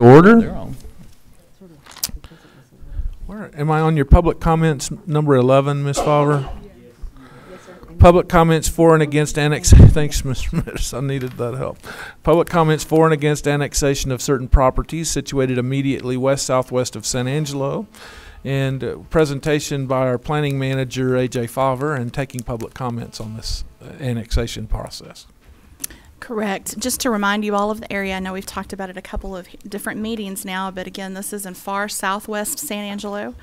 Order. They're on. Where am I on your public comments number 11, Ms. Fowler? Public comments for and against Thanks, Mr. Miss. I needed that help. Public comments for and against annexation of certain properties situated immediately west-southwest of San Angelo. And presentation by our planning manager, A.J. Fowler, and taking public comments on this annexation process. Correct. Just to remind you all of the area, I know we've talked about it a couple of different meetings now, but again, this is in far southwest San Angelo.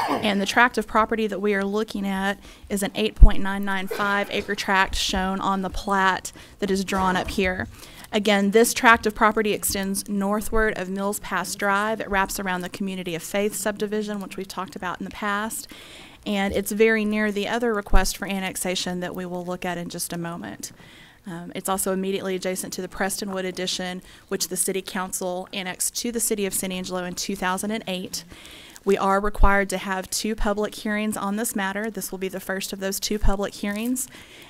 And the tract of property that we are looking at is an 8.995 acre tract shown on the plat that is drawn up here. Again, this tract of property extends northward of Mills Pass Drive. It wraps around the Community of Faith subdivision, which we've talked about in the past. And it's very near the other request for annexation that we will look at in just a moment. It's also immediately adjacent to the Prestonwood addition, which the City Council annexed to the City of San Angelo in 2008. We are required to have 2 public hearings on this matter. This will be the first of those 2 public hearings.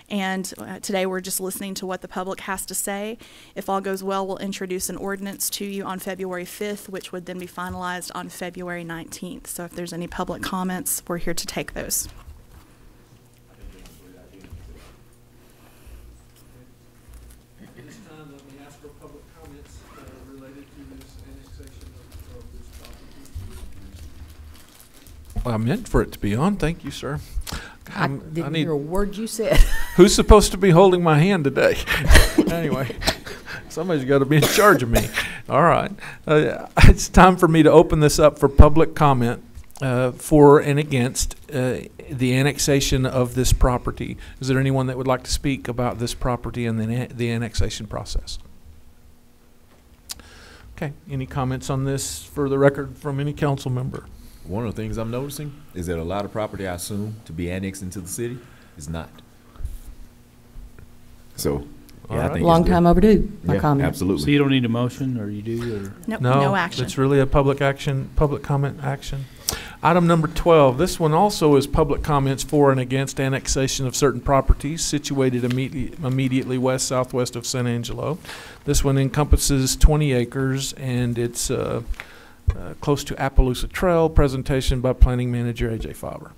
And today we're just listening to what the public has to say. If all goes well, we'll introduce an ordinance to you on February 5th, which would then be finalized on February 19th. So if there's any public comments, we're here to take those. I meant for it to be on. Thank you, sir. I didn't hear a word you said. Who's supposed to be holding my hand today? Anyway, somebody's got to be in charge of me. All right. It's time for me to open this up for public comment for and against the annexation of this property. Is there anyone that would like to speak about this property and the annexation process? Okay. Any comments on this for the record from any council member? One of the things I'm noticing is that a lot of property I assume to be annexed into the city is not. So, yeah, I think Long time overdue, my comment. Absolutely. So you don't need a motion, or you do, or? Nope, No, no action. it's really a public comment action. Item number 12, this one also is public comments for and against annexation of certain properties situated immediately west-southwest of San Angelo. This one encompasses 20 acres, and it's close to Appaloosa Trail. Presentation by Planning Manager A.J. Fowler.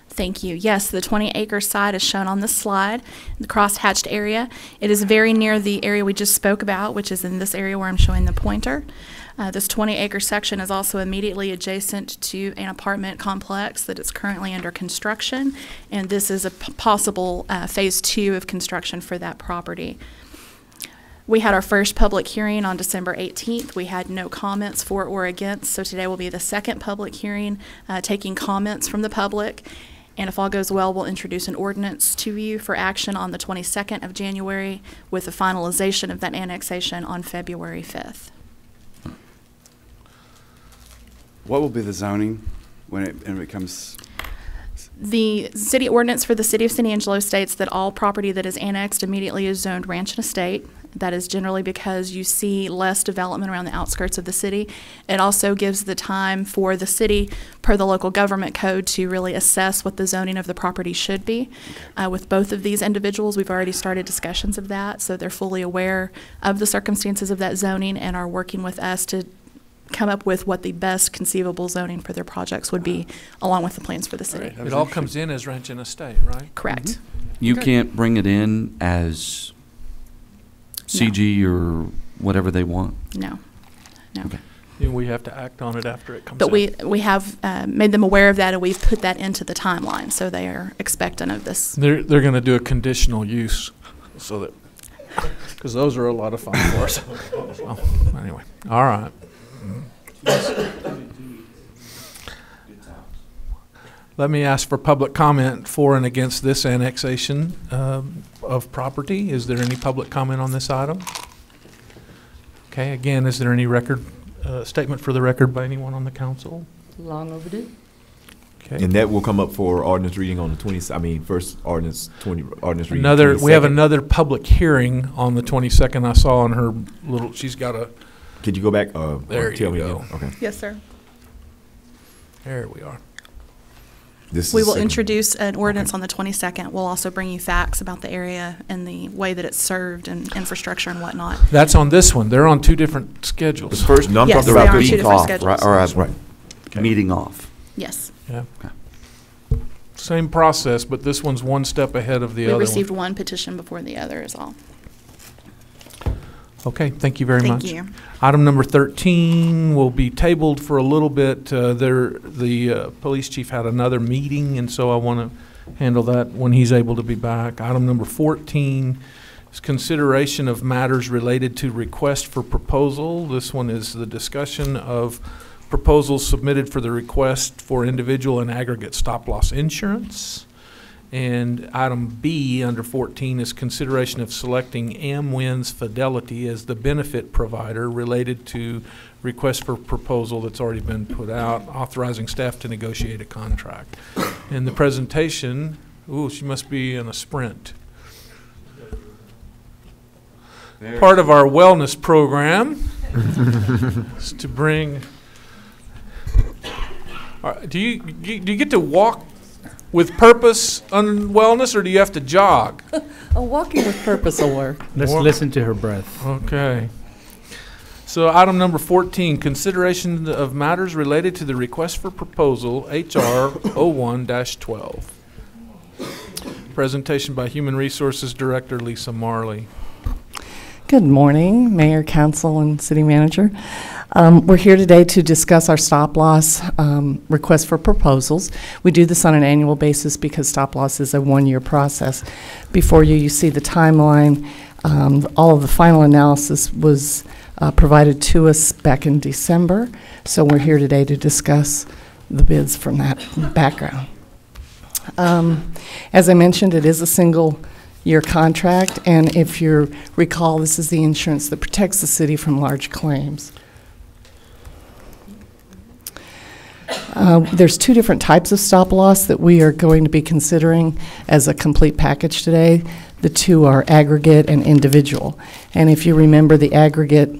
Thank you. Yes, the 20-acre site is shown on this slide, the cross-hatched area. It is very near the area we just spoke about, which is in this area where I'm showing the pointer. This 20-acre section is also immediately adjacent to an apartment complex that is currently under construction, and this is a possible phase 2 of construction for that property. We had our first public hearing on December 18th. We had no comments for or against, so today will be the second public hearing, taking comments from the public. And if all goes well, we'll introduce an ordinance to you for action on the 22nd of January with the finalization of that annexation on February 5th. What will be the zoning when it comes? The city ordinance for the City of San Angelo states that all property that is annexed immediately is zoned ranch and estate. That is generally because you see less development around the outskirts of the city. It also gives the time for the city, per the local government code, to really assess what the zoning of the property should be. With both of these individuals, we've already started discussions of that, so they're fully aware of the circumstances of that zoning and are working with us to come up with what the best conceivable zoning for their projects would be, along with the plans for the city. Right. It all comes in as ranch and estate, right? Correct. Mm-hmm. You can't bring it in as CG or whatever they want? No. No. Okay. And we have to act on it after it comes But in. we have made them aware of that, and we've put that into the timeline, so they are expectant of this. They're going to do a conditional use, so that, because those are a lot of fun for us. So, anyway, all right. Let me ask for public comment for and against this annexation of property. Is there any public comment on this item? Okay, again, is there any record statement for the record by anyone on the council? Long overdue. Okay. And that will come up for ordinance reading on the 20th. I mean, first ordinance reading. We have another public hearing on the 22nd. I saw on her little. She's got a. Could you go back? There tell you me go. again? Okay. Yes, sir. There we are. This We is will second. introduce an ordinance on the 22nd. We'll also bring you facts about the area and the way that it's served and infrastructure and whatnot. That's on this one. They're on two different schedules. First, No, I'm Yes, talking they about are the two week different off, schedules. or Right. a meeting off. Yes. Yeah. Same process, but this one's one step ahead of the We other received one. one petition before the other is all. Okay, thank you very Thank much. you. Item number 13 will be tabled for a little bit. The police chief had another meeting, and so I want to handle that when he's able to be back. Item number 14 is consideration of matters related to request for proposal. This one is the discussion of proposals submitted for the request for individual and aggregate stop-loss insurance. And item B under 14 is consideration of selecting AmWinds Fidelity as the benefit provider related to request for proposal that's already been put out, authorizing staff to negotiate a contract. In the presentation, she must be in a sprint. Part of our wellness program is to bring. Do you get to walk with purpose on wellness, or do you have to jog? A walking with purpose will work. Let's Well- listen to her breath. Okay. So item number 14, consideration of matters related to the request for proposal, HR 01-12. Presentation by Human Resources Director Lisa Marley. Good morning, Mayor, Council, and City Manager. We're here today to discuss our stop-loss request for proposals. We do this on an annual basis because stop-loss is a one-year process. Before you see the timeline. All of the final analysis was provided to us back in December, so we're here today to discuss the bids from that background. As I mentioned, it is a single-year contract, and if you recall, this is the insurance that protects the city from large claims. There's two different types of stop-loss that we are going to be considering as a complete package today. The two are aggregate and individual. And if you remember, the aggregate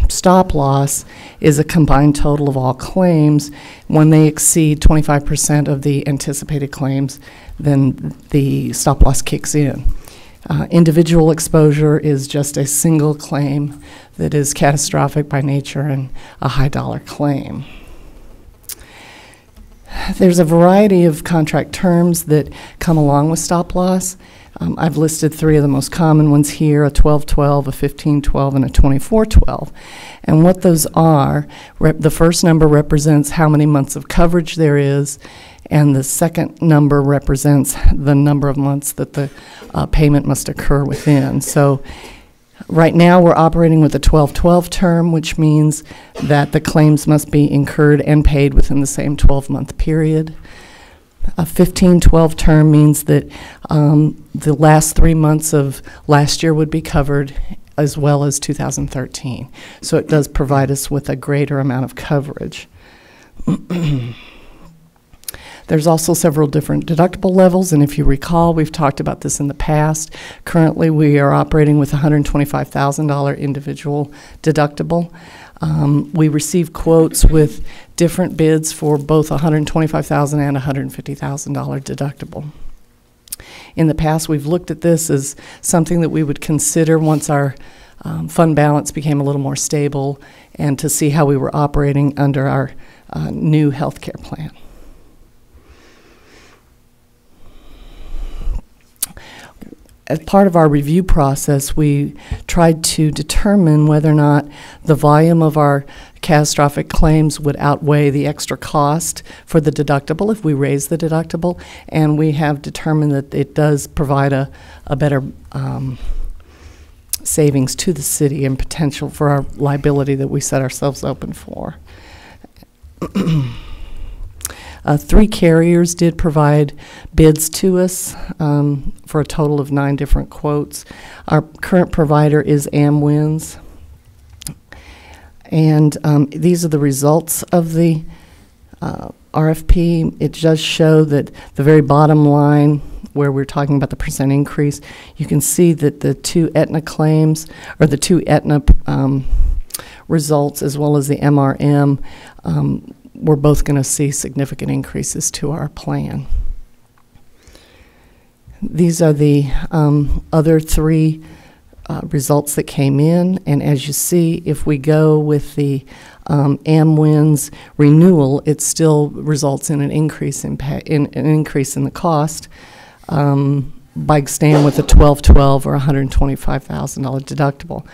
stop-loss is a combined total of all claims. When they exceed 25% of the anticipated claims, then the stop-loss kicks in. Individual exposure is just a single claim that is catastrophic by nature and a high-dollar claim. There's a variety of contract terms that come along with stop-loss. I've listed three of the most common ones here, a 12-12, a 15-12, and a 24-12. And what those are, the first number represents how many months of coverage there is, and the second number represents the number of months that the payment must occur within. So right now we're operating with a 12-12 term, which means that the claims must be incurred and paid within the same 12-month period. A 15-12 term means that the last 3 months of last year would be covered, as well as 2013. So it does provide us with a greater amount of coverage. There's also several different deductible levels, and if you recall, we've talked about this in the past. Currently, we are operating with a $125,000 individual deductible. We receive quotes with different bids for both $125,000 and $150,000 deductible. In the past, we've looked at this as something that we would consider once our fund balance became a little more stable, and to see how we were operating under our new health care plan. As part of our review process, we tried to determine whether or not the volume of our catastrophic claims would outweigh the extra cost for the deductible if we raise the deductible, and we have determined that it does provide a better savings to the city and potential for our liability that we set ourselves open for. 3 carriers did provide bids to us for a total of 9 different quotes. Our current provider is AmWinds. And these are the results of the RFP. It does show that the very bottom line, where we're talking about the percent increase, you can see that the 2 Aetna claims, or the 2 Aetna results, as well as the MRM, we're both going to see significant increases to our plan. These are the other three results that came in, and as you see, if we go with the AmWinds renewal, it still results in an increase in the cost by staying with the 1212 or $125,000 deductible.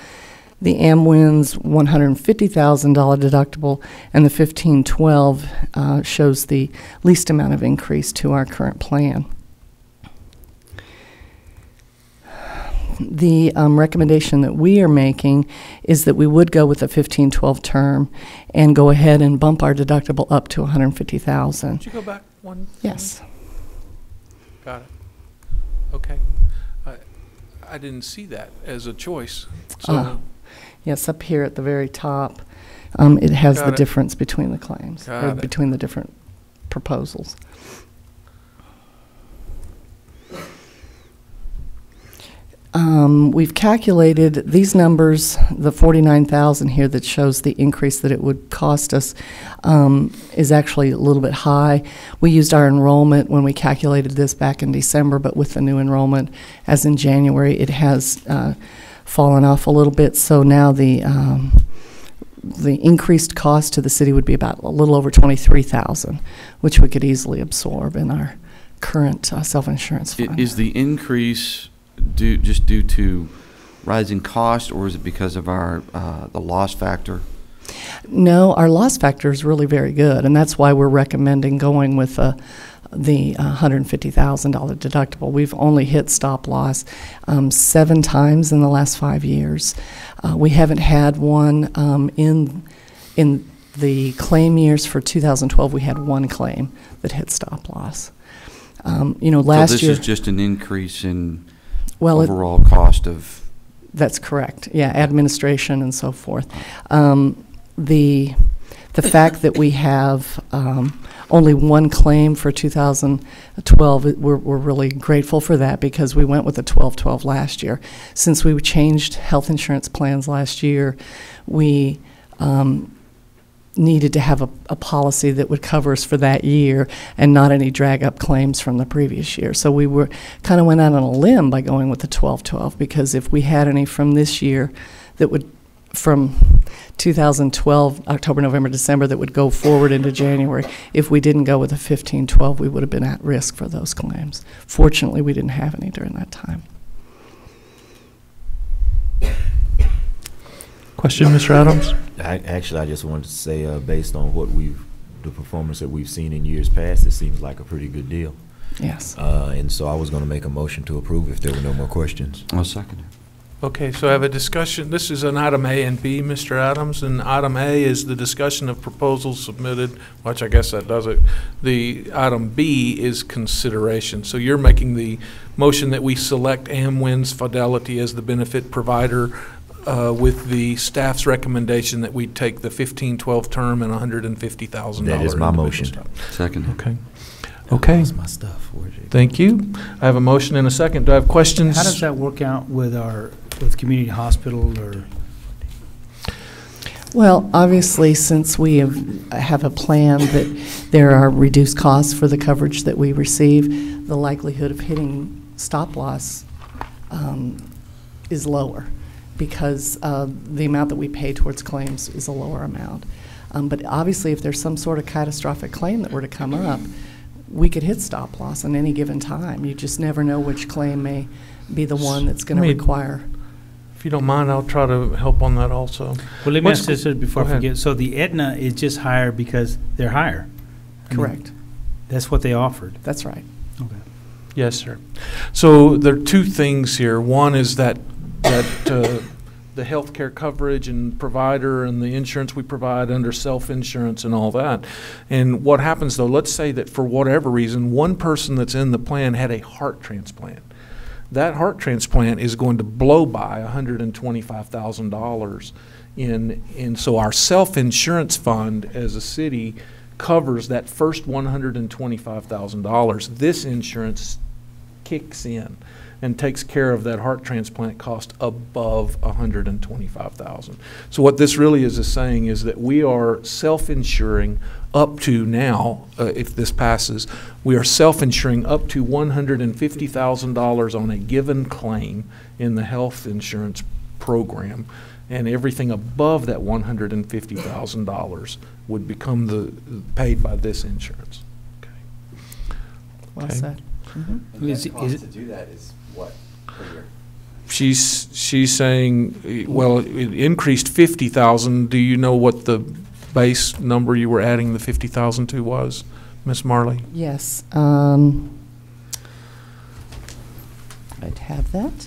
The AmWinds $150,000 deductible and the 1512 shows the least amount of increase to our current plan. The recommendation that we are making is that we would go with the 1512 term and go ahead and bump our deductible up to $150,000. Could you go back one? Yes. Got it. Okay. I didn't see that as a choice. So Yes, up here at the very top, it has Got the it. difference between the claims, Got or it. between the different proposals. We've calculated these numbers, the 49,000 here that shows the increase that it would cost us is actually a little bit high. We used our enrollment when we calculated this back in December, but with the new enrollment, as in January, it has fallen off a little bit. So now the increased cost to the city would be about a little over 23,000, which we could easily absorb in our current self-insurance fund. Is the increase just due to rising cost, or is it because of our the loss factor? No, our loss factor is really very good, and that's why we're recommending going with the $150,000 deductible. We've only hit stop loss 7 times in the last 5 years. We haven't had one in the claim years for 2012. We had 1 claim that hit stop loss. Last so this year is just an increase in overall cost of. That's correct. Yeah, administration and so forth. The fact that we have only 1 claim for 2012, we're really grateful for that, because we went with the 1212 last year. Since we changed health insurance plans last year, we needed to have a policy that would cover us for that year and not any drag-up claims from the previous year. So we were kind of went out on a limb by going with the 1212, because if we had any from this year that would, from 2012, October, November, December, that would go forward into January, if we didn't go with the 1512, we would have been at risk for those claims. Fortunately, we didn't have any during that time. Question, Mr. Adams? I just wanted to say, based on the performance that we've seen in years past, it seems like a pretty good deal. Yes. And so I was going to make a motion to approve if there were no more questions. I'll second it. Okay, so I have a discussion. This is an item A and B, Mr. Adams, and item A is the discussion of proposals submitted, which I guess that does it. The item B is consideration. So you're making the motion that we select AmWinds Fidelity as the benefit provider with the staff's recommendation that we take the 1512 term and $150,000. That is my motion. Second. Okay. Okay. That's my stuff. Thank you. I have a motion and a second. Do I have questions? How does that work out with with community hospital or? Well, obviously, since we have a plan that there are reduced costs for the coverage that we receive, the likelihood of hitting stop loss is lower, because the amount that we pay towards claims is a lower amount. But obviously, if there's some sort of catastrophic claim that were to come up, we could hit stop loss on any given time. You just never know which claim may be the one that's going to require. If you don't mind, I'll try to help on that also. Well, let me ask this before I Go ahead. forget. So the Aetna is just higher because they're higher? Correct. That's what they offered? That's right. Okay. Yes, sir. So there are 2 things here. One is that the health care coverage and provider and the insurance we provide under self-insurance and all that. And what happens, though, let's say that for whatever reason, one person that's in the plan had a heart transplant. That heart transplant is going to blow by $125,000 in so our self-insurance fund as a city covers that first $125,000. This insurance kicks in. and takes care of that heart transplant cost above $125,000. So what this really is saying is that we are self-insuring up to now, if this passes, we are self-insuring up to $150,000 on a given claim in the health insurance program, and everything above that $150,000 would become paid by this insurance. Okay. Well Okay. said. Mhm. Is it- to do that is what per year? She's saying, well, it increased 50,000. Do you know what the base number you were adding the 50,000 to was, Miss Marley? Yes. I'd have that.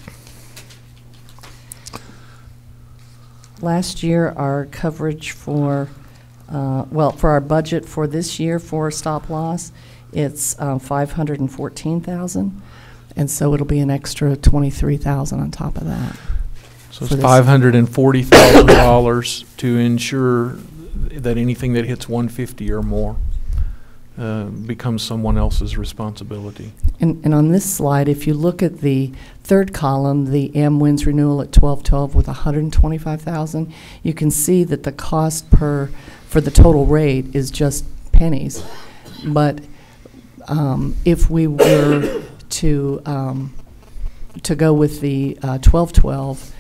Last year, our coverage for our budget for this year for stop loss, it's 514,000, and so it'll be an extra 23,000 on top of that. So For it's this- $540,000 to ensure that anything that hits 150 or more becomes someone else's responsibility. And on this slide, if you look at the third column, the M-Wins renewal at 1212 with 125,000, you can see that the cost for the total rate is just pennies. But if we were to go with the 1212,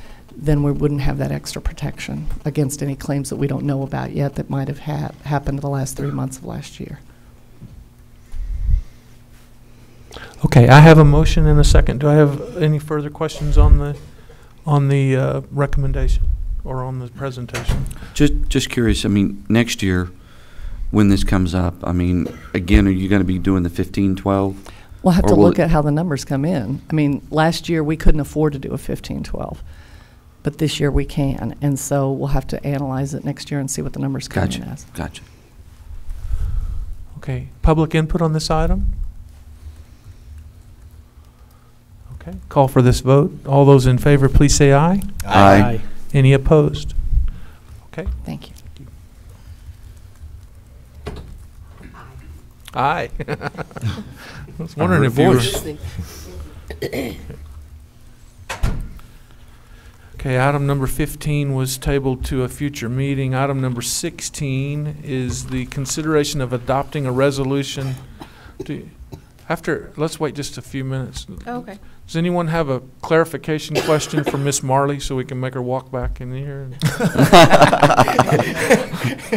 then we wouldn't have that extra protection against any claims that we don't know about yet that might have happened the last 3 months of last year. Okay, I have a motion and a second. Do I have any further questions on the recommendation or on the presentation? Just curious, I mean, next year, when this comes up, I mean, again, are you going to be doing the 15-12? We'll have Or to will look it- at how the numbers come in. I mean, last year, we couldn't afford to do a 15-12, but this year we can. And so we'll have to analyze it next year and see what the numbers come in Gotcha, as. gotcha. Okay, public input on this item? Okay, call for this vote. All those in favor, please say aye. Aye. Any opposed? Okay. Thank you. Aye. I was wondering if you were. Okay, item number 15 was tabled to a future meeting. Item number 16 is the consideration of adopting a resolution let's wait just a few minutes. Okay. Does anyone have a clarification question for Miss Marley so we can make her walk back in here?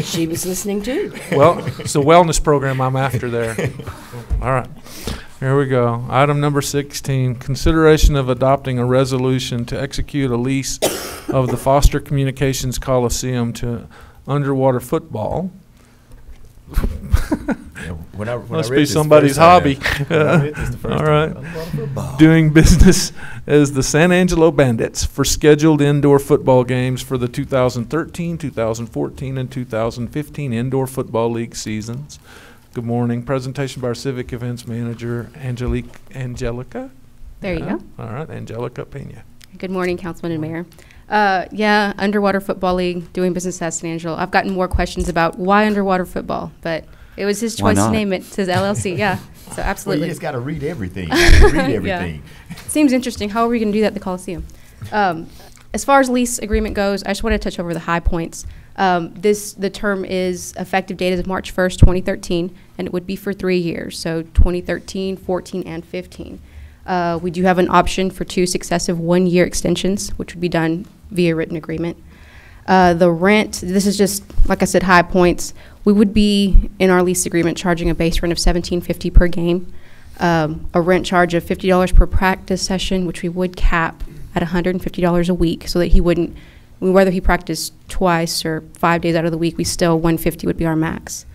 She was listening too. Well, it's the wellness program I'm after there. All right. Here we go. Item number 16, consideration of adopting a resolution to execute a lease of the Foster Communications Coliseum to underwater football. Must be somebody's hobby. All right. Doing business as the San Angelo Bandits for scheduled indoor football games for the 2013, 2014, and 2015 Indoor Football League seasons. Good morning. Presentation by our Civic Events Manager, Angelica. There you go. All right, Angelica Pena. Good morning, Councilman and Mayor. Yeah, Underwater Football League, doing business at San Angelo. I've gotten more questions about why underwater football, but it was his Why choice to not? name it to his LLC. Yeah, so Well, absolutely. you just got to read everything. You gotta read everything. Seems interesting. How are we going to do that at the Coliseum? As far as lease agreement goes, I just want to touch over the high points. The term is effective date is March 1st, 2013, and it would be for 3 years, so 2013, 14, and 15. We do have an option for 2 successive 1-year extensions, which would be done via written agreement. The rent, this is just, like I said, high points. We would be, in our lease agreement, charging a base rent of $17.50 per game, a rent charge of $50 per practice session, which we would cap at $150 a week, so that he wouldn't, whether he practiced twice or 5 days out of the week, we still, $150 would be our max.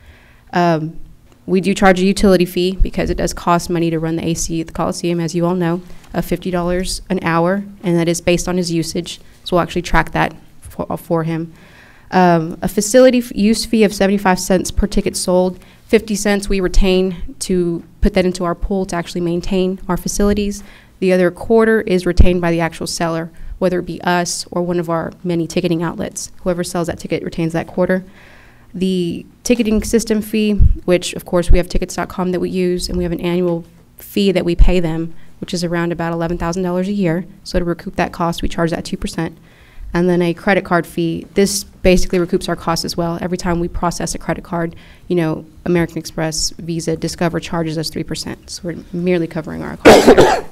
We do charge a utility fee because it does cost money to run the AC at the Coliseum, as you all know, of $50 an hour, and that is based on his usage. So we'll actually track that for him. A facility use fee of 75 cents per ticket sold. 50 cents we retain to put that into our pool to actually maintain our facilities. The other quarter is retained by the actual seller, whether it be us or one of our many ticketing outlets. Whoever sells that ticket retains that quarter. The ticketing system fee, which of course we have tickets.com that we use, and we have an annual fee that we pay them which is around about $11,000 a year. So to recoup that cost, we charge that 2%. And then a credit card fee. This basically recoups our costs as well. Every time we process a credit card, you know, American Express, Visa, Discover charges us 3%. So we're merely covering our costs there.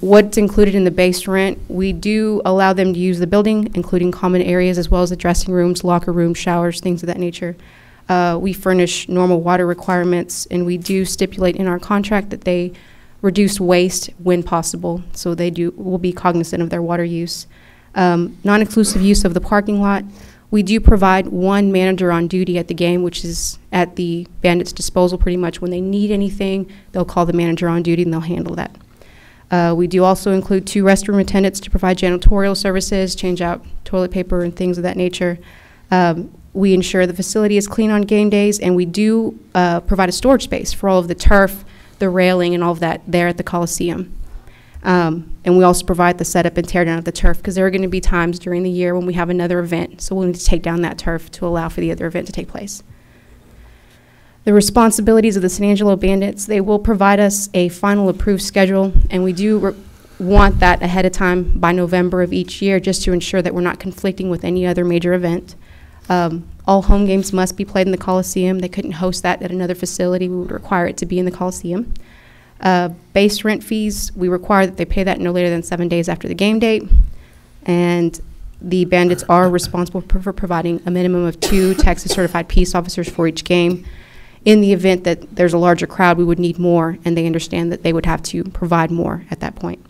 What's included in the base rent, we do allow them to use the building, including common areas as well as the dressing rooms, locker rooms, showers, things of that nature. We furnish normal water requirements, and we do stipulate in our contract that they reduce waste when possible, so they will be cognizant of their water use. Non-exclusive use of the parking lot. We do provide one manager on duty at the game, which is at the Bandits' disposal pretty much. When they need anything, they'll call the manager on duty and they'll handle that. We do also include 2 restroom attendants to provide janitorial services, change out toilet paper and things of that nature. We ensure the facility is clean on game days, and we do provide a storage space for all of the turf, the railing, and all of that there at the Coliseum. And we also provide the setup and tear down of the turf, because there are going to be times during the year when we have another event, so we'll need to take down that turf to allow for the other event to take place. The responsibilities of the San Angelo Bandits, they will provide us a final approved schedule, and we do want that ahead of time by November of each year, just to ensure that we're not conflicting with any other major event. All home games must be played in the Coliseum. They couldn't host that at another facility. We would require it to be in the Coliseum. Base rent fees, we require that they pay that no later than 7 days after the game date. And the Bandits are responsible for providing a minimum of 2 Texas certified peace officers for each game. In the event that there's a larger crowd, we would need more, and they understand that they would have to provide more at that point.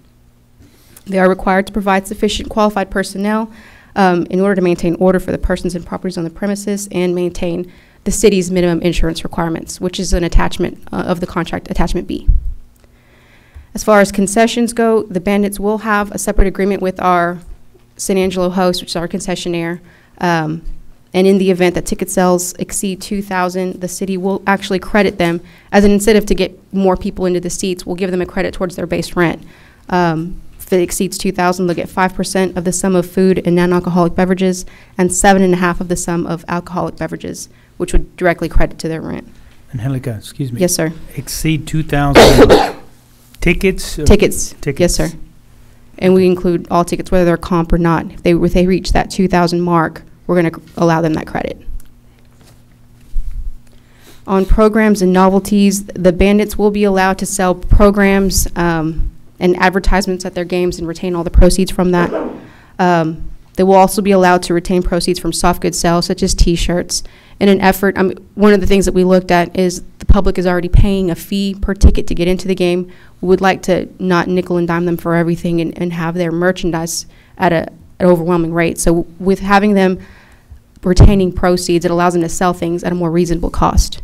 They are required to provide sufficient qualified personnel in order to maintain order for the persons and properties on the premises and maintain the city's minimum insurance requirements, which is an attachment of the contract, attachment B. As far as concessions go, the Bandits will have a separate agreement with our San Angelo host, which is our concessionaire. And in the event that ticket sales exceed 2,000, the city will actually credit them as an incentive to get more people into the seats. We'll give them a credit towards their base rent. If it exceeds 2,000, they'll get 5% of the sum of food and non-alcoholic beverages, and 7.5% of the sum of alcoholic beverages, which would directly credit to their rent. Angelica, excuse me. Yes, sir. Exceed 2,000 tickets? Tickets. Yes, sir. And we include all tickets, whether they're comp or not. If they reach that 2,000 mark, we're going to allow them that credit. On programs and novelties, the Bandits will be allowed to sell programs and advertisements at their games and retain all the proceeds from that. They will also be allowed to retain proceeds from soft goods sales, such as T-shirts. In an effort, one of the things that we looked at is the public is already paying a fee per ticket to get into the game. We would like to not nickel and dime them for everything and have their merchandise at an overwhelming rate. So with having them retaining proceeds, it allows them to sell things at a more reasonable cost.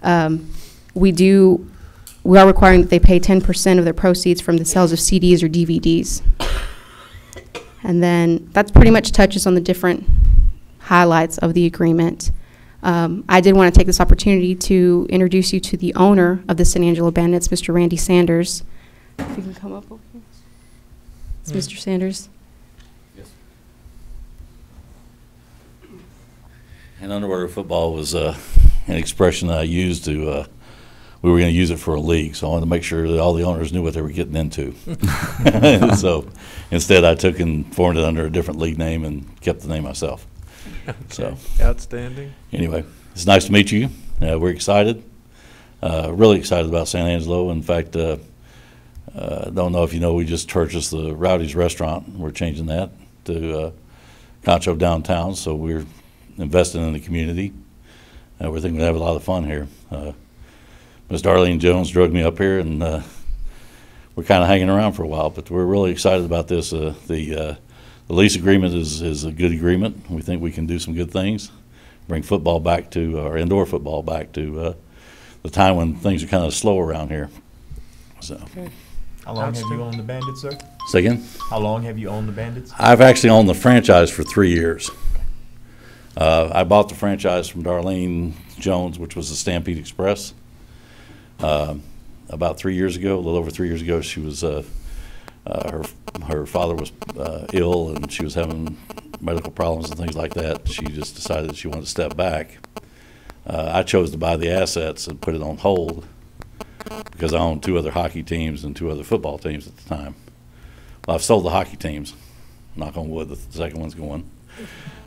We are requiring that they pay 10% of their proceeds from the sales of CDs or DVDs. And then that's pretty much touches on the different highlights of the agreement. I did want to take this opportunity to introduce you to the owner of the San Angelo Bandits, Mr. Randy Sanders. If you can come up over here. It's Mr. Sanders. Yes. And underwater football was an expression that I used to, we were going to use it for a league, so I wanted to make sure that all the owners knew what they were getting into. So instead I took and formed it under a different league name and kept the name myself. Okay. So Outstanding. anyway, it's nice to meet you. We're excited, really excited about San Angelo. In fact, don't know if you know, we just purchased the Rowdy's restaurant. We're changing that to Concho downtown, so we're investing in the community. We're thinking we'll have a lot of fun here. Ms. Darlene Jones drug me up here, and we're kind of hanging around for a while, but we're really excited about this. The lease agreement is a good agreement. We think we can do some good things, bring football back to, or indoor football back to the time when things are kind of slow around here. So. Okay. How long have you owned the Bandits, sir? Say again? How long have you owned the Bandits? I've actually owned the franchise for 3 years. I bought the franchise from Darlene Jones, which was the Stampede Express. About 3 years ago, a little over 3 years ago, she was her father was ill, and she was having medical problems and things like that. She just decided that she wanted to step back. I chose to buy the assets and put it on hold because I owned 2 other hockey teams and 2 other football teams at the time. Well, I've sold the hockey teams. Knock on wood, the second one's going.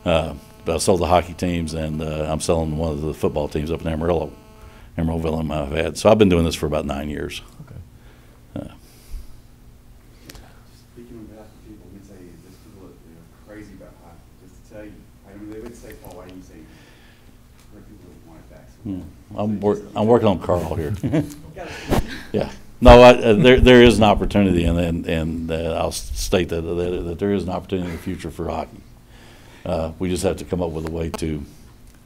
But I sold the hockey teams, and I'm selling one of the football teams up in Amarillo, Amarillo I've had. So I've been doing this for about 9 years. Speaking on behalf of people, we say there's people that are crazy about hockey. Just to tell you, I mean, they would say, Paul, why do you say there are people that want it back? So I'm working on Carl here. Yeah. No, there is an opportunity, and I'll state that there is an opportunity in the future for hockey. We just have to come up with a way to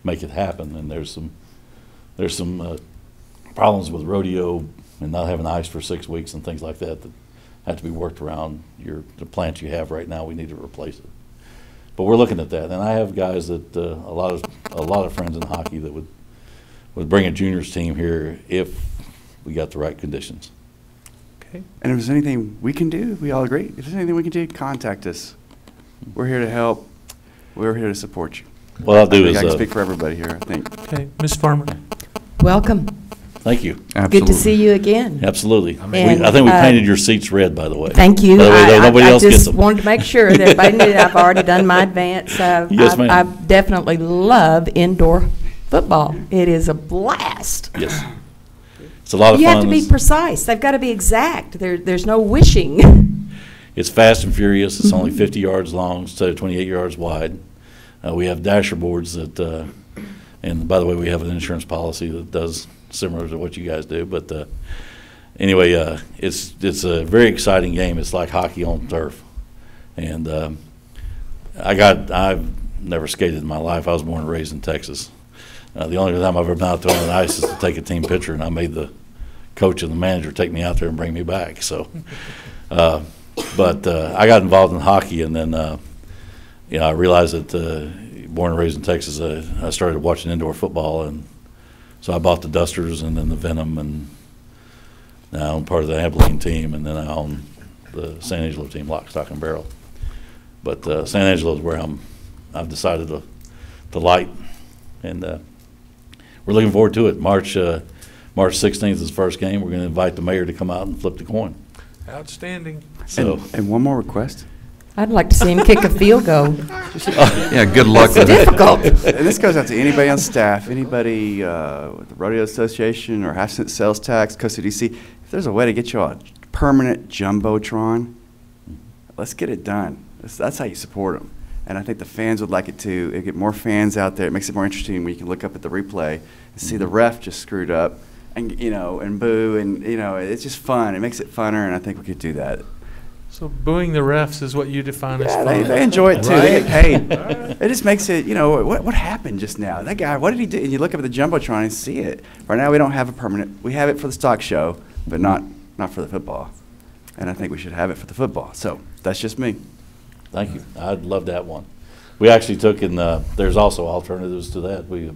make it happen. And there's some problems with rodeo and not having ice for 6 weeks and things like that have to be worked around. The plant you have right now, we need to replace it. But we're looking at that, and I have guys that a lot of friends in hockey that would bring a juniors team here if we got the right conditions. Okay. And if there's anything we can do, we all agree. If there's anything we can do, contact us. We're here to help. We're here to support you. What I'll do I is can speak for everybody here, I think. Okay, Ms. Farmer. Welcome. Thank you. Absolutely. Good to see you again. Absolutely. And, I think we painted your seats red, by the way. Thank you. By the way, nobody else I gets just them. wanted to make sure that everybody knew that I've already done my advance. Yes, ma'am. I definitely love indoor football. It is a blast. Yes. It's a lot of You fun. have to be precise. They've got to be exact. There's no wishing. It's fast and furious. It's only 50 yards long instead of 28 yards wide. We have dasher boards that, and by the way, we have an insurance policy that does similar to what you guys do. But anyway, it's a very exciting game. It's like hockey on turf. And I've never skated in my life. I was born and raised in Texas. The only time I've ever been out there on the ice is to take a team picture, and I made the coach and the manager take me out there and bring me back. So, but I got involved in hockey, and then I realized that born and raised in Texas, I started watching indoor football, and so I bought the Dusters and then the Venom, and now I own part of the Abilene team, and then I own the San Angelo team, lock, stock, and barrel. But San Angelo is where I've decided to light, and we're looking forward to it. March 16th is the first game. We're going to invite the mayor to come out and flip the coin. Outstanding. So, and one more request. I'd like to see him kick a field goal. Yeah, good luck with It's it. difficult. And this goes out to anybody on staff, anybody with the Rodeo Association or Hassett Sales Tax, Costa DC. If there's a way to get you a permanent Jumbotron, let's get it done. That's how you support them. And I think the fans would like it too. It get more fans out there. It makes it more interesting when you can look up at the replay and see the ref just screwed up, and and boo, and it's just fun. It makes it funner, and I think we could do that. So booing the refs is what you define as Yeah, fun. they enjoy it too. Right. They get paid. It just makes it, what happened just now? That guy, what did he do? And you look up at the Jumbotron and see it. Right now we don't have a permanent. We have it for the stock show, but not for the football. And I think we should have it for the football. So that's just me. thank you. I'd love to have one. We actually took in, there's also alternatives to that. We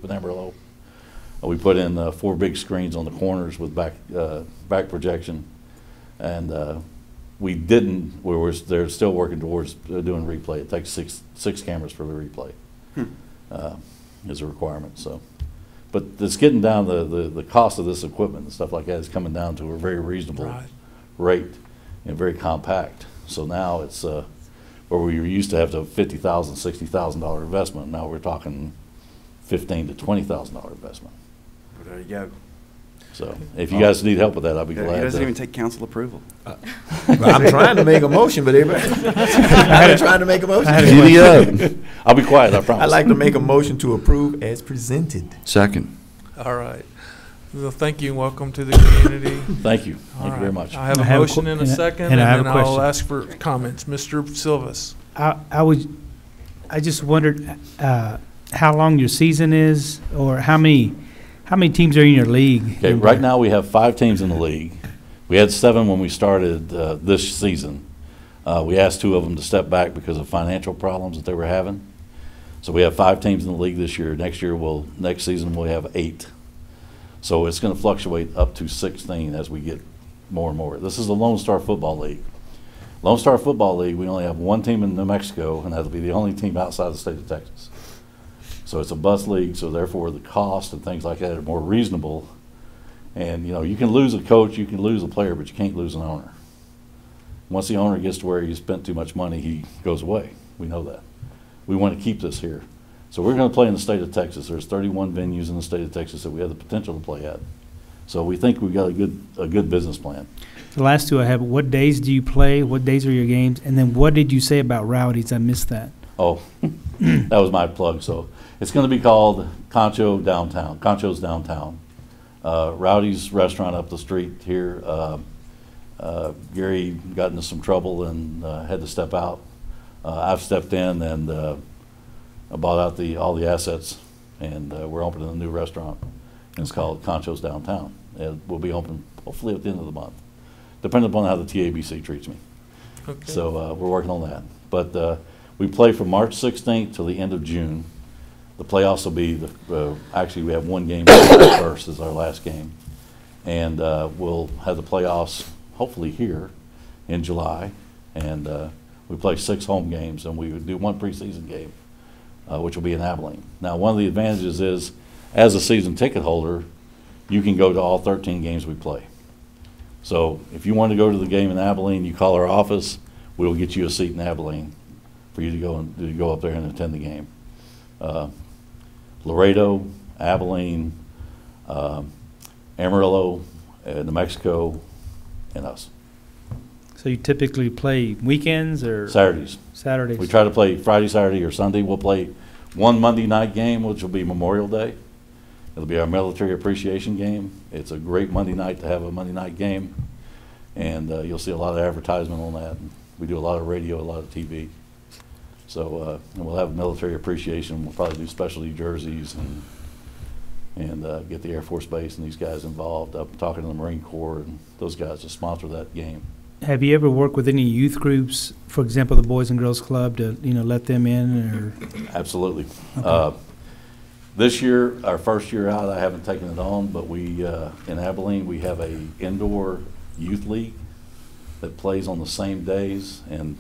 put in 4 big screens on the corners with back projection, and they're still working towards doing replay. It takes six cameras for the replay is a requirement. So, but it's getting down, the cost of this equipment and stuff like that is coming down to a very reasonable rate and very compact. So now it's where we used to have to $50,000, $60,000 investment. Now we're talking $15,000 to $20,000 investment. Well, there you go. So if you guys need help with that, I'll be He glad. doesn't even take council approval. Well, I'm trying to make a motion, but everybody, I'm trying to make a motion. I'll be quiet, I promise. I'd like to make a motion to approve as presented. Second. All right. Well, thank you and welcome to the community. Thank you. All Thank you very right. much. I have a I have a motion que- and a and I- second, and and I have then a I'll question. ask for comments. Mr. Silvas. I just wondered how long your season is, or how many teams are in your league? Okay, right now we have 5 teams in the league. We had 7 when we started this season. We asked 2 of them to step back because of financial problems that they were having. So we have 5 teams in the league this year. Next season we'll have 8. So it's going to fluctuate up to 16 as we get more and more. This is the Lone Star Football League. Lone Star Football League, we only have 1 team in New Mexico, and that'll be the only team outside the state of Texas. So it's a bus league, so therefore the cost and things like that are more reasonable And, you know, you can lose a coach, you can lose a player, but you can't lose an owner. Once the owner gets to where he's spent too much money, he goes away. We know that. We want to keep this here. So we're going to play in the state of Texas. There's 31 venues in the state of Texas that we have the potential to play at. So we think we've got a good business plan. The last two I have, what days do you play? What days are your games? And then what did you say about Rowdies? I missed that. Oh, that was my plug. So it's going to be called Concho's Downtown. Rowdy's restaurant up the street here. Gary got into some trouble and had to step out. I've stepped in and bought out all the assets, and we're opening a new restaurant. And it's called Concho's Downtown. It will be open hopefully at the end of the month, depending upon how the TABC treats me. Okay. So we're working on that. But we play from March 16th till the end of June. The playoffs will be, actually we have one game first is our last game. And we'll have the playoffs hopefully here in July. And we play 6 home games, and we would do 1 preseason game, which will be in Abilene. Now, one of the advantages is, as a season ticket holder, you can go to all 13 games we play. So if you want to go to the game in Abilene, you call our office, we'll get you a seat in Abilene for you to go up there and attend the game. Laredo, Abilene, Amarillo, New Mexico, and us. So you typically play weekends or? Saturdays. Saturdays. We try to play Friday, Saturday, or Sunday. We'll play one Monday night game, which will be Memorial Day. It'll be our military appreciation game. It's a great Monday night to have a Monday night game. And you'll see a lot of advertisement on that. We do a lot of radio, a lot of TV. So and we'll have military appreciation. We'll probably do specialty jerseys and get the Air Force Base and these guys involved. I'm talking to the Marine Corps and those guys to sponsor that game. Have you ever worked with any youth groups, for example, the Boys and Girls Club, to let them in? Or? Absolutely. Okay. This year, our first year out, I haven't taken it on, but we in Abilene we have a indoor youth league that plays on the same days. And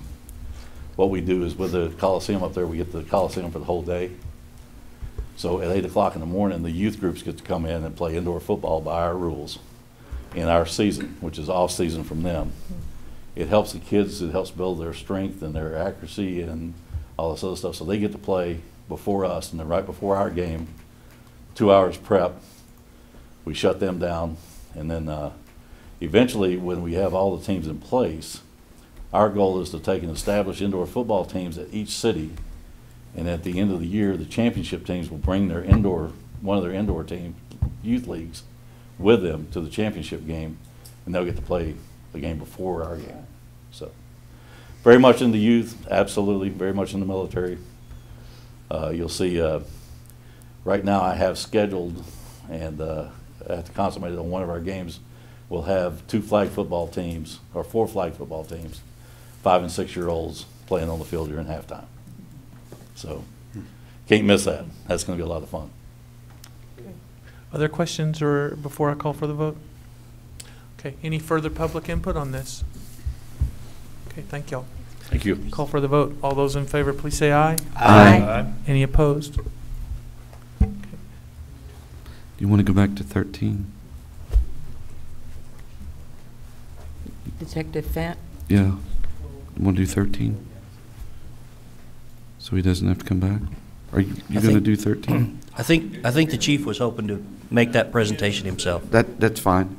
what we do is with the Coliseum up there, we get the Coliseum for the whole day. So at 8 o'clock in the morning, the youth groups get to come in and play indoor football by our rules in our season, which is off season from them. It helps the kids, it helps build their strength and their accuracy and all this other stuff. So they get to play before us, and then right before our game, 2 hours prep, we shut them down. And then eventually, when we have all the teams in place, our goal is to take and establish indoor football teams at each city. And at the end of the year, the championship teams will bring their one of their indoor team, youth leagues, with them to the championship game, and they'll get to play the game before our game. So very much in the youth, absolutely, very much in the military. You'll see right now I have scheduled, and I have to consummate it on one of our games, we'll have 2 flag football teams, or 4 flag football teams, 5 and 6 year olds playing on the field during halftime. So can't miss that. That's going to be a lot of fun. Other questions or before I call for the vote? Okay, any further public input on this? Okay, thank y'all. Thank you. Call for the vote. All those in favor, please say aye. Aye. Any opposed? Do you want to go back to 13? Detective Fant? Yeah. You want to do 13? So he doesn't have to come back? Are you going to do 13? I think the chief was hoping to make that presentation himself. That's fine.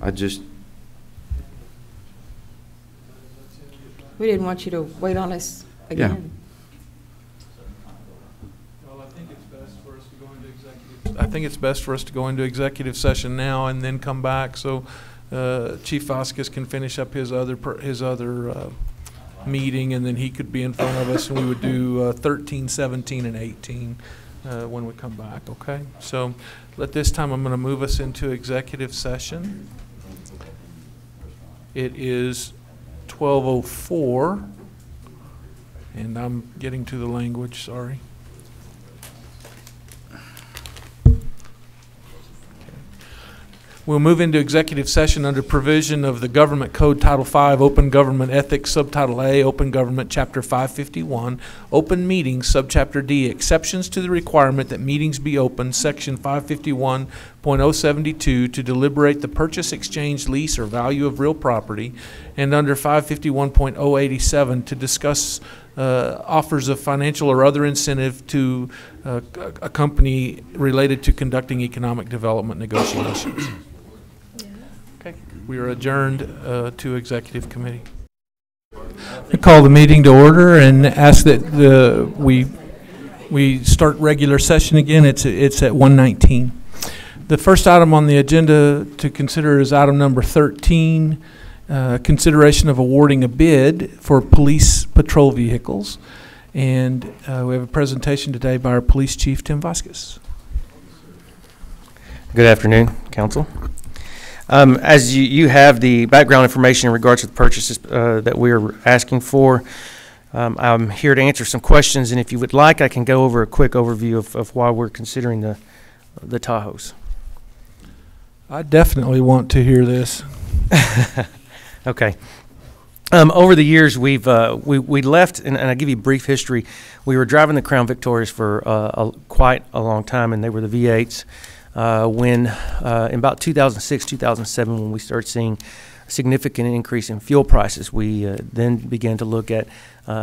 We didn't want you to wait on us again. Well, I think it's best for us to go into executive session now and then come back, so Chief Vasquez can finish up his other meeting, and then he could be in front of us, and we would do 13, 17, and 18 when we come back, okay? So at this time, I'm going to move us into executive session. It is 12:04, and I'm getting to the language, sorry. We'll move into executive session under provision of the Government Code Title V, Open Government Ethics, Subtitle A, Open Government, Chapter 551, Open Meetings, Subchapter D, Exceptions to the requirement that meetings be open, Section 551.072, to deliberate the purchase, exchange, lease, or value of real property, and under 551.087 to discuss offers of financial or other incentive to a company related to conducting economic development negotiations. Okay, we are adjourned to executive committee. I call the meeting to order and ask that we start regular session again. It's at 1:19. The first item on the agenda to consider is item number 13. Consideration of awarding a bid for police patrol vehicles. And we have a presentation today by our police chief, Tim Vasquez. Good afternoon, council. As you have the background information in regards to the purchases that we're asking for, I'm here to answer some questions, and if you would like, I can go over a quick overview of why we're considering the Tahoes. I definitely want to hear this. Okay. Over the years, we left, and I'll give you a brief history. We were driving the Crown Victorias for quite a long time, and they were the V8s. When in about 2006, 2007, when we started seeing a significant increase in fuel prices, we then began to look at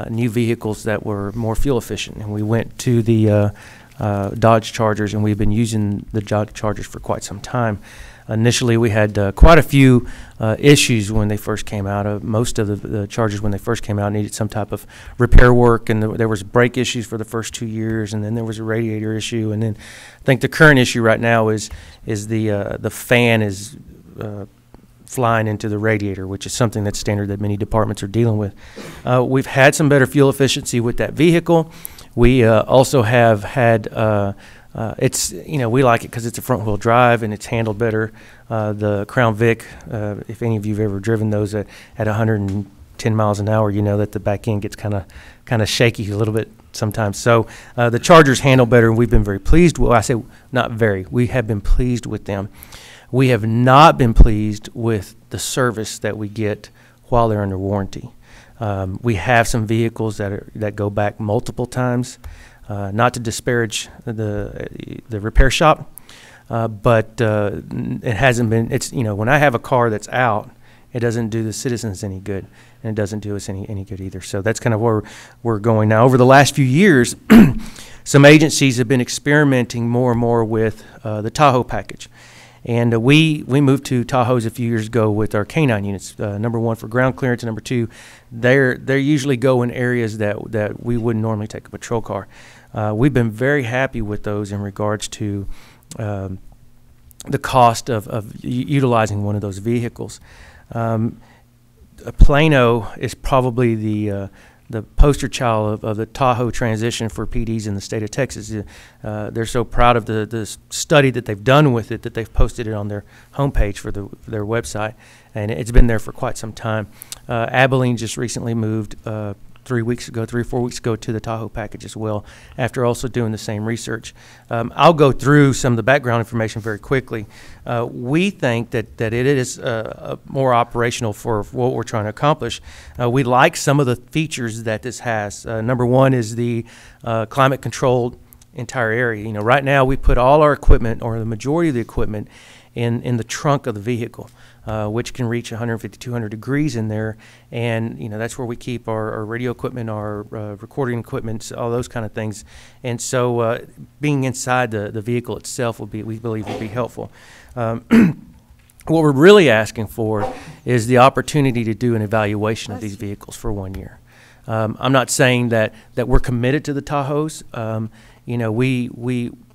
new vehicles that were more fuel efficient, and we went to the Dodge Chargers, and we've been using the Dodge Chargers for quite some time. Initially, we had quite a few issues when they first came out. Most of the Chargers, when they first came out, needed some type of repair work, and there was brake issues for the first 2 years, and then there was a radiator issue, and then I think the current issue right now is the fan is flying into the radiator, which is something that's standard that many departments are dealing with. We've had some better fuel efficiency with that vehicle. We also have had it's, we like it because it's a front wheel drive and it's handled better. The Crown Vic, if any of you have ever driven those at 110 miles an hour, you know that the back end gets kind of shaky a little bit sometimes. So the Chargers handle better, and we've been very pleased. Well, I say not very. We have been pleased with them. We have not been pleased with the service that we get while they're under warranty. We have some vehicles that go back multiple times. Not to disparage the repair shop, but it hasn't been. It's when I have a car that's out, it doesn't do the citizens any good, and it doesn't do us any good either. So that's kind of where we're going now. Over the last few years, some agencies have been experimenting more and more with the Tahoe package, and we moved to Tahoes a few years ago with our K9 units. Number one for ground clearance, and number two, they usually go in areas that we wouldn't normally take a patrol car. We've been very happy with those in regards to the cost of utilizing one of those vehicles. Plano is probably the poster child of the Tahoe transition for PDs in the state of Texas. They're so proud of the study that they've done with it that they've posted it on their homepage for their website, and it's been there for quite some time. Abilene just recently moved 3 or 4 weeks ago to the Tahoe package as well, after also doing the same research. I'll go through some of the background information very quickly. We think that it is more operational for what we're trying to accomplish. We like some of the features that this has. Number one is the climate-controlled entire area. Right now we put all our equipment, or the majority of the equipment, in the trunk of the vehicle, which can reach 150, 200 degrees in there. And, that's where we keep our radio equipment, our recording equipment, all those kind of things. And so being inside the vehicle itself we believe will be helpful. What we're really asking for is the opportunity to do an evaluation of these vehicles for 1 year. I'm not saying that we're committed to the Tahoes.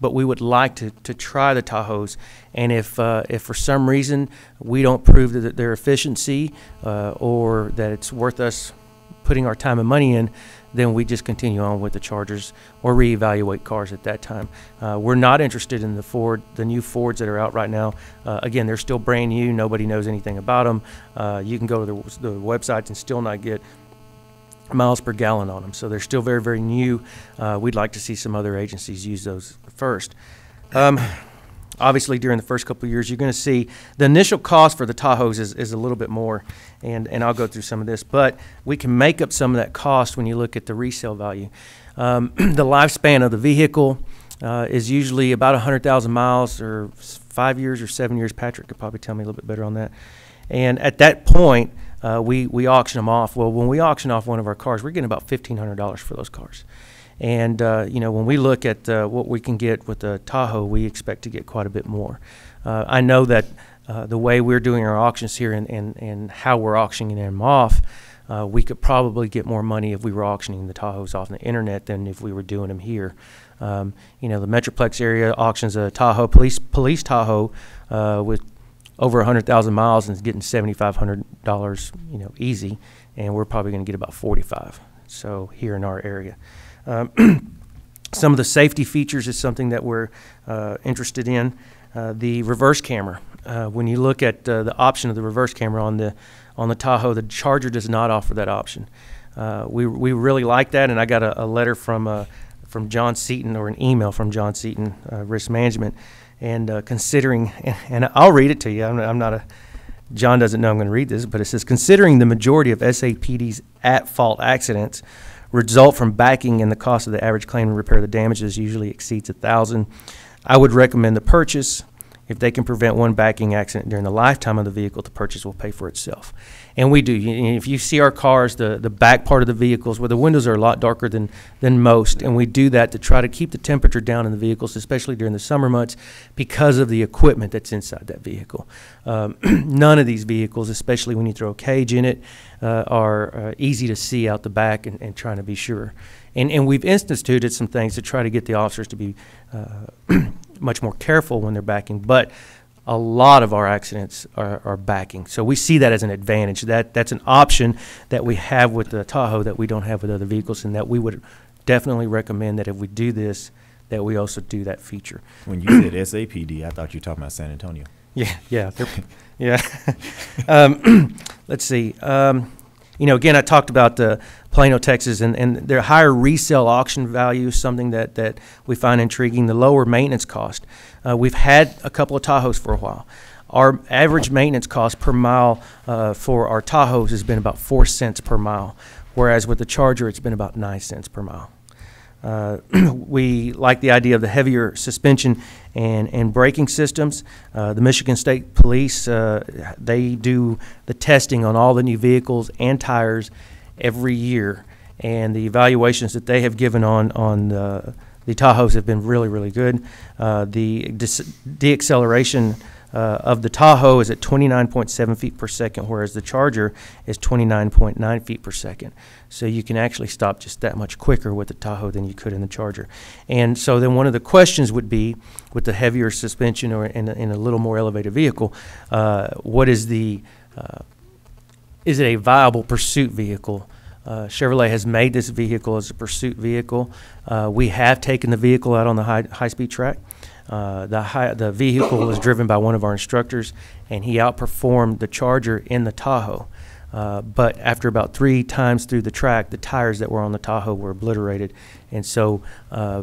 But we would like to try the Tahoes, and if for some reason we don't prove that their efficiency or that it's worth us putting our time and money in, then we just continue on with the Chargers or reevaluate cars at that time. We're not interested in the new Fords that are out right now. Again, they're still brand new. Nobody knows anything about them. You can go to the websites and still not get miles per gallon on them, so they're still very, very new. We'd like to see some other agencies use those first. obviously during the first couple of years, you're going to see the initial cost for the Tahoes is a little bit more, and I'll go through some of this, but we can make up some of that cost when you look at the resale value. The lifespan of the vehicle is usually about 100,000 miles, or 5 years or 7 years. Patrick could probably tell me a little bit better on that. And at that point, we auction them off. Well, when we auction off one of our cars, we're getting about $1,500 for those cars. And, you know, when we look at what we can get with the Tahoe, we expect to get quite a bit more. I know that the way we're doing our auctions here and how we're auctioning them off, we could probably get more money if we were auctioning the Tahoes off on the internet than if we were doing them here. You know, the Metroplex area auctions a Tahoe, police Tahoe, with over 100,000 miles and is getting $7,500, you know, easy, and we're probably going to get about 45. So here in our area. Some of the safety features is something that we're interested in. The reverse camera. When you look at the option of the reverse camera on the Tahoe, the Charger does not offer that option. We really like that, and I got a letter from John Seaton, or an email from John Seaton, Risk Management, and considering, and I'll read it to you. I'm not a, John doesn't know I'm going to read this, but it says, considering the majority of SAPD's at-fault accidents result from backing, and the cost of the average claim to repair the damages usually exceeds $1,000, I would recommend the purchase. If they can prevent one backing accident during the lifetime of the vehicle, the purchase will pay for itself. And we do. If you see our cars, the back part of the vehicles, where the windows are a lot darker than most, and we do that to try to keep the temperature down in the vehicles, especially during the summer months, because of the equipment that's inside that vehicle. None of these vehicles, especially when you throw a cage in it, are easy to see out the back, and trying to be sure. And we've instituted some things to try to get the officers to be much more careful when they're backing, but a lot of our accidents are backing. So we see that as an advantage. That's an option that we have with the Tahoe that we don't have with other vehicles, and that we would definitely recommend that if we do this, that we also do that feature. When you said SAPD, I thought you were talking about San Antonio. Yeah, yeah. Let's see. You know, again, I talked about Plano, Texas, and their higher resale auction value is something that we find intriguing. The lower maintenance cost. We've had a couple of Tahoes for a while. Our average maintenance cost per mile for our Tahoes has been about 4 cents per mile, whereas with the Charger, it's been about 9 cents per mile. We like the idea of the heavier suspension and braking systems. The Michigan State Police, they do the testing on all the new vehicles and tires every year, and the evaluations that they have given on the Tahoes have been really, really good. The deacceleration of the Tahoe is at 29.7 feet per second, whereas the Charger is 29.9 feet per second. So you can actually stop just that much quicker with the Tahoe than you could in the Charger. And so then one of the questions would be, with the heavier suspension or in a little more elevated vehicle, what is is it a viable pursuit vehicle? Chevrolet has made this vehicle as a pursuit vehicle. We have taken the vehicle out on the high-speed track. The vehicle was driven by one of our instructors, and he outperformed the Charger in the Tahoe. But after about 3 times through the track, the tires that were on the Tahoe were obliterated. And so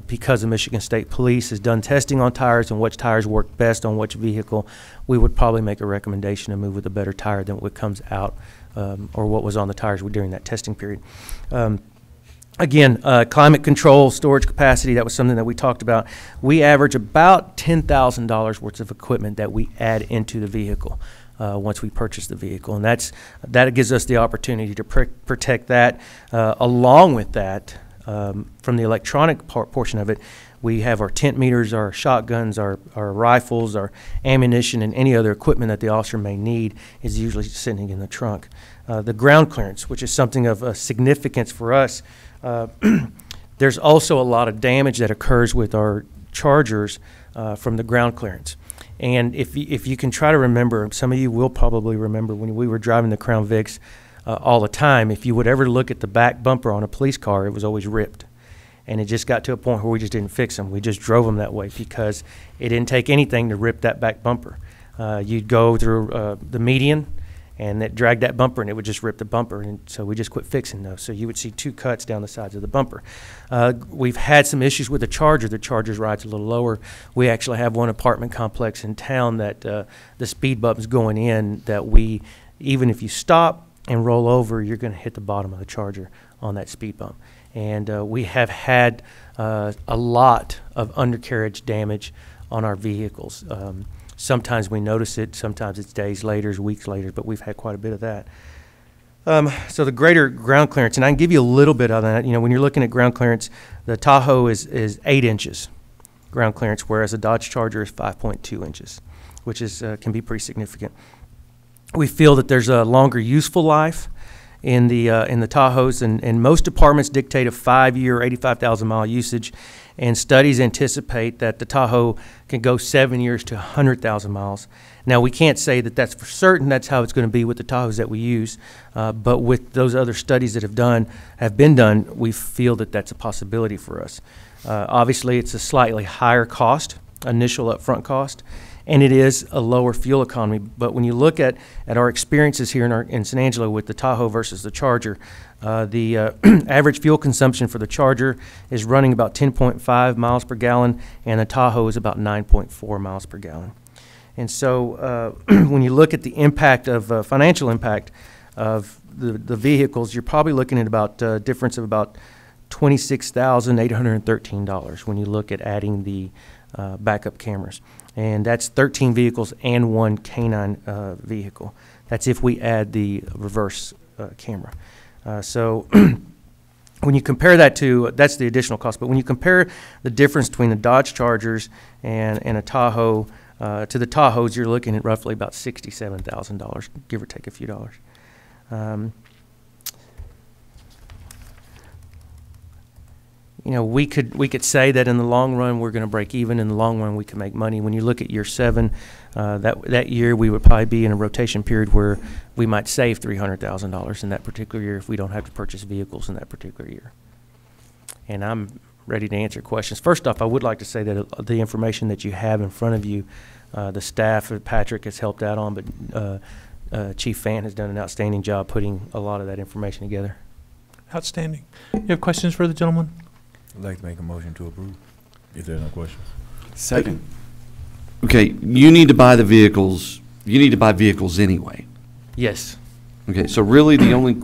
because the Michigan State Police has done testing on tires and which tires work best on which vehicle, we would probably make a recommendation to move with a better tire than what comes out or what was on the tires during that testing period. Again, climate control, storage capacity, that was something that we talked about. We average about $10,000 worth of equipment that we add into the vehicle once we purchase the vehicle. And that gives us the opportunity to protect that. Along with that, from the electronic portion of it, we have our tent meters, our shotguns, our rifles, our ammunition, and any other equipment that the officer may need is usually sitting in the trunk. The ground clearance, which is something of significance for us. There's also a lot of damage that occurs with our Chargers from the ground clearance. And if you can try to remember, some of you will probably remember when we were driving the Crown Vics all the time, if you would ever look at the back bumper on a police car, it was always ripped. And it just got to a point where we just didn't fix them. We just drove them that way because it didn't take anything to rip that back bumper. You'd go through the median, and it dragged that bumper, and it would just rip the bumper, and so we just quit fixing those. So you would see 2 cuts down the sides of the bumper. We've had some issues with the Charger. The Charger's ride's a little lower. We actually have one apartment complex in town that the speed bump's going in that even if you stop and roll over, you're going to hit the bottom of the Charger on that speed bump. And we have had a lot of undercarriage damage on our vehicles. Sometimes we notice it, sometimes it's days later, weeks later, but we've had quite a bit of that. So the greater ground clearance, and I can give you a little bit of that. You know, when you're looking at ground clearance, the Tahoe is 8 inches ground clearance, whereas the Dodge Charger is 5.2 inches, which is can be pretty significant. We feel that there's a longer useful life in the Tahoes, and most departments dictate a 5-year, 85,000-mile usage, and studies anticipate that the Tahoe can go 7 years to 100,000 miles. Now, we can't say that that's for certain. That's how it's going to be with the Tahoes that we use, but with those other studies that have been done, we feel that that's a possibility for us. Obviously, it's a slightly higher cost, initial upfront cost, and it is a lower fuel economy. But when you look at our experiences here in San Angelo with the Tahoe versus the Charger, the average fuel consumption for the Charger is running about 10.5 miles per gallon, and the Tahoe is about 9.4 miles per gallon. And so when you look at the impact of financial impact of the vehicles, you're probably looking at about a difference of about $26,813 when you look at adding the backup cameras. And that's 13 vehicles and 1 canine vehicle. That's if we add the reverse camera. So when you compare that to, that's the additional cost, but when you compare the difference between the Dodge Chargers and a Tahoe, to the Tahoes, you're looking at roughly about $67,000, give or take a few dollars. You know, we could say that in the long run we're going to break even. In the long run, we can make money. When you look at year 7, that year we would probably be in a rotation period where we might save $300,000 in that particular year if we don't have to purchase vehicles in that particular year. And I'm ready to answer questions. First off, I would like to say that the information that you have in front of you, the staff, Patrick has helped out on, but Chief Fant has done an outstanding job putting a lot of that information together. Outstanding. You have questions for the gentleman? I'd like to make a motion to approve, if there are no questions. Second. Okay, you need to buy the vehicles. You need to buy vehicles anyway. Yes. Okay, so really the only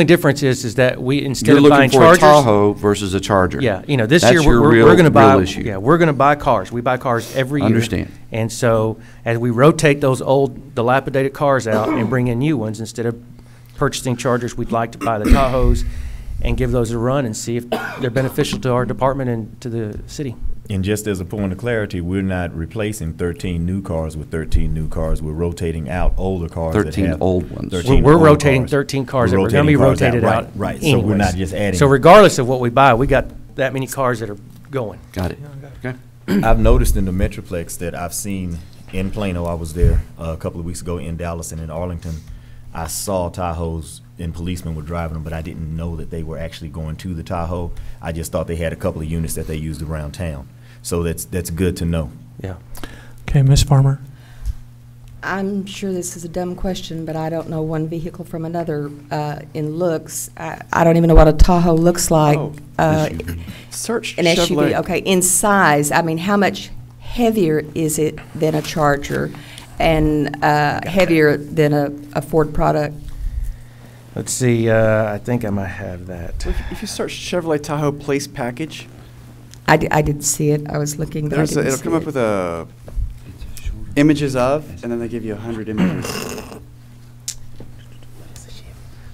difference is that we, instead you're of looking buying for Chargers, a Tahoe versus a Charger. Yeah, you know, this That's year your we're going to buy. real issue. Yeah, we're going to buy cars. We buy cars every year. Understand. And so as we rotate those old, dilapidated cars out and bring in new ones, instead of purchasing Chargers, we'd like to buy the Tahoes and give those a run and see if they're beneficial to our department and to the city. And just as a point of clarity, we're not replacing 13 new cars with 13 new cars. We're rotating out older cars. 13 old ones. We're rotating 13 cars that we're going to be rotated out. Right. Anyways. So we're not just adding. So regardless of what we buy, we got that many cars that are going. Got it. Okay. I've noticed in the Metroplex that I've seen in Plano, I was there a couple of weeks ago, in Dallas and in Arlington, I saw Tahoes and policemen were driving them, but I didn't know that they were actually going to the Tahoe. I just thought they had a couple of units that they used around town. So that's good to know. Yeah. Okay, Ms. Farmer. I'm sure this is a dumb question, but I don't know one vehicle from another in looks. I don't even know what a Tahoe looks like. Search an SUV. Chevrolet. Okay, in size, I mean, how much heavier is it than a Charger and heavier than a Ford product? Let's see. I think I might have that. If you search Chevrolet Tahoe Place Package, I didn't see it. I was looking, but I didn't it'll see come it. up with images of, and then they give you 100 images.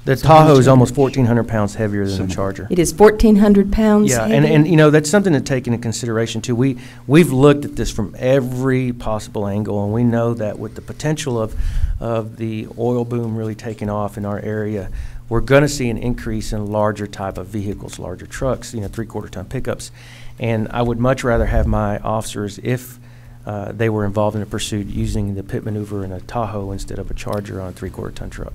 The Tahoe is almost 1,400 pounds heavier than the Charger. It is 1,400 pounds Yeah, heavy? and you know, that's something to take into consideration too. We've looked at this from every possible angle, and we know that with the potential of the oil boom really taking off in our area, we're going to see an increase in larger type of vehicles, larger trucks, you know, 3/4-ton pickups. And I would much rather have my officers, if they were involved in a pursuit, using the pit maneuver in a Tahoe instead of a Charger on a 3/4-ton truck.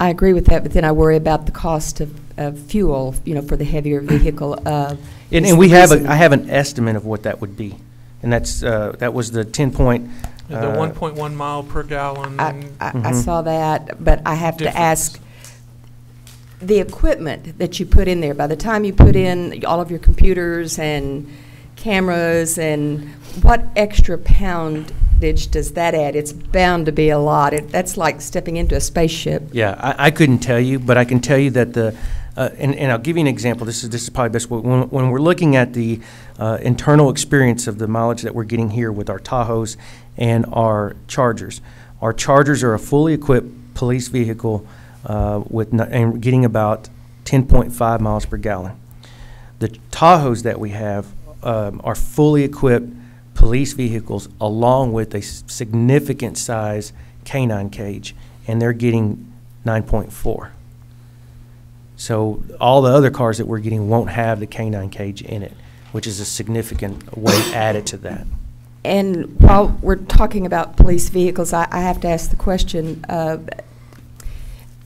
I agree with that, but then I worry about the cost of fuel, you know, for the heavier vehicle. And we have I have an estimate of what that would be, and that's that was the 10-point The 1.1 mile per gallon. I saw that, but I have to ask, the equipment that you put in there, by the time you put in all of your computers and cameras, and what extra poundage does that add? It's bound to be a lot. That's like stepping into a spaceship. Yeah, I couldn't tell you, but I can tell you that and I'll give you an example. This is probably best. When we're looking at the internal experience of the mileage that we're getting here with our Tahoes and our Chargers are a fully equipped police vehicle and getting about 10.5 miles per gallon. The Tahoes that we have are fully equipped police vehicles along with a significant size canine cage, and they're getting 9.4. So all the other cars that we're getting won't have the canine cage in it, which is a significant weight added to that. And while we're talking about police vehicles, I have to ask the question,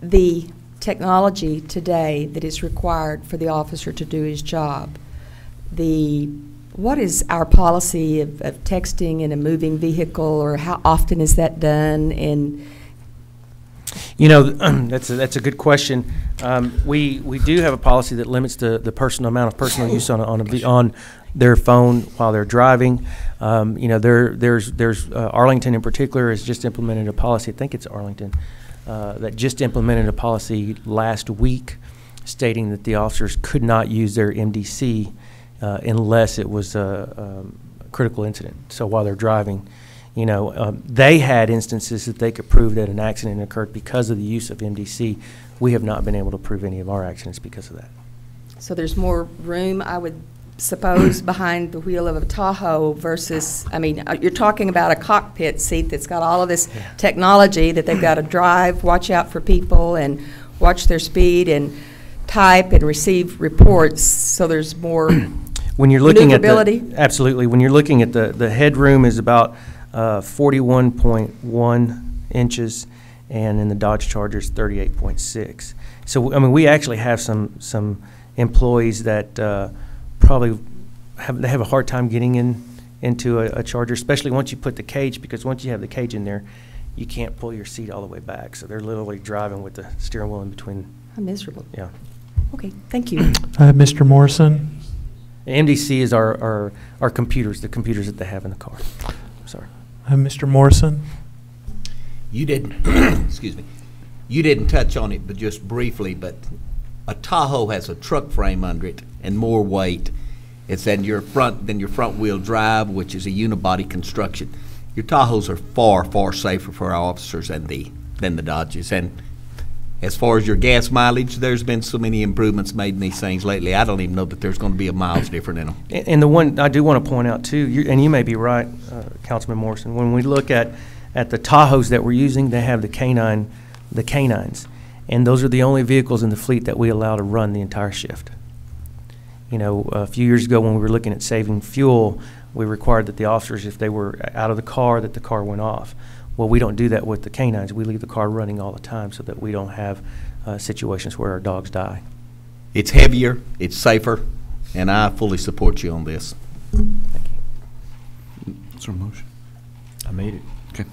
the technology today that is required for the officer to do his job, what is our policy of texting in a moving vehicle, or how often is that done? And you know, that's a good question. We do have a policy that limits the amount of personal use on their phone while they're driving. You know, there's Arlington in particular has just implemented a policy. I think it's Arlington that just implemented a policy last week stating that the officers could not use their MDC unless it was a critical incident. So while they're driving, you know, they had instances that they could prove that an accident occurred because of the use of MDC. We have not been able to prove any of our accidents because of that. So there's more room, I would suppose, behind the wheel of a Tahoe versus, I mean, you're talking about a cockpit seat that's got all of this technology that they've got to drive, watch out for people, and watch their speed, and type and receive reports. So there's more when you're looking at absolutely. When you're looking at the headroom is about 41.1 inches, and in the Dodge Charger is 38.6. So I mean, we actually have some employees that probably have a hard time getting into a Charger, especially once you put the cage, because once you have the cage in there, you can't pull your seat all the way back. So they're literally driving with the steering wheel in between. How miserable. Yeah. Okay, thank you. Mr. Morrison. The MDC is our computers, the computers that they have in the car. Sorry. Mr. Morrison. You didn't, excuse me, you didn't touch on it, but just briefly, but a Tahoe has a truck frame under it and more weight. It's than your front wheel drive, which is a unibody construction. Your Tahoes are far, far safer for our officers than the Dodges. And as far as your gas mileage, there's been so many improvements made in these things lately. I don't even know that there's going to be a miles different in them. And the one I do want to point out too, and you may be right, Councilman Morrison, when we look at the Tahoes that we're using, they have the canines, and those are the only vehicles in the fleet that we allow to run the entire shift. You know, a few years ago when we were looking at saving fuel, we required that the officers, if they were out of the car, that the car went off. Well, we don't do that with the canines. We leave the car running all the time so that we don't have situations where our dogs die. It's heavier, it's safer, and I fully support you on this. Thank you. Is there a motion? I made it. Okay.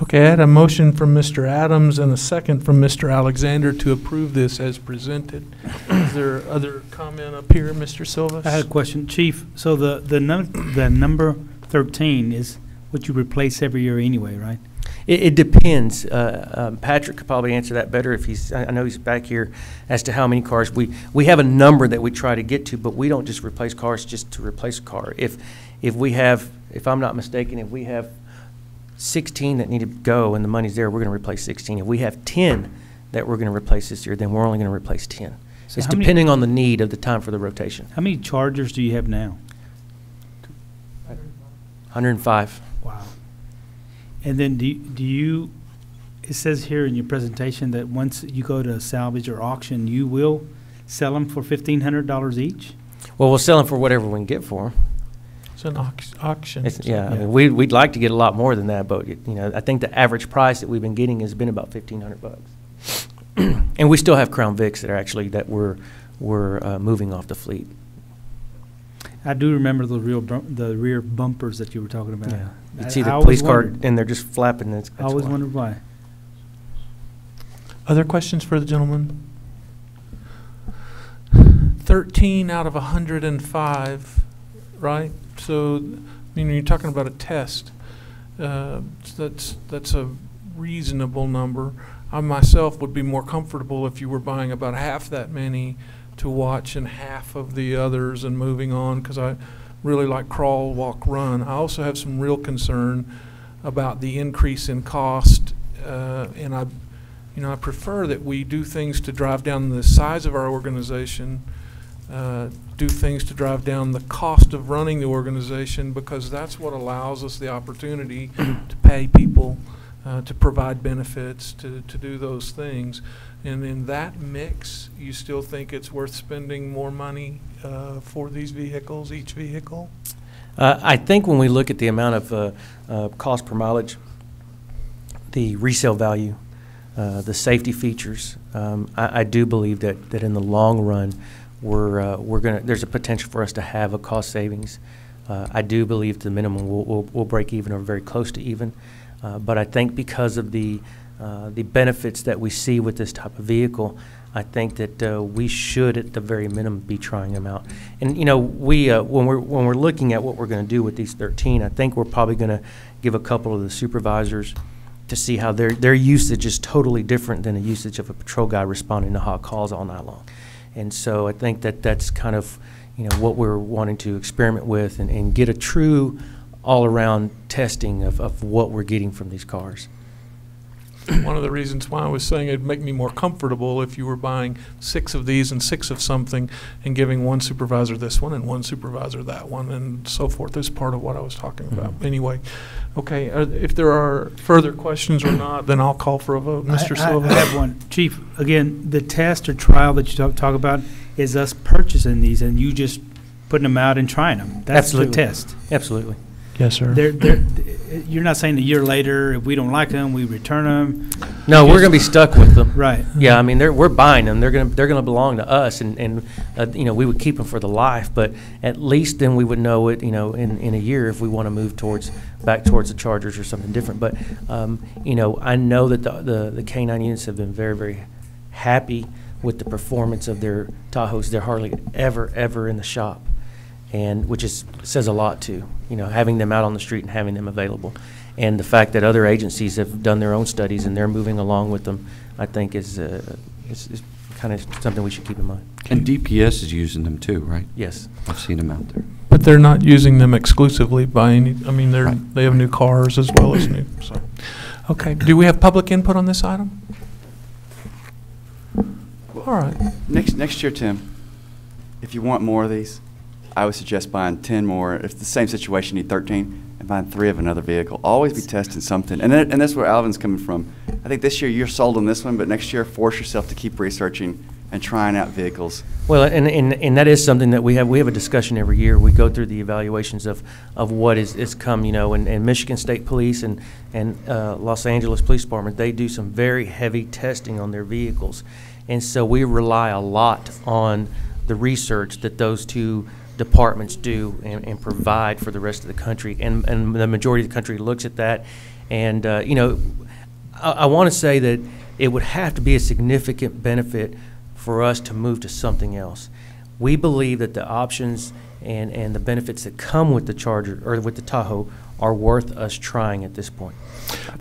Okay, I had a motion from Mr. Adams and a second from Mr. Alexander to approve this as presented. Is there other comment up here, Mr. Silvas? I had a question, Chief. So the number 13 is what you replace every year anyway, right? It depends. Patrick could probably answer that better if he's. I know he's back here as to how many cars we have a number that we try to get to, but we don't just replace cars just to replace a car. If we have, if I'm not mistaken, if we have 16 that need to go and the money's there, we're going to replace 16. If we have 10 that we're going to replace this year, then we're only going to replace 10. So it's depending on the need of the time for the rotation. How many Chargers do you have now? 105. Wow. And then do you, it says here in your presentation that once you go to salvage or auction, you will sell them for $1,500 each? Well, we'll sell them for whatever we can get for them. It's an auction. Yeah, I mean, we'd like to get a lot more than that, but you know, I think the average price that we've been getting has been about $1,500. And we still have Crown Vics that are actually we're moving off the fleet. I do remember the rear bumpers that you were talking about. Yeah. I- You see I the always police car wondered. and they're just flapping. I always wondered why. Other questions for the gentleman? 13 out of 105, right? So, I mean, you're talking about a test. That's a reasonable number. I myself would be more comfortable if you were buying about half that many to watch and half of the others and moving on, because I really like crawl, walk, run. I also have some real concern about the increase in cost, and I prefer that we do things to drive down the size of our organization, do things to drive down the cost of running the organization, because that's what allows us the opportunity to pay people, to provide benefits, to do those things. And in that mix, you still think it's worth spending more money for these vehicles, each vehicle? I think when we look at the amount of cost per mileage, the resale value, the safety features, I do believe that in the long run, there's a potential for us to have a cost savings. I do believe the minimum will break even or very close to even, but I think because of the benefits that we see with this type of vehicle, I think that we should, at the very minimum, be trying them out. And when we're looking at what we're going to do with these 13, I think we're probably going to give a couple of the supervisors to see how their usage is totally different than the usage of a patrol guy responding to hot calls all night long. And so I think that that's kind of what we're wanting to experiment with and get a true all-around testing of what we're getting from these cars. One of the reasons why I was saying it'd make me more comfortable if you were buying 6 of these and 6 of something and giving one supervisor this one and one supervisor that one and so forth is part of what I was talking about. Anyway, okay, if there are further questions or not, then I'll call for a vote. Mr. Silva? I have one. Chief, again, the test or trial that you talk about is us purchasing these and you just putting them out and trying them. That's Absolutely. the test. Absolutely. Yes, sir. You're not saying a year later, if we don't like them, we return them? No, we're going to be stuck with them. Right. Yeah, I mean, we're buying them. They're going to belong to us, and we would keep them for the life. But at least then we would know it, in a year if we want to move back towards the Chargers or something different. But I know that the K-9 units have been very, very happy with the performance of their Tahoes. They're hardly ever in the shop, and which says a lot too. Having them out on the street and having them available, and the fact that other agencies have done their own studies and they're moving along with them, I think is kind of something we should keep in mind. And DPS is using them too, right? Yes. I've seen them out there. But they're not using them exclusively by any, I mean, Right. they have new cars as well as new, so. Okay, do we have public input on this item? All right. Next year, Tim, if you want more of these, I would suggest buying 10 more. If it's the same situation, you need 13, and buying 3 of another vehicle. Always be testing something. And that's where Alvin's coming from. I think this year you're sold on this one, but next year force yourself to keep researching and trying out vehicles. Well, and that is something that we have a discussion every year. We go through the evaluations of what is come, and Michigan State Police and Los Angeles Police Department, they do some very heavy testing on their vehicles. And so we rely a lot on the research that those two departments do and provide for the rest of the country. And the majority of the country looks at that. And, I want to say that it would have to be a significant benefit for us to move to something else. We believe that the options and the benefits that come with the Charger or with the Tahoe are worth us trying at this point.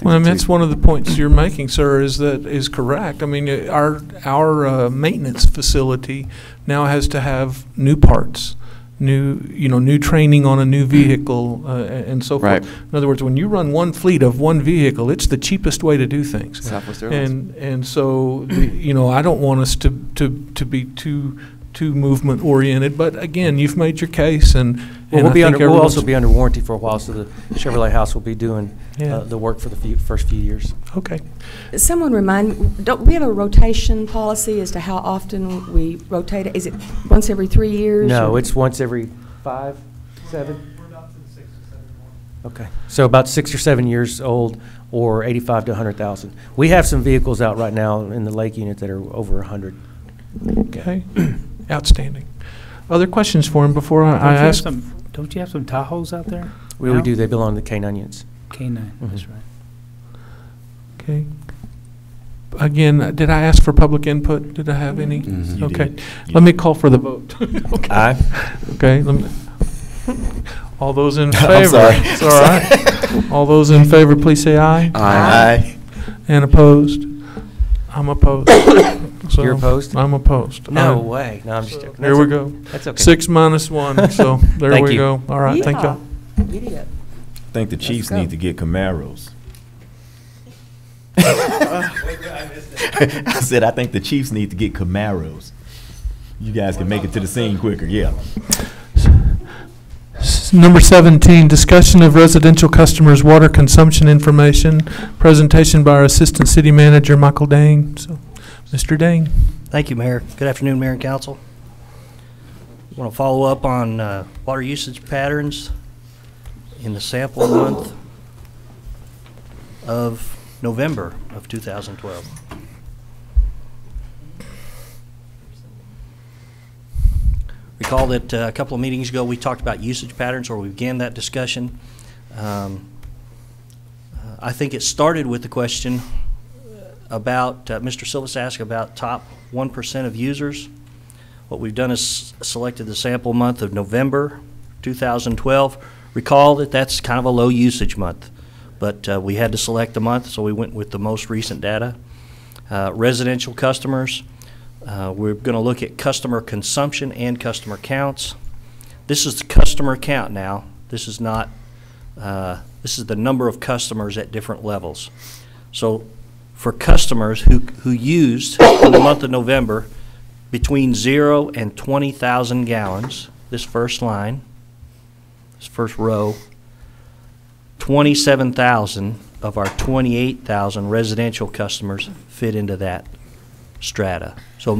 Well, and that's one of the points you're making, sir, is correct. I mean, our maintenance facility now has to have new parts, new training on a new vehicle, and so forth. Right. In other words, when you run one fleet of one vehicle, it's the cheapest way to do things. Southwest Airlines. And so, I don't want us to be too movement oriented, but again, you've made your case, and Well, I think we'll also everyone's- be under warranty for a while, so the Chevrolet House will be doing the work for the first few years. Okay. Someone remind, don't we have a rotation policy as to how often we rotate it? Is it once every 3 years? No, or- it's once every 5, 7? Okay, so about 6 or 7 years old, or 85 to 100,000. We have some vehicles out right now in the Lake unit that are over 100. Okay. Outstanding. Other questions for him before I ask? Don't you have some Tahoes out there? We do. They belong to K9 units. K9, that's right. Okay. Again, did I ask for public input? Did I have any? You Okay. did. Let me call for the vote. Okay. Aye. Okay. All those in favor? I'm sorry. It's all right. All those in favor, please say aye. Aye. And opposed? I'm opposed. So, You're opposed? I'm opposed. No Aye. way. No, I'm just joking. There That's we okay. go. That's okay. 6 minus 1, so there Thank we you. go. All right, thank y'all. Idiot. I think the Chiefs go. need to get Camaros. I said, I think the Chiefs need to get Camaros. You guys can make it to the scene quicker, yeah. Number 17, discussion of residential customers' water consumption information. Presentation by our Assistant City Manager, Michael Dang. So, Mr. Dang. Thank you, Mayor. Good afternoon, Mayor and Council. I want to follow up on water usage patterns in the sample month of November of 2012. Recall that a couple of meetings ago we talked about usage patterns, or we began that discussion. I think it started with the question about, Mr. Silvas asked about top 1% of users. What we've done is selected the sample month of November 2012. Recall that that's kind of a low usage month, but we had to select the month, so we went with the most recent data. Residential customers, we're going to look at customer consumption and customer counts. This is the customer count now. This is not, this is the number of customers at different levels. So for customers who used in the month of November between 0 and 20,000 gallons, this first line, this first row, 27,000 of our 28,000 residential customers fit into that strata. So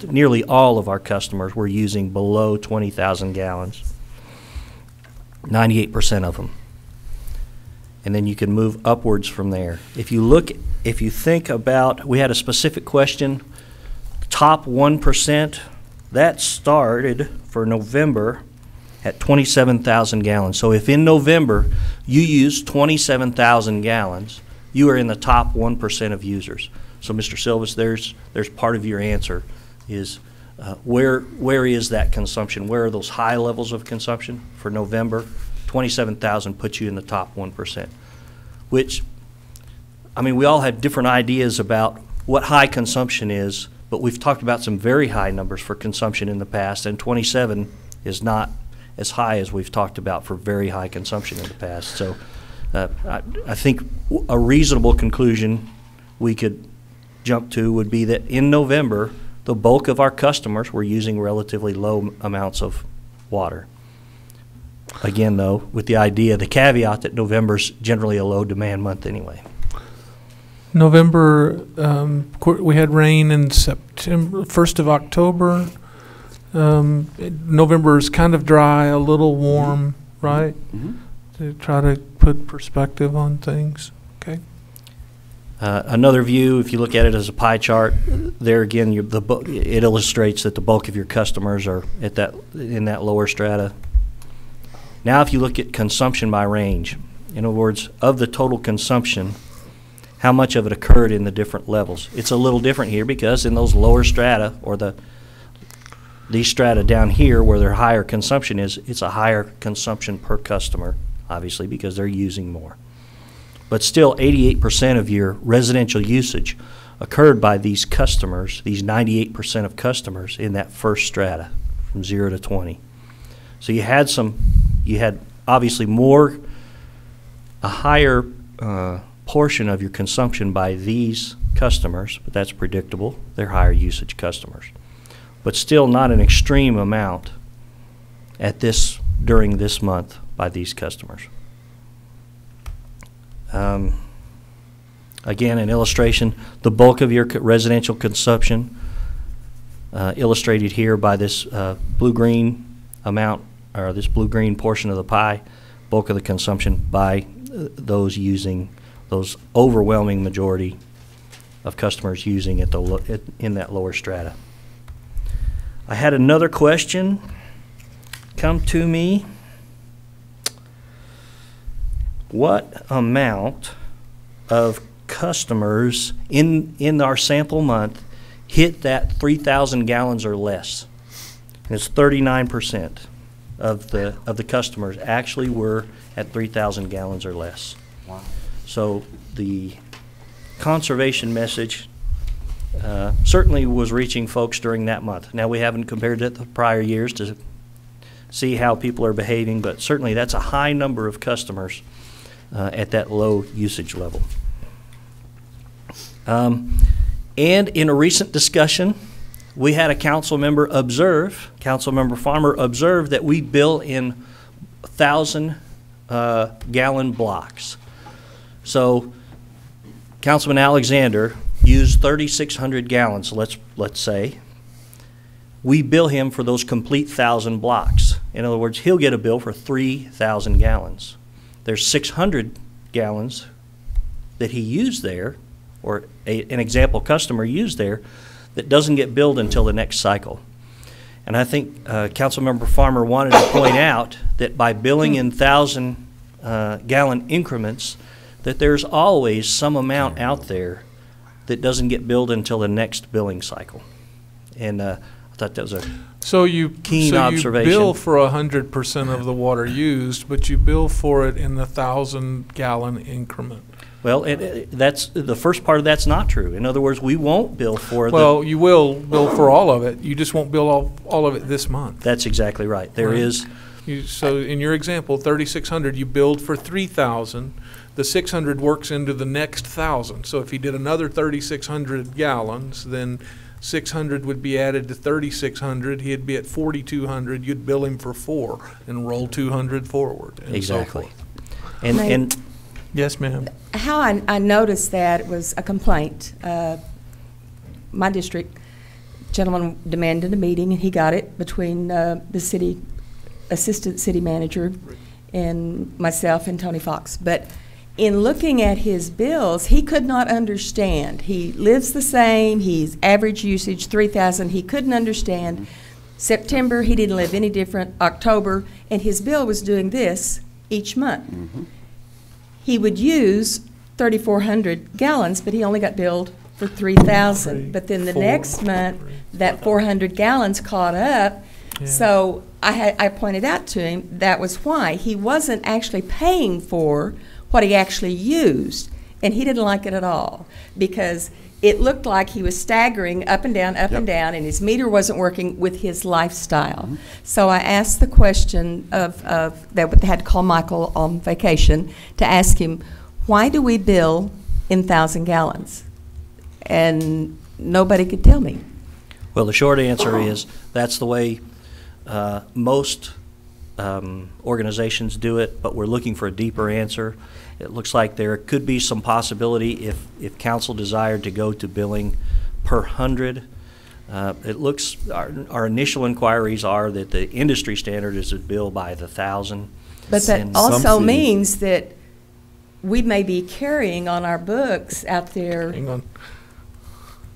nearly all of our customers were using below 20,000 gallons, 98% of them. And then you can move upwards from there. If you think about, we had a specific question, top 1%, that started for November at 27,000 gallons. So if in November you use 27,000 gallons, you are in the top 1% of users. So Mr. Silvas, there's part of your answer is where is that consumption? Where are those high levels of consumption for November? 27,000 puts you in the top 1%, which, I mean, we all have different ideas about what high consumption is, but we've talked about some very high numbers for consumption in the past, and 27 is not as high as we've talked about for very high consumption in the past. So I think a reasonable conclusion we could jump to would be that in November, the bulk of our customers were using relatively low amounts of water. Again, though, with the caveat that November's generally a low demand month anyway. November, we had rain in September, 1st of October. November is kind of dry, a little warm, right? To try to put perspective on things. Okay. Another view, if you look at it as a pie chart, there again, it illustrates that the bulk of your customers are in that lower strata. Now, if you look at consumption by range, in other words, of the total consumption, how much of it occurred in the different levels? It's a little different here because in those lower strata, or these strata down here where their higher consumption is, it's a higher consumption per customer, obviously, because they're using more. But still, 88% of your residential usage occurred by these customers, these 98% of customers in that first strata from 0 to 20. So you had obviously a higher portion of your consumption by these customers, but that's predictable. They're higher usage customers. But still not an extreme amount during this month by these customers. Again, an illustration, the bulk of your residential consumption illustrated here by this blue-green amount, or this blue-green portion of the pie, bulk of the consumption by those overwhelming majority of customers using in that lower strata. I had another question come to me. What amount of customers in our sample month hit that 3,000 gallons or less? And it's 39% of the customers actually were at 3,000 gallons or less. Wow. So the conservation message certainly was reaching folks during that month. Now, we haven't compared it to prior years to see how people are behaving, but certainly that's a high number of customers at that low usage level. And in a recent discussion, we had a council member Farmer observe that we bill in 1,000 gallon blocks. So Councilman Alexander used 3,600 gallons, let's say. We bill him for those complete 1,000 blocks. In other words, he'll get a bill for 3,000 gallons. There's 600 gallons that he used there, or an example customer used there, that doesn't get billed until the next cycle. And I think Councilmember Farmer wanted to point out that by billing in 1,000 gallon increments, that there's always some amount out there that doesn't get billed until the next billing cycle. And I thought that was a keen observation. You bill for 100% of the water used, but you bill for it in the 1,000 gallon increment. Well, that's the first part of that's not true. In other words, we won't bill for Well, you will bill for all of it. You just won't bill all of it this month. That's exactly right. There is. So in your example, 3,600, you billed for 3,000. The 600 works into the next 1,000. So if he did another 3,600 gallons, then 600 would be added to 3,600. He'd be at 4,200. You'd bill him for 4 and roll 200 forward. And exactly. So forth. And yes, ma'am. How I noticed that was a complaint. My district gentleman demanded a meeting, and he got it between the city assistant city manager and myself and Tony Fox. But in looking at his bills, he could not understand. He lives the same. He's average usage 3,000. He couldn't understand. September, he didn't live any different. October, and his bill was doing this each month. Mm-hmm. He would use 3,400 gallons, but he only got billed for 3,000. But then the next month, that 400 gallons caught up. Yeah. So I pointed out to him that was why. He wasn't actually paying for what he actually used, and he didn't like it at all because it looked like he was staggering up and down, and his meter wasn't working with his lifestyle. Mm-hmm. So I asked the question of that had to call Michael on vacation to ask him, why do we bill in 1,000 gallons? And nobody could tell me. Well, the short answer is that's the way most organizations do it, but we're looking for a deeper answer. It looks like there could be some possibility if council desired to go to billing per 100. It looks, our initial inquiries are that the industry standard is to bill by the 1,000. But that also means that we may be carrying on our books out there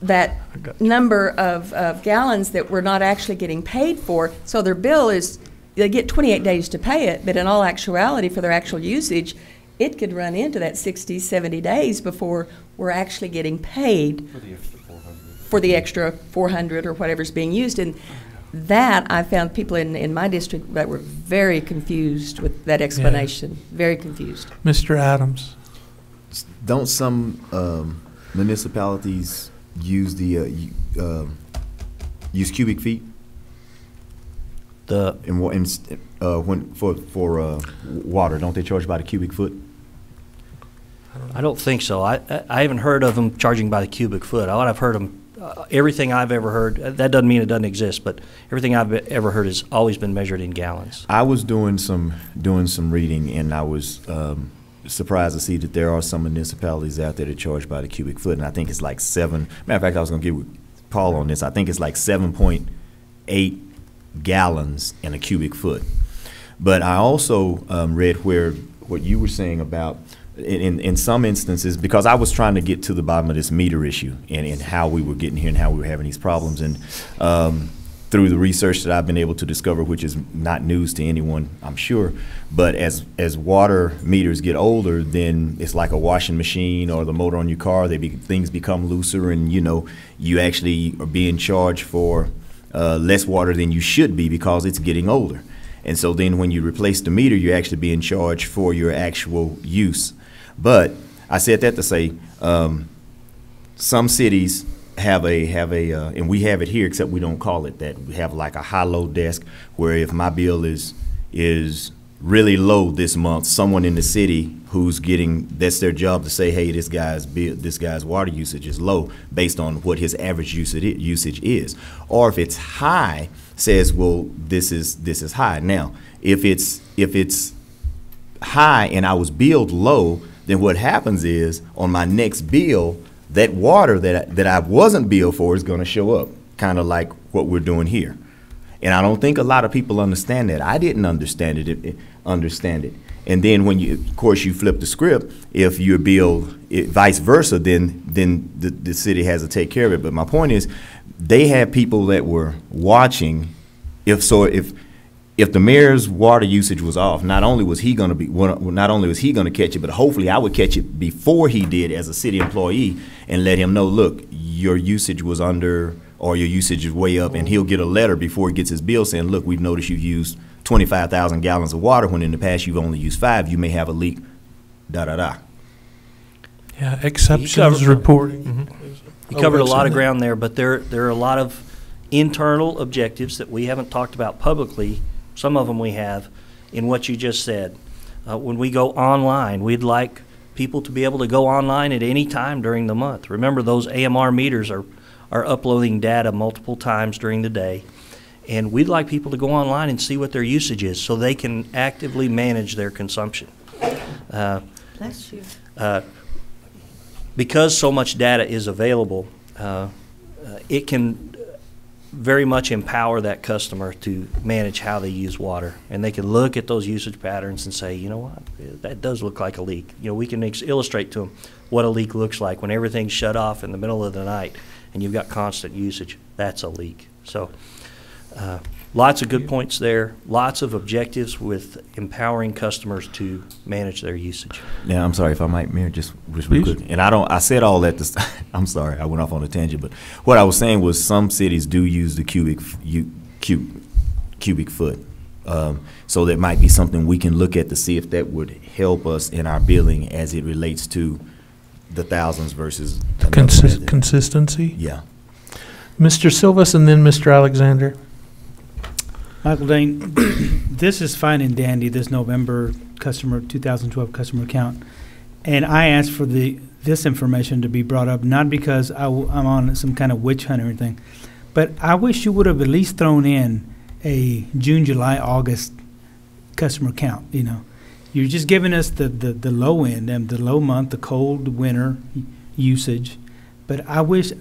that number of gallons that we're not actually getting paid for. So their bill is, they get 28 days to pay it, but in all actuality for their actual usage, it could run into that 60, 70 days before we're actually getting paid for the extra 400 or whatever's being used. And that, I found people in my district that were very confused with that explanation, very confused. Mr. Adams. Don't some municipalities use use cubic feet? When for water, don't they charge by the cubic foot? I don't think so. I haven't heard of them charging by the cubic foot. What I've heard them, everything I've ever heard, that doesn't mean it doesn't exist, but everything I've ever heard has always been measured in gallons. I was doing some reading, and I was surprised to see that there are some municipalities out there that charge by the cubic foot, and I think it's like 7. Matter of fact, I was going to get with Paul on this. I think it's like 7.8 gallons in a cubic foot. But I also read what you were saying about in some instances, because I was trying to get to the bottom of this meter issue and how we were getting here and how we were having these problems. And through the research that I've been able to discover, which is not news to anyone, I'm sure, but as water meters get older, then it's like a washing machine or the motor on your car. Things become looser, and you actually are being charged for less water than you should be because it's getting older. And so then when you replace the meter, you're actually being charged for your actual use. But I said that to say some cities have and we have it here, except we don't call it that. We have like a high-low desk where if my bill is really low this month, someone in the city that's their job to say, hey, this guy's water usage is low based on what his average usage is. Or if it's high, says, well, this is high. Now, if it's high and I was billed low, then what happens is on my next bill, that water that I wasn't billed for is going to show up, kind of like what we're doing here. And I don't think a lot of people understand that. I didn't understand it. And then when of course, you flip the script, if you're billed vice versa, then the city has to take care of it. But my point is, they had people that were watching. If the mayor's water usage was off, not only was he going to catch it, but hopefully I would catch it before he did as a city employee and let him know, look, your usage was under, or your usage is way up, and he'll get a letter before he gets his bill saying, look, we've noticed you've used 25,000 gallons of water when in the past you've only used 5. You may have a leak, da-da-da. Yeah, exceptions reporting. You covered a lot of ground there, but there are a lot of internal objectives that we haven't talked about publicly. Some of them we have in what you just said. When we go online, we'd like people to be able to go online at any time during the month. Remember, those AMR meters are uploading data multiple times during the day, and we'd like people to go online and see what their usage is so they can actively manage their consumption. Bless you. Because so much data is available, it can very much empower that customer to manage how they use water. And they can look at those usage patterns and say, you know what, that does look like a leak. We can illustrate to them what a leak looks like when everything's shut off in the middle of the night and you've got constant usage. That's a leak. So lots of good points there, lots of objectives with empowering customers to manage their usage. Now, I'm sorry if I might, Mayor, just real quick. And I said all that I'm sorry, I went off on a tangent, but what I was saying was some cities do use the cubic foot. So that might be something we can look at to see if that would help us in our billing as it relates to the thousands versus consistency. Yeah. Mr. Silvas and then Mr. Alexander. Michael Dane, this is fine and dandy, this November 2012 customer count. And I asked for this information to be brought up, not because I'm on some kind of witch hunt or anything, but I wish you would have at least thrown in a June, July, August customer count. You're just giving us the low end and the low month, the cold winter usage. But I wish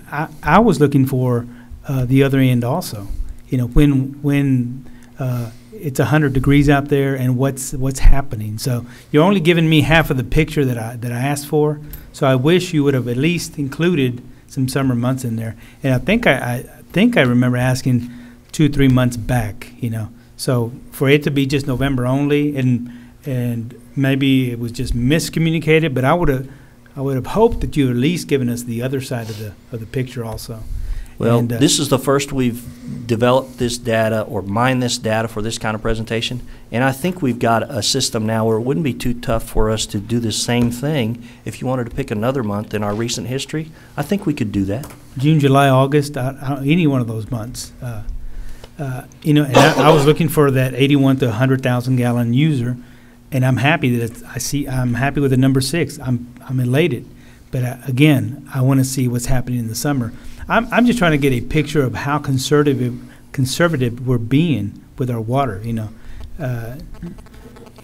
I was looking for the other end also. When it's 100 degrees out there and what's happening. So you're only giving me half of the picture that I asked for. So I wish you would have at least included some summer months in there. And I think I remember asking 2-3 months back. So for it to be just November only, and maybe it was just miscommunicated, but I would have hoped that you at least given us the other side of the picture also. Well, this is the first we've developed this data or mined this data for this kind of presentation, and I think we've got a system now where it wouldn't be too tough for us to do the same thing. If you wanted to pick another month in our recent history, I think we could do that. June, July, August, any one of those months. And I was looking for that 81 to 100,000 gallon user, and I'm happy that I'm happy with the number 6. I'm elated, but again, I want to see what's happening in the summer. I'm just trying to get a picture of how conservative we're being with our water.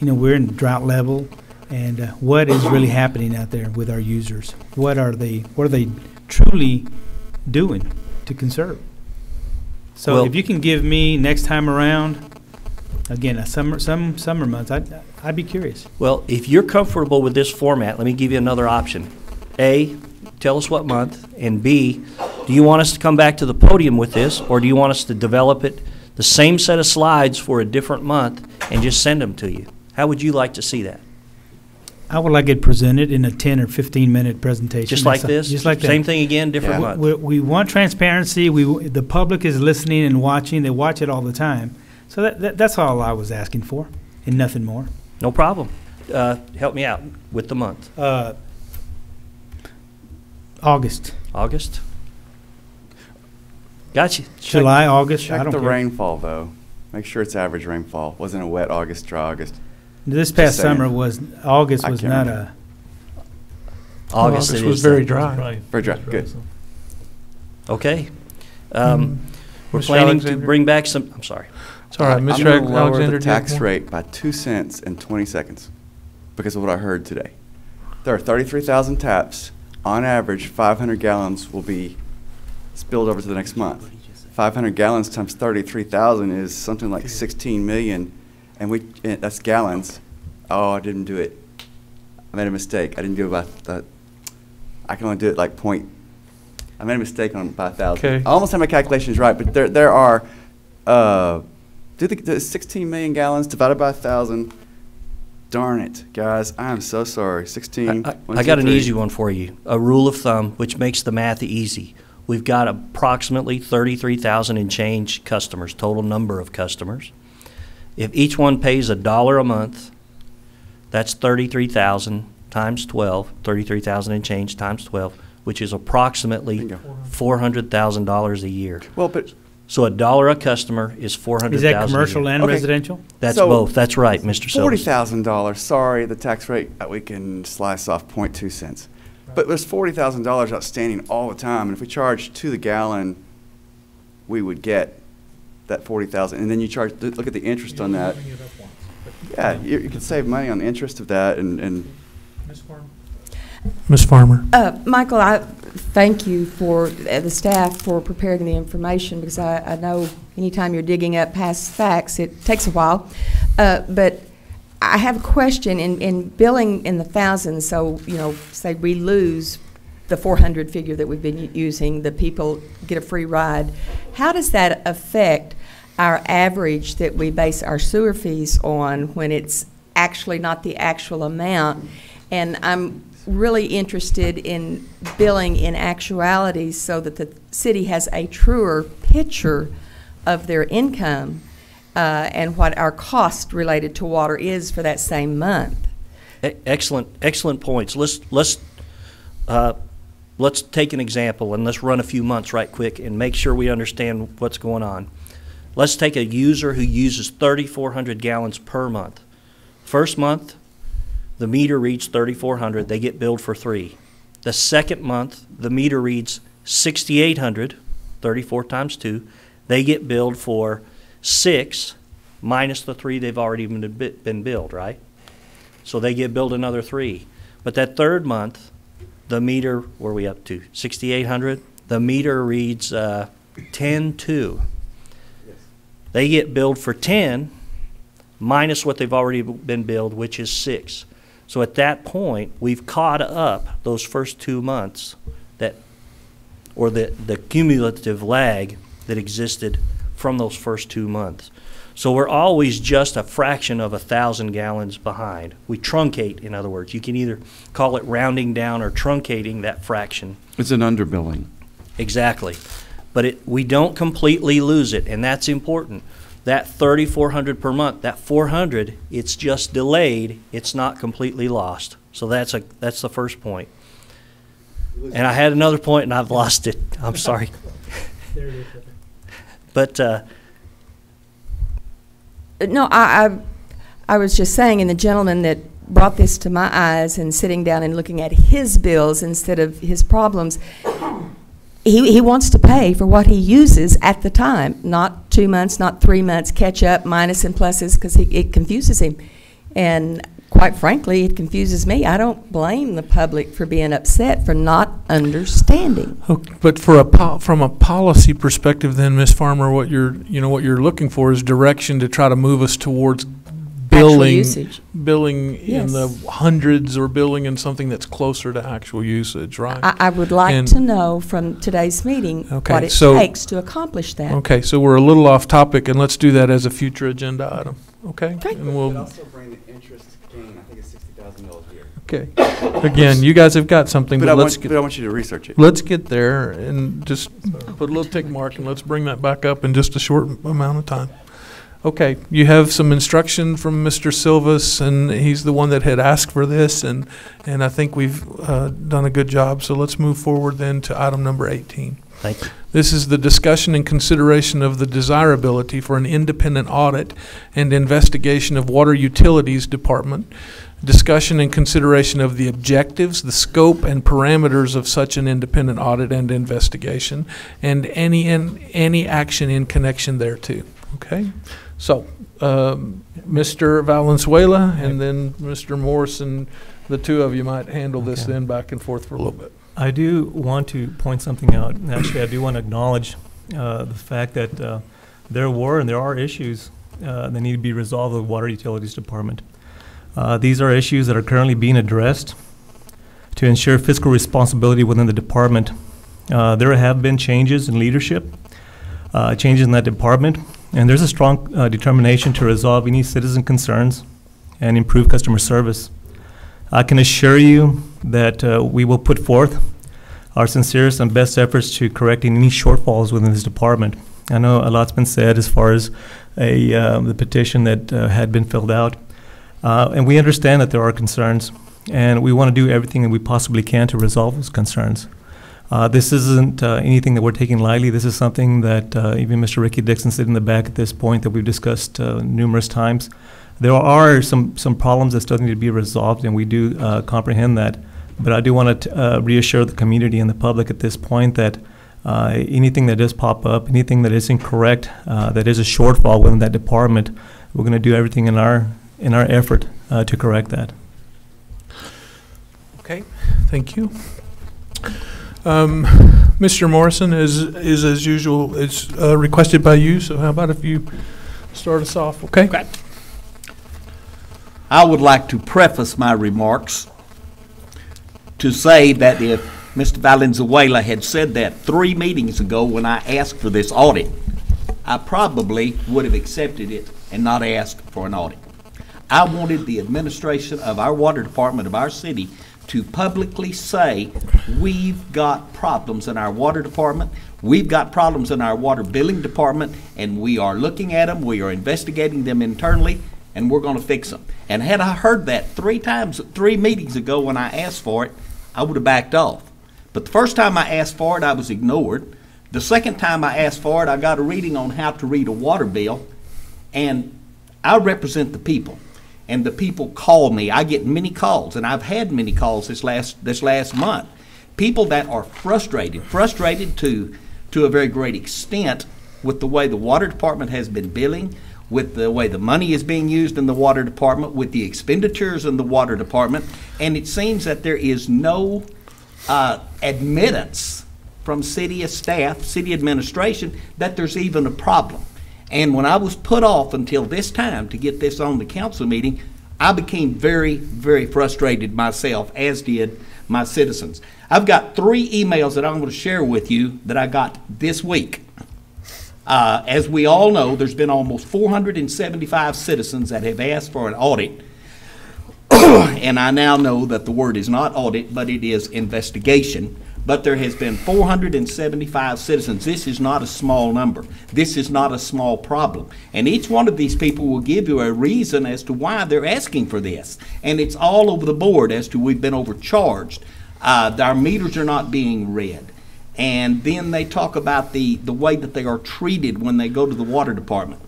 We're in drought level, and what is really happening out there with our users? What are they truly doing to conserve? So if you can give me next time around, again, some summer months, I'd be curious. Well, if you're comfortable with this format, let me give you another option. A, tell us what month, and B, Do you want us to come back to the podium with this, or do you want us to develop it, the same set of slides for a different month, and just send them to you? How would you like to see that? I would like it presented in a 10 or 15-minute presentation. Just like this? Just like that. Same thing again, different Yeah. month? We want transparency. The public is listening and watching. They watch it all the time. So that's all I was asking for, and nothing more. No problem. Help me out with the month. August, August? Gotcha. July, August. I Check don't the care. rainfall, though. Make sure it's average rainfall. Wasn't a wet August, dry August. This past Just saying. summer was August I was can't not remember. August it was is very then. dry. Very dry, good. Okay. Mm. We're Mr. planning to Alexander? bring back some, I'm sorry. It's all right, I'm Mr. gonna lower Alexander. the do you have tax more? rate by 2 cents in 20 seconds because of what I heard today. There are 33,000 taps. On average, 500 gallons will be spilled over to the next month. 500 gallons times 33,000 is something like 16 million, and that's gallons. Oh, I didn't do it. I made a mistake. I didn't do it by that. I can only do it like point. I made a mistake on by 1,000. Okay. I almost have my calculations right, but there are the 16 million gallons divided by 1,000. Darn it, guys! I am so sorry. 16. I got an easy one for you. A rule of thumb, which makes the math easy. We've got approximately 33,000 and change customers, total number of customers. If each one pays $1 a month, that's 33,000 times 12, 33,000 and change times 12, which is approximately Bingo. $400,000 a year. Well, but So $1 a customer is $400,000 Is that commercial a year. and Okay. residential? That's So, both. That's right, Mr. Silvers. $40,000. Sorry, the tax rate we can slice off 0.2 cents. But there's $40,000 outstanding all the time, and if we charge to the gallon, we would get that 40,000. And then you charge. Look at the interest on that. Yeah, you can save money on the interest of that, and Ms. Farmer. Michael, I thank you for the staff for preparing the information, because I know anytime you're digging up past facts, it takes a while. But I have a question. In billing in the thousands, so, say we lose the 400 figure that we've been using, the people get a free ride. How does that affect our average that we base our sewer fees on when it's actually not the actual amount? And I'm really interested in billing in actuality so that the city has a truer picture of their income and what our cost related to water is for that same month. Excellent points. Let's take an example, and let's run a few months right quick and make sure we understand what's going on. Let's take a user who uses 3,400 gallons per month. First month, the meter reads 3,400. They get billed for 3. The second month, the meter reads 6,800, 34 times 2. They get billed for 6 minus the 3 they've already been billed, right? So they get billed another 3. But that third month, the meter, where are we up to? 6,800? The meter reads 10.2. They get billed for 10 minus what they've already been billed, which is 6. So at that point, we've caught up those first 2 months or the cumulative lag that existed from those first 2 months. So we're always just a fraction of 1,000 gallons behind. We truncate, in other words. You can either call it rounding down or truncating that fraction. It's an underbilling. Exactly. But we don't completely lose it, and that's important. That 3,400 per month, that 400, it's just delayed. It's not completely lost. So that's the first point. And I had another point, and I've lost it. I'm sorry. But No, I was just saying, and the gentleman that brought this to my eyes and sitting down and looking at his bills instead of his problems, he wants to pay for what he uses at the time, not 2 months, not 3 months, catch up, minus and pluses, because it confuses him. And quite frankly, it confuses me. I don't blame the public for being upset for not understanding. But from a policy perspective, then, Ms. Farmer, what you're looking for is direction to try to move us towards billing, usage. billing in Yes. the hundreds or billing in something that's closer to actual usage, right? I would like And- to know from today's meeting Okay, what it so- takes to accomplish that. Okay, so we're a little off topic, and let's do that as a future agenda item, okay? Okay. And we'll, also bring the interest gain, I think it's $60,000 a year. okay. Again, you guys have got something, But but I let's want, get. but I want you to research it. Let's get there and just put a little tick mark, and let's bring that back up in just a short amount of time. Okay, you have some instruction from Mr. Silvas, and he's the one that had asked for this, and I think we've done a good job. So let's move forward then to item number 18. Thank you. This is the discussion and consideration of the desirability for an independent audit and investigation of Water Utilities Department. Discussion and consideration of the objectives, the scope, and parameters of such an independent audit and investigation, and any action in connection thereto. Okay? So, Mr. Valenzuela and then Mr. Morrison, the two of you might handle this Okay. then back and forth for a little bit. I do want to point something out. Actually, I do want to acknowledge the fact that there were and there are issues that need to be resolved with the Water Utilities Department. These are issues that are currently being addressed to ensure fiscal responsibility within the department. There have been changes in leadership, changes in that department, and there's a strong determination to resolve any citizen concerns and improve customer service. I can assure you that we will put forth our sincerest and best efforts to correcting any shortfalls within this department. I know a lot's been said as far as the petition that had been filled out, and we understand that there are concerns, and we want to do everything that we possibly can to resolve those concerns. This isn't anything that we're taking lightly. This is something that even Mr. Ricky Dixon said in the back at this point that we've discussed numerous times. There are some problems that still need to be resolved, and we do comprehend that. But I do want to reassure the community and the public at this point that anything that does pop up, anything that is incorrect, that is a shortfall within that department, we're going to do everything in our effort to correct that. Okay, thank you. Mr. Morrison is as usual, it's requested by you, so how about if you start us off, okay? Okay. I would like to preface my remarks to say that if Mr. Valenzuela had said that 3 meetings ago when I asked for this audit, I probably would have accepted it and not asked for an audit. I wanted the administration of our water department of our city to publicly say, we've got problems in our water department, we've got problems in our water billing department, and we are looking at them, we are investigating them internally, and we're going to fix them. And had I heard that 3 meetings ago when I asked for it, I would have backed off. But the first time I asked for it, I was ignored. The second time I asked for it, I got a reading on how to read a water bill, and I represent the people. And the people call me. I get many calls, and I've had many calls this last month. People that are frustrated to a very great extent with the way the water department has been billing, with the way the money is being used in the water department, with the expenditures in the water department, and it seems that there is no admittance from city staff, city administration, that there's even a problem. And when I was put off until this time to get this on the council meeting, I became very, very frustrated myself, as did my citizens. I've got 3 emails that I'm going to share with you that I got this week. As we all know, there's been almost 475 citizens that have asked for an audit. And I now know that the word is not audit, but it is investigation. But there has been 475 citizens. This is not a small number. This is not a small problem. And each one of these people will give you a reason as to why they're asking for this. And it's all over the board as to we've been overcharged. Our meters are not being read. And then they talk about the way that they are treated when they go to the water department.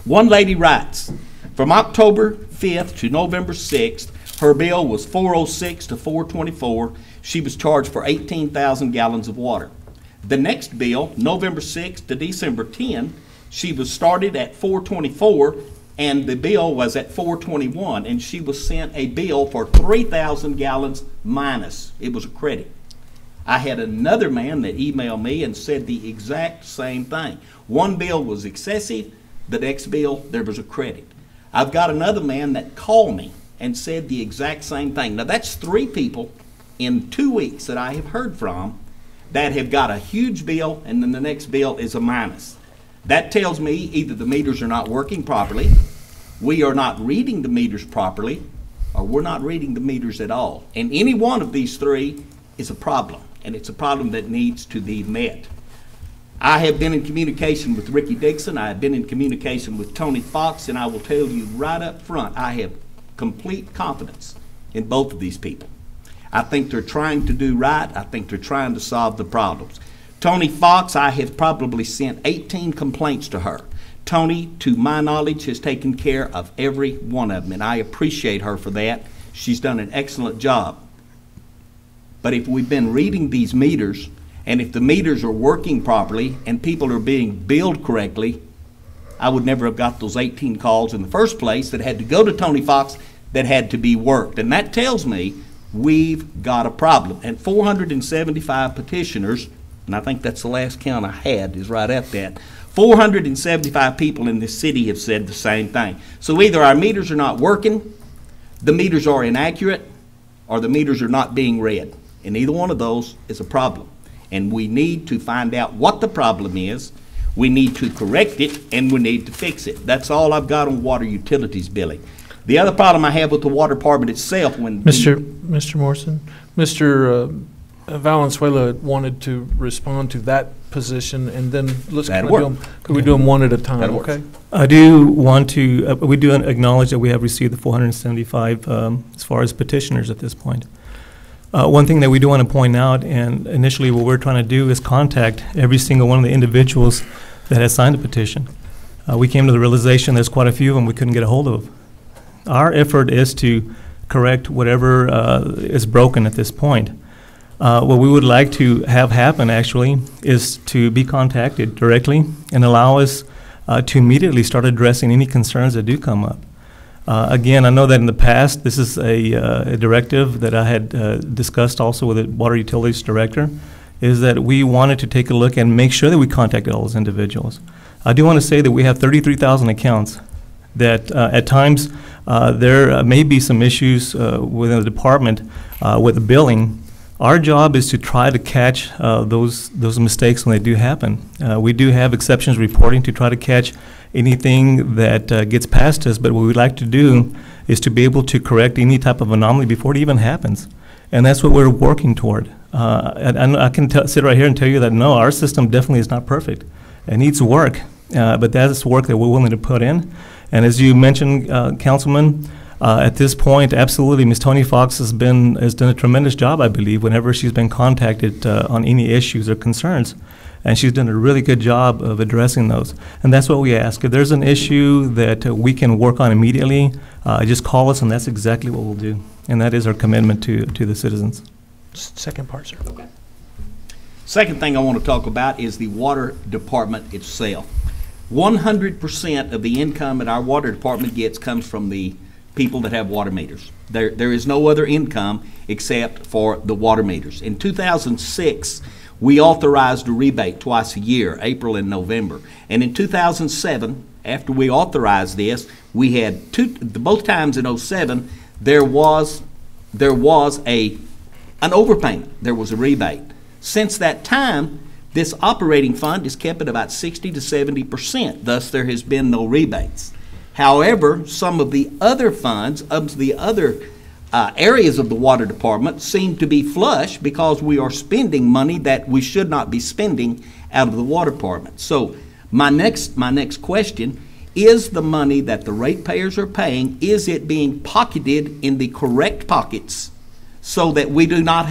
One lady writes, from October 5th to November 6th, her bill was $406 to $424. She was charged for 18,000 gallons of water. The next bill, November 6th to December 10, she was started at $424, and the bill was at $421, and she was sent a bill for 3,000 gallons minus. It was a credit. I had another man that emailed me and said the exact same thing. One bill was excessive, the next bill there was a credit. I've got another man that called me and said the exact same thing. Now, that's 3 people in 2 weeks that I have heard from that have got a huge bill, and then the next bill is a minus. That tells me either the meters are not working properly, we are not reading the meters properly, or we're not reading the meters at all. And any one of these 3 is a problem, and it's a problem that needs to be met. I have been in communication with Ricky Dixon, I have been in communication with Tony Fox, and I will tell you right up front, I have complete confidence in both of these people. I think they're trying to do right. I think they're trying to solve the problems. Tony Fox, I have probably sent 18 complaints to her. Tony, to my knowledge, has taken care of every one of them, and I appreciate her for that. She's done an excellent job. But if we've been reading these meters, and if the meters are working properly and people are being billed correctly, I would never have got those 18 calls in the first place that had to go to Tony Fox that had to be worked. And that tells me we've got a problem. And 475 petitioners, and I think that's the last count I had, is right at that. 475 people in this city have said the same thing. So either our meters are not working, the meters are inaccurate, or the meters are not being read. And either one of those is a problem. And we need to find out what the problem is, we need to correct it, and we need to fix it. That's all I've got on water utilities billing. The other problem I have with the water department itself, when Mr. Morrison, Mr. Valenzuela wanted to respond to that position, and then could we do them one at a time? Okay. I do want to. We do acknowledge that we have received the 475 as far as petitioners at this point. One thing that we do want to point out, and initially what we're trying to do is contact every single one of the individuals that has signed a petition. We came to the realization there's quite a few of them we couldn't get a hold of. Our effort is to correct whatever is broken at this point. What we would like to have happen, actually, is to be contacted directly and allow us to immediately start addressing any concerns that do come up. Again, I know that in the past, this is a directive that I had discussed also with the Water Utilities Director, is that we wanted to take a look and make sure that we contacted all those individuals. I do want to say that we have 33,000 accounts that at times there may be some issues within the department with the billing. Our job is to try to catch those mistakes when they do happen. We do have exceptions reporting to try to catch anything that gets past us, but what we'd like to do is to be able to correct any type of anomaly before it even happens. And that's what we're working toward. And I can sit right here and tell you that no, our system definitely is not perfect. It needs work, but that's work that we're willing to put in. And as you mentioned, Councilman, at this point, absolutely, Ms. Tony Fox has done a tremendous job, I believe, whenever she's been contacted on any issues or concerns. And she's done a really good job of addressing those. And that's what we ask. If there's an issue that we can work on immediately, just call us, and that's exactly what we'll do. And that is our commitment to the citizens. Second part, sir. Okay. Second thing I want to talk about is the water department itself. 100% of the income that our water department gets comes from the people that have water meters. There is no other income except for the water meters. In 2006, we authorized a rebate twice a year, April and November. And in 2007, after we authorized this, we had both times in 2007, there was an overpayment. There was a rebate. Since that time, this operating fund is kept at about 60 to 70%. Thus, there has been no rebates. However, some of the other funds, of the other areas of the water department seem to be flush because we are spending money that we should not be spending out of the water department. So my next question, is the money that the ratepayers are paying, is it being pocketed in the correct pockets so that we do not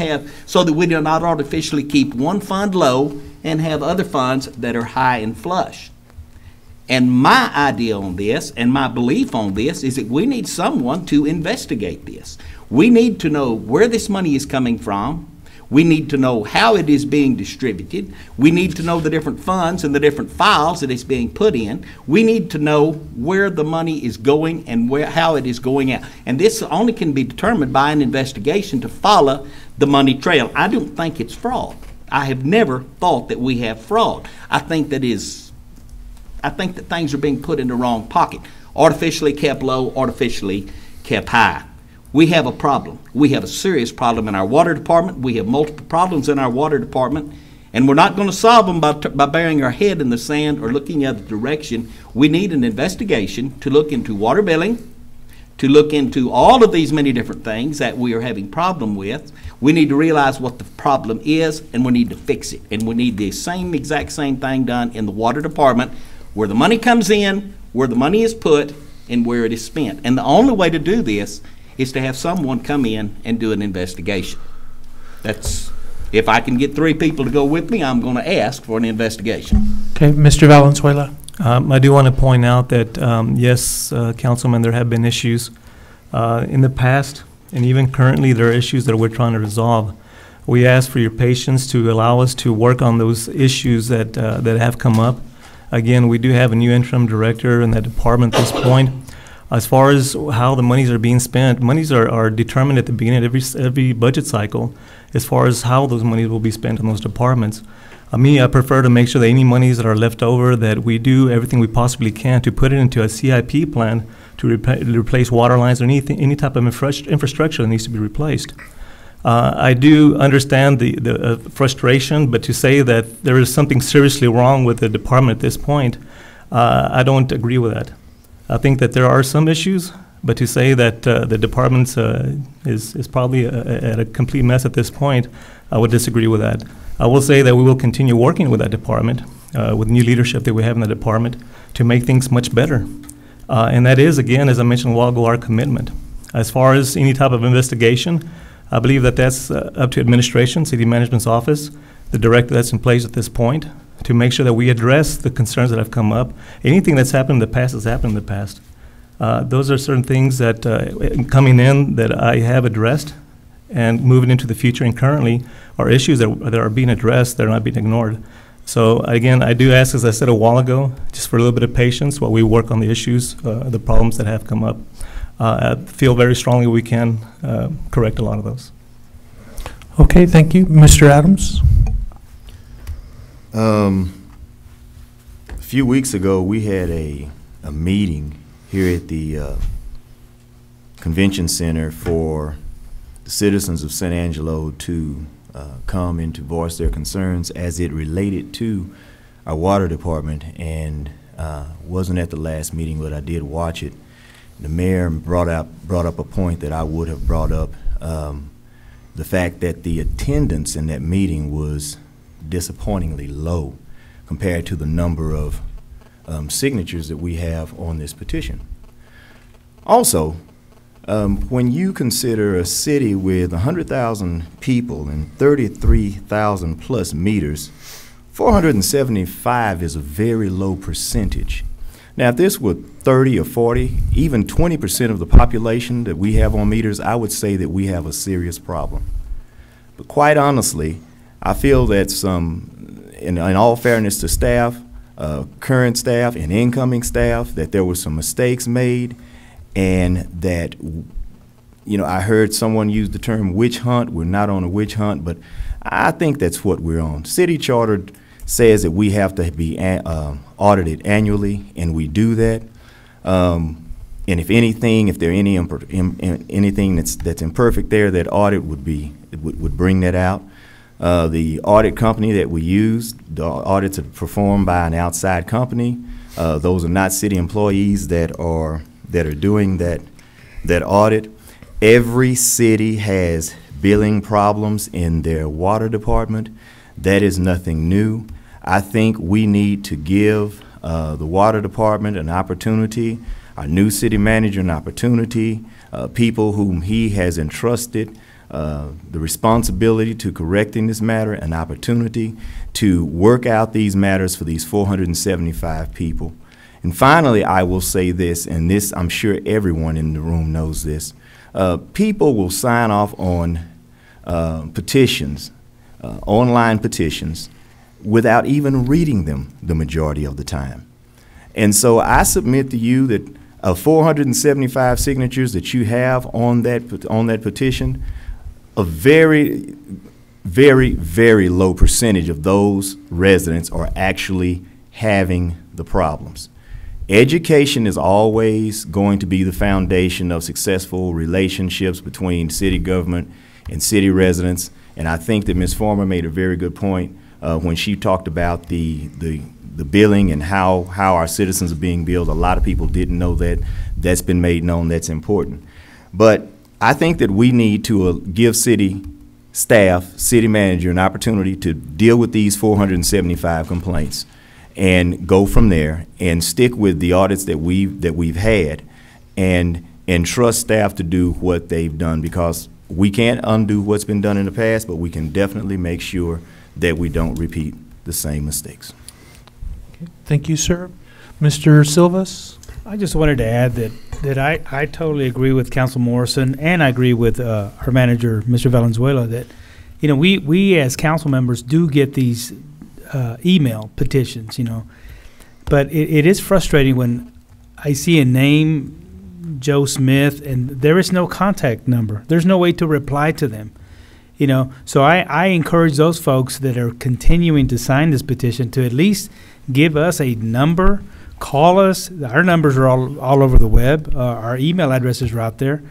artificially keep one fund low and have other funds that are high and flush? And my idea on this and my belief on this is that we need someone to investigate this. We need to know where this money is coming from. We need to know how it is being distributed. We need to know the different funds and the different files that it's being put in. We need to know where the money is going and how it is going out. And this only can be determined by an investigation to follow the money trail. I don't think it's fraud. I have never thought that we have fraud. I think that things are being put in the wrong pocket. artificially kept low, artificially kept high. We have a problem. We have a serious problem in our water department. We have multiple problems in our water department, and we're not going to solve them by burying our head in the sand or looking other direction. We need an investigation to look into water billing, to look into all of these many different things that we are having problem with. We need to realize what the problem is, and we need to fix it. And we need the exact same thing done in the water department, where the money comes in, where the money is put, and where it is spent. And the only way to do this is to have someone come in and do an investigation. That's, if I can get 3 people to go with me, I'm going to ask for an investigation. Okay, Mr. Valenzuela. I do want to point out that, yes, Councilman, there have been issues in the past, and even currently there are issues that we're trying to resolve. We ask for your patience to allow us to work on those issues that have come up. Again, we do have a new interim director in that department at this point. As far as how the monies are being spent, monies are determined at the beginning of every budget cycle as far as how those monies will be spent in those departments. I prefer to make sure that any monies that are left over, that we do everything we possibly can to put it into a CIP plan to replace water lines or any type of infrastructure that needs to be replaced. I do understand the frustration, but to say that there is something seriously wrong with the department at this point, I don't agree with that. I think that there are some issues, but to say that the department is probably at a complete mess at this point, I would disagree with that. I will say that we will continue working with that department, with new leadership that we have in the department, to make things much better. And that is, again, as I mentioned a while ago, our commitment. As far as any type of investigation, I believe that that's up to administration, city management's office, the director that's in place at this point, to make sure that we address the concerns that have come up. Anything that's happened in the past has happened in the past. Those are certain things that coming in that I have addressed, and moving into the future and currently are issues that are being addressed, that are not being ignored. So again, I do ask, as I said a while ago, just for a little bit of patience while we work on the issues, the problems that have come up. I feel very strongly we can correct a lot of those. Okay, thank you. Mr. Adams? A few weeks ago, we had a meeting here at the convention center for the citizens of San Angelo to come and to voice their concerns as it related to our water department, and wasn't at the last meeting, but I did watch it. The mayor brought up a point that I would have brought up, the fact that the attendance in that meeting was disappointingly low compared to the number of signatures that we have on this petition. Also, when you consider a city with 100,000 people and 33,000 plus meters, 475 is a very low percentage. Now, if this were 30 or 40, even 20% of the population that we have on meters, I would say that we have a serious problem. But quite honestly, I feel that in all fairness to staff, current staff and incoming staff, that there were some mistakes made, and that, you know, I heard someone use the term witch hunt. We're not on a witch hunt, but I think that's what we're on. City charter says that we have to be audited annually, and we do that. And if anything, if there any anything that's imperfect there, that audit would bring that out. The audit company that we use, the audits are performed by an outside company. Those are not city employees that are doing that audit. Every city has billing problems in their water department. That is nothing new. I think we need to give the water department an opportunity, our new city manager an opportunity, people whom he has entrusted the responsibility to correcting this matter, an opportunity to work out these matters for these 475 people. And finally, I will say this, and this I'm sure everyone in the room knows this. People will sign off on petitions, online petitions, without even reading them the majority of the time. And so I submit to you that of 475 signatures that you have on that petition, a very, very, very low percentage of those residents are actually having the problems. Education is always going to be the foundation of successful relationships between city government and city residents. And I think that Ms. Farmer made a very good point when she talked about the billing and how our citizens are being billed. A lot of people didn't know that. That's been made known. That's important. But I think that we need to give city staff, city manager, an opportunity to deal with these 475 complaints and go from there and stick with the audits that we've had and trust staff to do what they've done, because we can't undo what's been done in the past, but we can definitely make sure that we don't repeat the same mistakes. Thank you, sir. Mr. Silvas? I just wanted to add that I totally agree with Council Morrison, and I agree with our manager, Mr. Valenzuela, that, you know, we as council members do get these email petitions, you know, but it is frustrating when I see a name, Joe Smith, and there is no contact number. There's no way to reply to them, you know. So I encourage those folks that are continuing to sign this petition to at least give us a number. Call us. Our numbers are all over the web. Our email addresses are out there.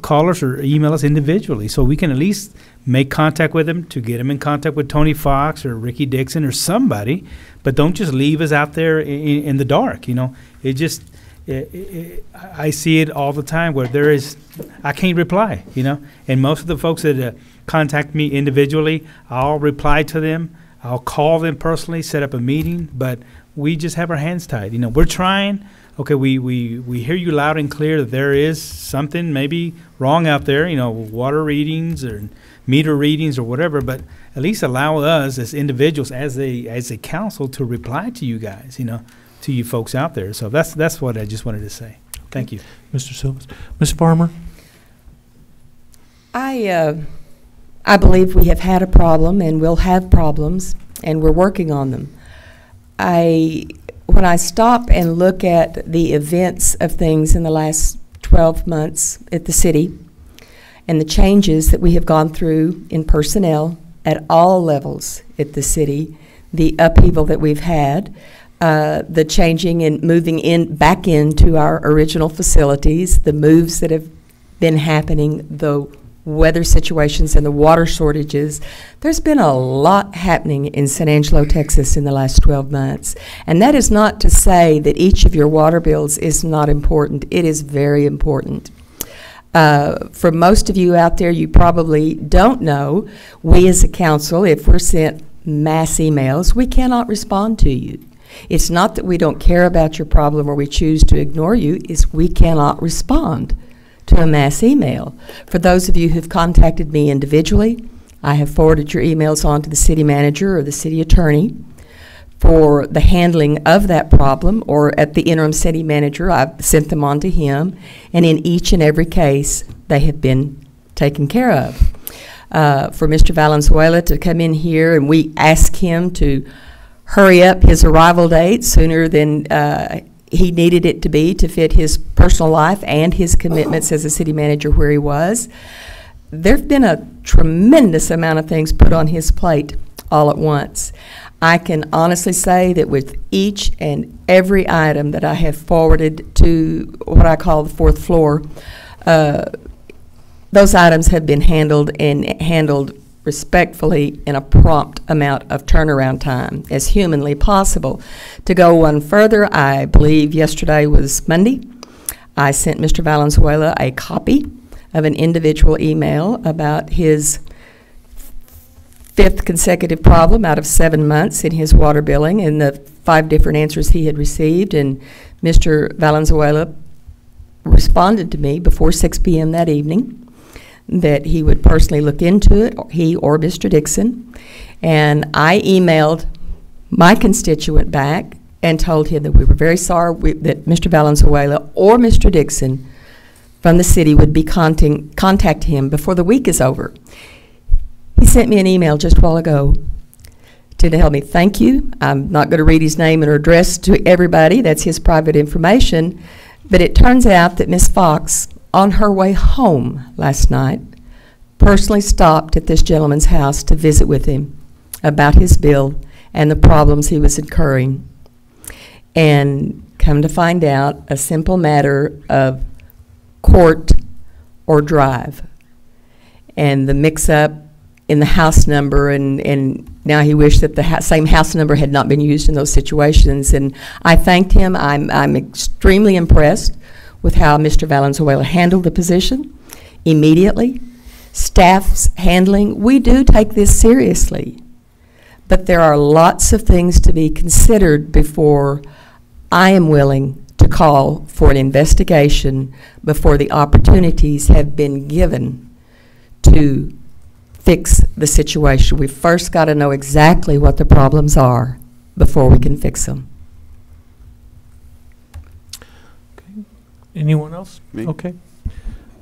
Call us or email us individually so we can at least make contact with them, to get them in contact with Tony Fox or Ricky Dixon or somebody. But don't just leave us out there in the dark, you know. It just, I see it all the time where I can't reply, you know. And most of the folks that contact me individually, I'll reply to them. I'll call them personally, set up a meeting, but we just have our hands tied. You know, we're trying. Okay, we hear you loud and clear that there is something maybe wrong out there, you know, water readings or meter readings or whatever, but at least allow us as individuals, as a council, to reply to you guys, you know, to you folks out there. So that's what I just wanted to say. Thank you. Mr. Silvas. Ms. Farmer? I believe we have had a problem and will have problems, and we're working on them. When I stop and look at the events of things in the last 12 months at the city and the changes that we have gone through in personnel at all levels at the city, the upheaval that we've had, the changing and moving back into our original facilities, the moves that have been happening, the weather situations and the water shortages. There's been a lot happening in San Angelo, Texas in the last 12 months. And that is not to say that each of your water bills is not important. It is very important. For most of you out there, you probably don't know, we as a council, if we're sent mass emails, we cannot respond to you. It's not that we don't care about your problem or we choose to ignore you, it's we cannot respond to a mass email. For those of you who've contacted me individually, I have forwarded your emails on to the city manager or the city attorney for the handling of that problem, or at the interim city manager, I've sent them on to him, and in each and every case, they have been taken care of. For Mr. Valenzuela to come in here and we ask him to hurry up his arrival date sooner than he needed it to be to fit his personal life and his commitments as a city manager where he was. There have been a tremendous amount of things put on his plate all at once. I can honestly say that with each and every item that I have forwarded to what I call the fourth floor, those items have been handled and handled respectfully in a prompt amount of turnaround time as humanly possible. To go one further, I believe yesterday was Monday, I sent Mr. Valenzuela a copy of an individual email about his 5th consecutive problem out of 7 months in his water billing and the 5 different answers he had received, and Mr. Valenzuela responded to me before 6 p.m. that evening that he would personally look into it, or he or Mr. Dixon. And I emailed my constituent back and told him that we were very sorry that Mr. Valenzuela or Mr. Dixon from the city would be contact him before the week is over. He sent me an email just a while ago to tell me thank you. I'm not going to read his name and address to everybody. That's his private information. But it turns out that Ms. Fox, on her way home last night, personally stopped at this gentleman's house to visit with him about his bill and the problems he was incurring. And come to find out, a simple matter of court or drive. And the mix-up in the house number, and now he wished that the same house number had not been used in those situations. And I thanked him. I'm extremely impressed with how Mr. Valenzuela handled the position immediately. Staff's handling, we do take this seriously. But there are lots of things to be considered before I am willing to call for an investigation, before the opportunities have been given to fix the situation. We've first got to know exactly what the problems are before we can fix them. Okay. Anyone else? Me. Okay.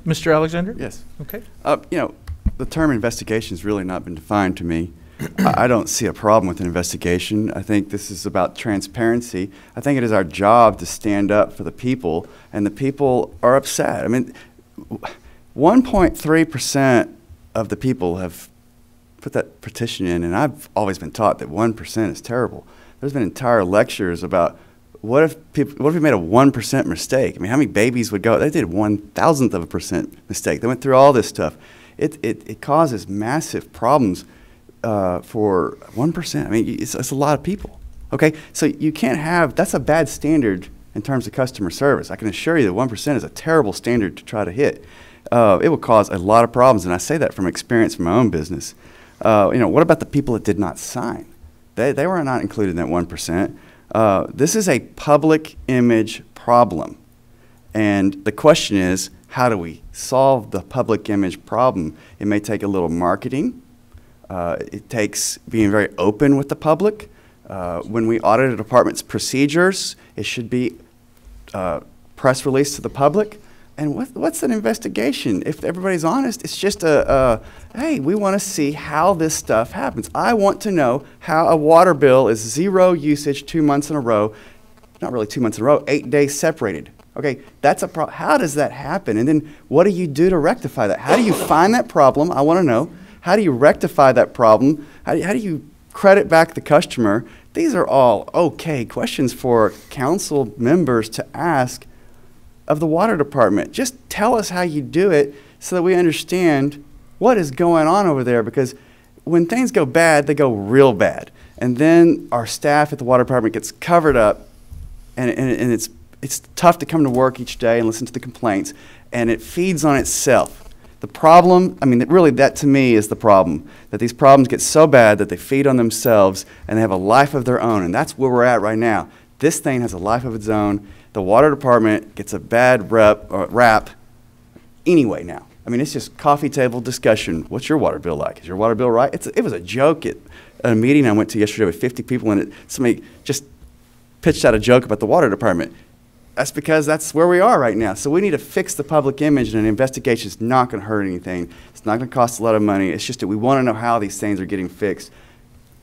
Mr. Alexander? Yes. Okay. You know, the term investigation has really not been defined to me. I don't see a problem with an investigation. I think this is about transparency. I think it is our job to stand up for the people, and the people are upset. I mean, 1.3% of the people have put that petition in, and I've always been taught that 1% is terrible. There's been entire lectures about what if we made a 1% mistake? I mean, how many babies would go? They did 1,000th of a percent mistake. They went through all this stuff. It causes massive problems for 1%. I mean, it's a lot of people. Okay, so you can't have, that's a bad standard in terms of customer service. I can assure you that 1% is a terrible standard to try to hit. It will cause a lot of problems, and I say that from experience from my own business. You know, what about the people that did not sign? They were not included in that 1%. This is a public image problem, and the question is, how do we solve the public image problem? It may take a little marketing. It takes being very open with the public. When we audit a department's procedures, it should be press release to the public. And what's an investigation? If everybody's honest, it's just hey, we want to see how this stuff happens. I want to know how a water bill is 0 usage 2 months in a row, not really 2 months in a row, 8 days separated. Okay, that's a problem. How does that happen? And then what do you do to rectify that? How do you find that problem? I want to know. How do you rectify that problem? How do you credit back the customer? These are all okay questions for council members to ask of the water department. Just tell us how you do it so that we understand what is going on over there, because when things go bad, they go real bad. And then our staff at the water department gets covered up, and it's tough to come to work each day and listen to the complaints, and it feeds on itself. The problem, I mean, really that to me is the problem, that these problems get so bad that they feed on themselves and they have a life of their own, and that's where we're at right now. This thing has a life of its own. The water department gets a bad rap anyway now. I mean, it's just coffee table discussion. What's your water bill like? Is your water bill right? It was a joke at a meeting I went to yesterday with 50 people in it. Somebody just pitched out a joke about the water department. That's because that's where we are right now. So we need to fix the public image, and an investigation is not going to hurt anything. It's not going to cost a lot of money. It's just that we want to know how these things are getting fixed,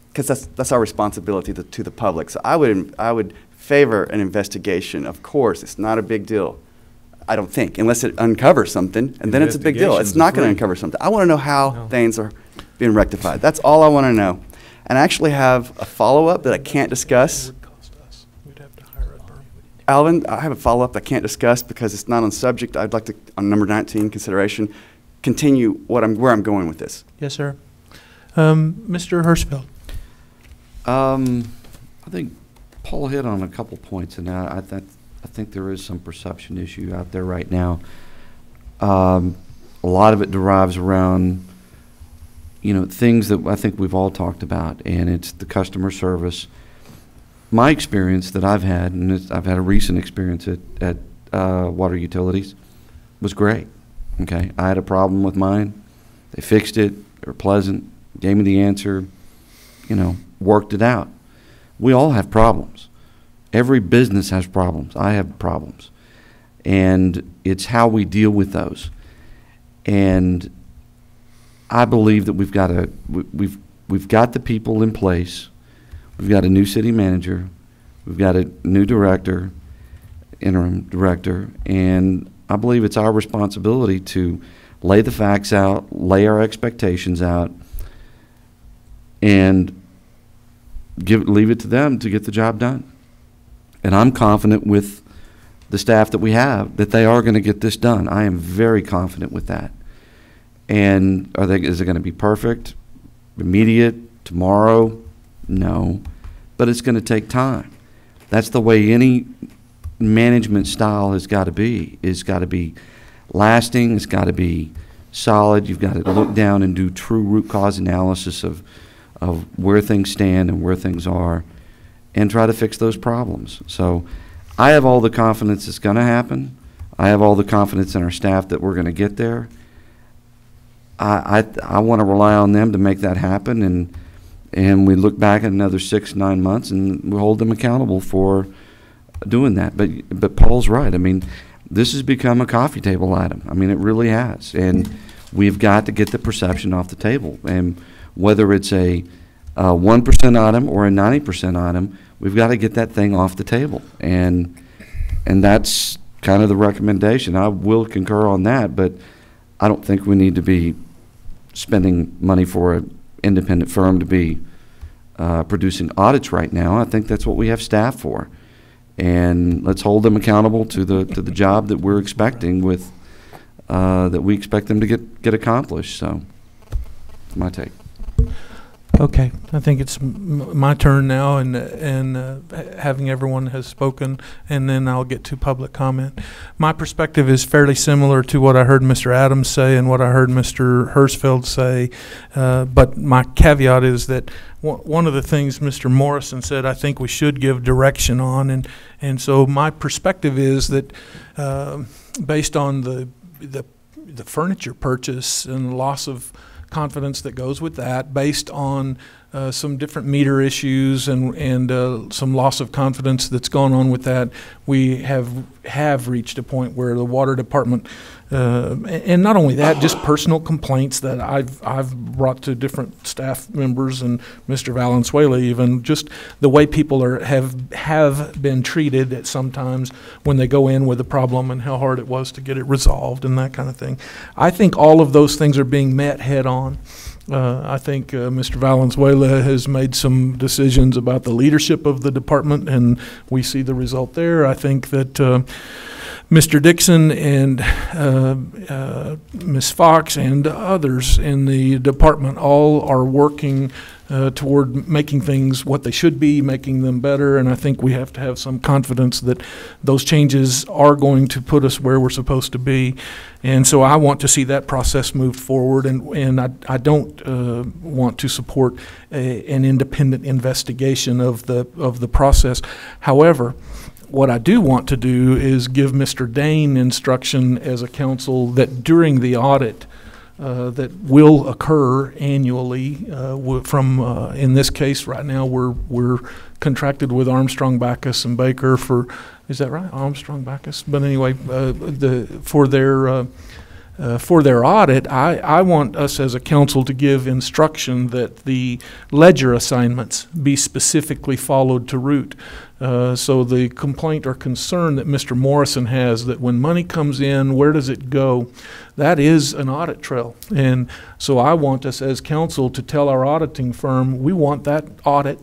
because that's our responsibility to the public. So I would favor an investigation. Of course, it's not a big deal, I don't think, unless it uncovers something, and then it's a big deal. It's not going to uncover something. I want to know how things are being rectified. That's all I want to know. And I actually have a follow-up that I can't discuss. Alvin, I have a follow-up I can't discuss because it's not on subject. I'd like to, on number 19, consideration, continue where I'm going with this. Yes, sir. Mr. Hirschfeld. I think Paul hit on a couple points, and I think there is some perception issue out there right now. A lot of it derives around, things that I think we've all talked about, and it's the customer service. My experience that I've had, and I've had a recent experience at water utilities, was great. Okay, I had a problem with mine. They fixed it. They were pleasant. Gave me the answer. Worked it out. We all have problems. Every business has problems. I have problems, and it's how we deal with those. And I believe that we've got the people in place. We've got a new city manager. We've got a new director, interim director, and I believe it's our responsibility to lay the facts out, lay our expectations out, and leave it to them to get the job done. And I'm confident with the staff that we have that they are going to get this done. I am very confident with that. And is it going to be perfect, immediate, tomorrow? No. But it's going to take time. That's the way any management style has got to be. It's got to be lasting. It's got to be solid. You've got to look down and do true root cause analysis of where things stand and where things are and try to fix those problems. So I have all the confidence it's going to happen. I have all the confidence in our staff that we're going to get there. I want to rely on them to make that happen, and we look back at another 6-9 months and we hold them accountable for doing that. But Paul's right. I mean, this has become a coffee table item. I mean, it really has. And we've got to get the perception off the table. And whether it's a 1% item or a 90% item, we've got to get that thing off the table. And that's kind of the recommendation. I will concur on that, but I don't think we need to be spending money for an independent firm to be producing audits right now. I think that's what we have staff for. And let's hold them accountable to the job that we're expecting with that we expect them to get accomplished. So that's my take. Okay, I think it's my turn now, and having everyone has spoken, and then I'll get to public comment. My perspective is fairly similar to what I heard Mr. Adams say and what I heard Mr. Hersfeld say, but my caveat is that one of the things Mr. Morrison said I think we should give direction on, and so my perspective is that based on the furniture purchase and the loss of confidence that goes with that, based on some different meter issues and some loss of confidence that's gone on with that, we have reached a point where the water department, and not only that, just personal complaints that I've brought to different staff members and Mr. Valenzuela, even just the way people have been treated at sometimes when they go in with a problem and how hard it was to get it resolved and that kind of thing. I think all of those things are being met head on. I think Mr. Valenzuela has made some decisions about the leadership of the department, and we see the result there. I think that Mr. Dixon and Ms. Fox and others in the department all are working toward making things what they should be, making them better, and I think we have to have some confidence that those changes are going to put us where we're supposed to be. And so I want to see that process move forward, and I don't want to support an independent investigation of the process. However, what I do want to do is give Mr. Dane instruction as a council that during the audit that will occur annually from, in this case right now, we're contracted with Armstrong, Backus, and Baker for, is that right? Armstrong, Backus? But anyway, for their audit, I want us as a council to give instruction that the ledger assignments be specifically followed to root. So the complaint or concern that Mr. Morrison has that when money comes in, where does it go? That is an audit trail. And so I want us as council to tell our auditing firm, we want that audit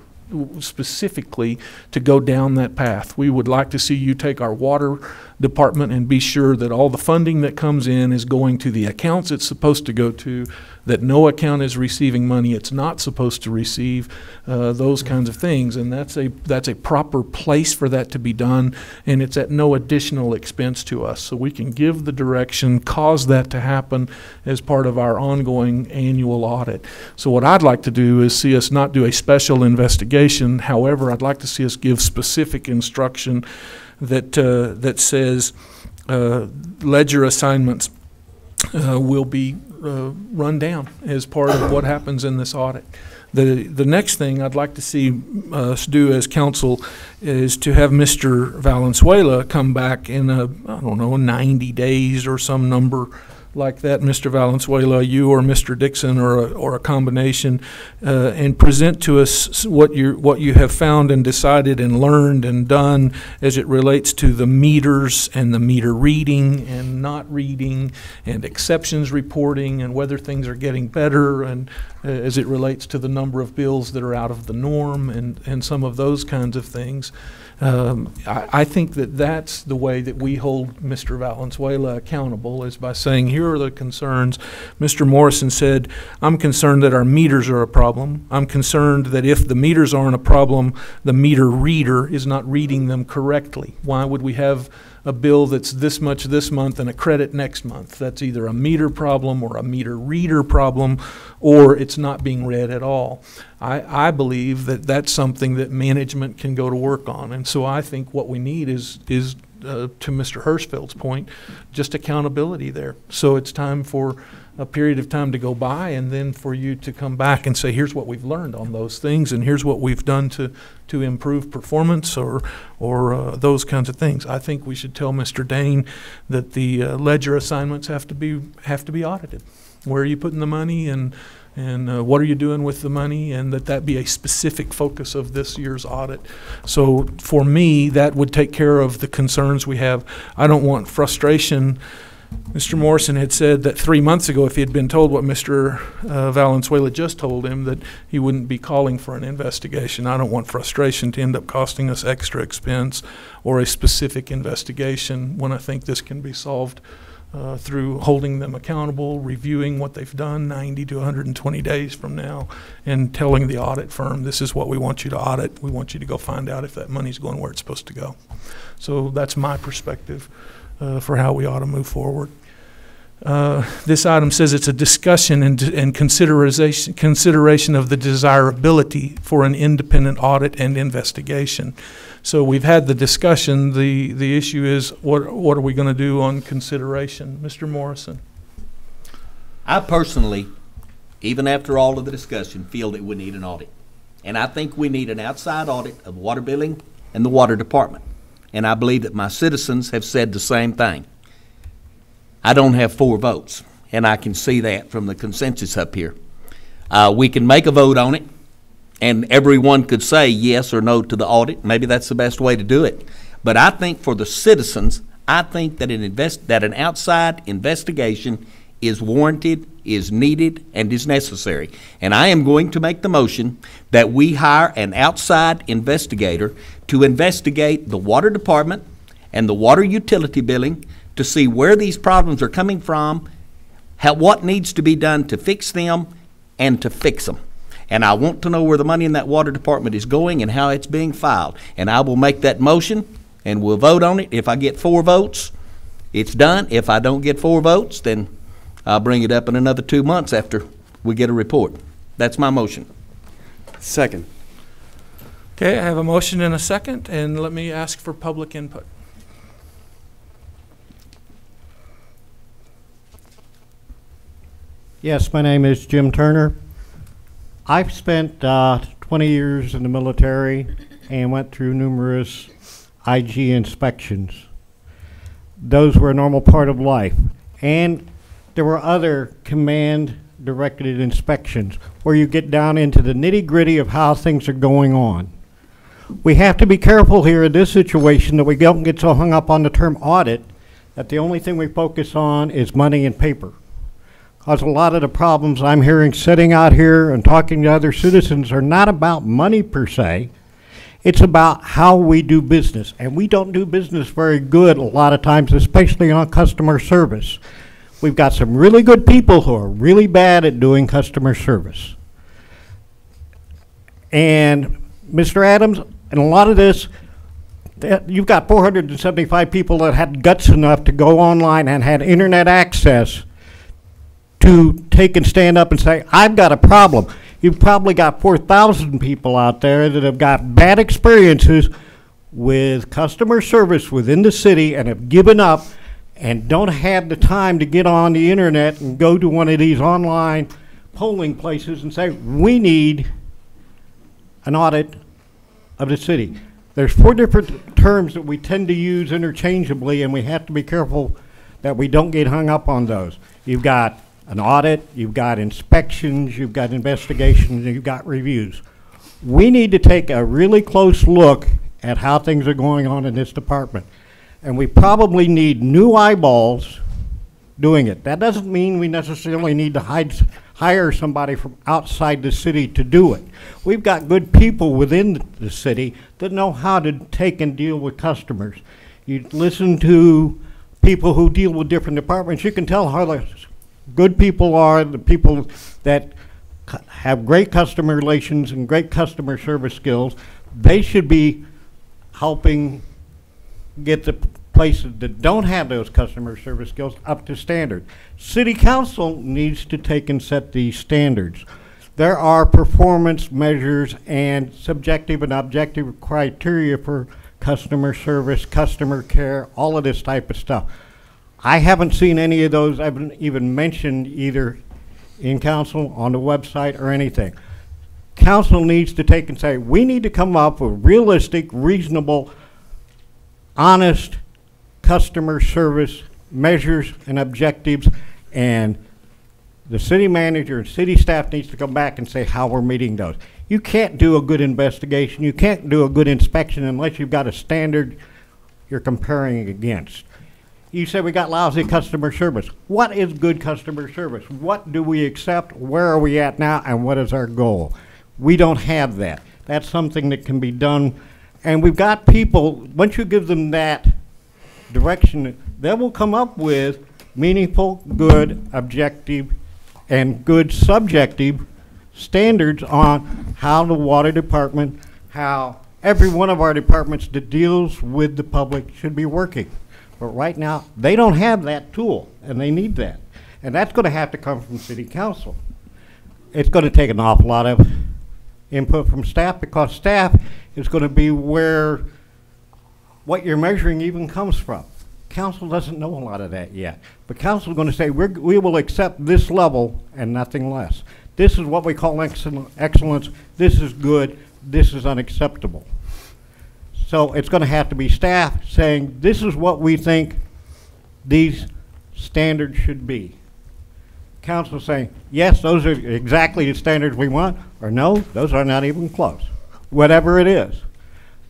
specifically to go down that path. We would like to see you take our water department and be sure that all the funding that comes in is going to the accounts it's supposed to go to, that no account is receiving money it's not supposed to receive, those kinds of things. And that's a proper place for that to be done, and it's at no additional expense to us. So we can give the direction, cause that to happen as part of our ongoing annual audit. So what I'd like to do is see us not do a special investigation. However, I'd like to see us give specific instruction that says ledger assignments will be run down as part of what happens in this audit. The next thing I'd like to see us do as council is to have Mr. Valenzuela come back in I don't know, 90 days or some number like that, Mr. Valenzuela, you or Mr. Dixon or a combination, and present to us what you have found and decided and learned and done as it relates to the meters and the meter reading and not reading and exceptions reporting and whether things are getting better and as it relates to the number of bills that are out of the norm and some of those kinds of things. I think that that's the way that we hold Mr. Valenzuela accountable, is by saying, here are the concerns. Mr. Morrison said, I'm concerned that our meters are a problem. I'm concerned that if the meters aren't a problem, the meter reader is not reading them correctly. Why would we have a bill that's this much this month and a credit next month? That's either a meter problem or a meter reader problem, or it's not being read at all. I believe that that's something that management can go to work on. And so I think what we need is to Mr. Hirschfeld's point, just accountability there. So it's time for a period of time to go by, and then for you to come back and say, here's what we've learned on those things, and here's what we've done to improve performance or those kinds of things. I think we should tell Mr. Dane that the ledger assignments have to be audited. Where are you putting the money, and what are you doing with the money, and that be a specific focus of this year's audit. So for me, that would take care of the concerns we have. I don't want frustration. Mr. Morrison had said that 3 months ago, if he had been told what Mr. Valenzuela just told him, that he wouldn't be calling for an investigation. I don't want frustration to end up costing us extra expense or a specific investigation, when I think this can be solved through holding them accountable, reviewing what they've done 90 to 120 days from now, and telling the audit firm, this is what we want you to audit. We want you to go find out if that money's going where it's supposed to go. So that's my perspective for how we ought to move forward. This item says it's a discussion and consideration of the desirability for an independent audit and investigation. So we've had the discussion. The issue is, what are we going to do on consideration? Mr. Morrison. I personally, even after all of the discussion, feel that we need an audit. And I think we need an outside audit of water billing and the water department. And I believe that my citizens have said the same thing. I don't have 4 votes, and I can see that from the consensus up here. We can make a vote on it, and everyone could say yes or no to the audit. Maybe that's the best way to do it. But I think for the citizens, I think that an outside investigation is warranted, is needed, and is necessary. And I am going to make the motion that we hire an outside investigator to investigate the water department and the water utility billing to see where these problems are coming from, what needs to be done to fix them, and to fix them. And I want to know where the money in that water department is going and how it's being filed. And I will make that motion, and we'll vote on it. If I get 4 votes, it's done. If I don't get 4 votes, then I'll bring it up in another 2 months after we get a report. That's my motion. Second. Okay, I have a motion and a second, and let me ask for public input. Yes, my name is Jim Turner. I've spent 20 years in the military and went through numerous IG inspections. Those were a normal part of life. And there were other command-directed inspections where you get down into the nitty-gritty of how things are going on. We have to be careful here in this situation that we don't get so hung up on the term audit that the only thing we focus on is money and paper. Because a lot of the problems I'm hearing sitting out here and talking to other citizens are not about money per se. It's about how we do business. And we don't do business very good a lot of times, especially on customer service. We've got some really good people who are really bad at doing customer service. And Mr. Adams, and a lot of this, you've got 475 people that had guts enough to go online and had internet access to take and stand up and say, I've got a problem. You've probably got 4,000 people out there that have got bad experiences with customer service within the city and have given up and don't have the time to get on the internet and go to one of these online polling places and say, we need an audit of the city. There's 4 different terms that we tend to use interchangeably, and we have to be careful that we don't get hung up on those. You've got an audit, you've got inspections, you've got investigations, and you've got reviews. We need to take a really close look at how things are going on in this department. And we probably need new eyeballs doing it. That doesn't mean we necessarily need to hire somebody from outside the city to do it. We've got good people within the city that know how to take and deal with customers. You listen to people who deal with different departments, you can tell how the good people are, the people that have great customer relations and great customer service skills. They should be helping get the places that don't have those customer service skills up to standard. City council needs to take and set these standards. There are performance measures and subjective and objective criteria for customer service, customer care, all of this type of stuff. I haven't seen any of those even mentioned either in council, on the website, or anything. Council needs to take and say, we need to come up with realistic, reasonable, honest customer service measures and objectives, and the city manager and city staff needs to come back and say how we're meeting those. You can't do a good investigation, you can't do a good inspection unless you've got a standard you're comparing against. You say we got lousy customer service. What is good customer service? What do we accept? Where are we at now? And what is our goal? We don't have that. That's something that can be done. And we've got people, once you give them that direction, they will come up with meaningful, good, objective, and good subjective standards on how the water department, how every one of our departments that deals with the public should be working. But right now, they don't have that tool, and they need that. And that's going to have to come from city council. It's going to take an awful lot of input from staff, because staff is going to be where what you're measuring even comes from. Council doesn't know a lot of that yet. But council is going to say, we will accept this level and nothing less. This is what we call excellence. This is good. This is unacceptable. So it's going to have to be staff saying, this is what we think these standards should be. Council saying, yes, those are exactly the standards we want, or no, those are not even close. Whatever it is.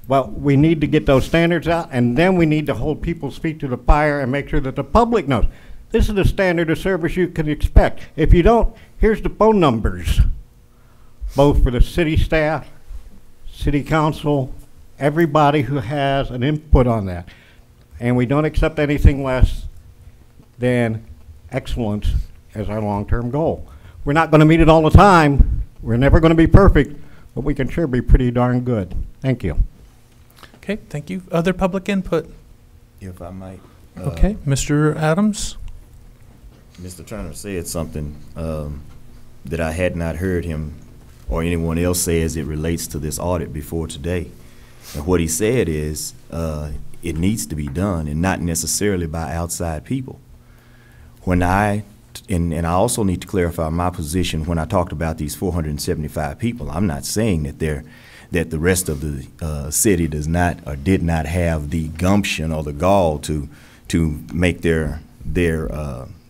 Well, we need to get those standards out, and then we need to hold people's feet to the fire and make sure that the public knows. This is the standard of service you can expect. If you don't, here's the phone numbers, both for the city staff, city council, everybody who has an input on that. And we don't accept anything less than excellence as our long-term goal. We're not going to meet it all the time. We're never going to be perfect, but we can sure be pretty darn good. Thank you. Okay, thank you. Other public input? If I might. Okay, Mr. Adams? Mr. Turner said something that I had not heard him or anyone else say as it relates to this audit before today. And what he said is it needs to be done, and not necessarily by outside people. When and I also need to clarify my position when I talked about these 475 people. I'm not saying that the rest of the city does not or did not have the gumption or the gall to make their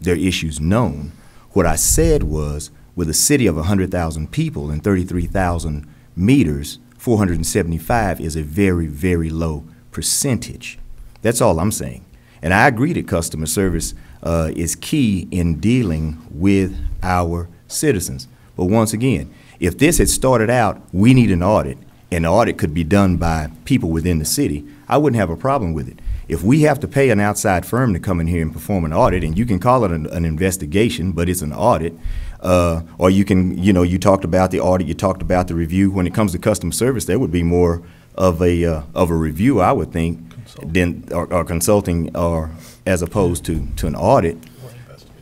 issues known. What I said was, with a city of 100,000 people and 33,000 meters, 475 is a very, very low percentage. That's all I'm saying. And I agree that customer service is key in dealing with our citizens. But once again, if this had started out, we need an audit, and the audit could be done by people within the city, I wouldn't have a problem with it. If we have to pay an outside firm to come in here and perform an audit, and you can call it an investigation, but it's an audit, or you can, you talked about the audit, you talked about the review. When it comes to customer service, there would be more of a review, I would think, than or consulting, or as opposed to an audit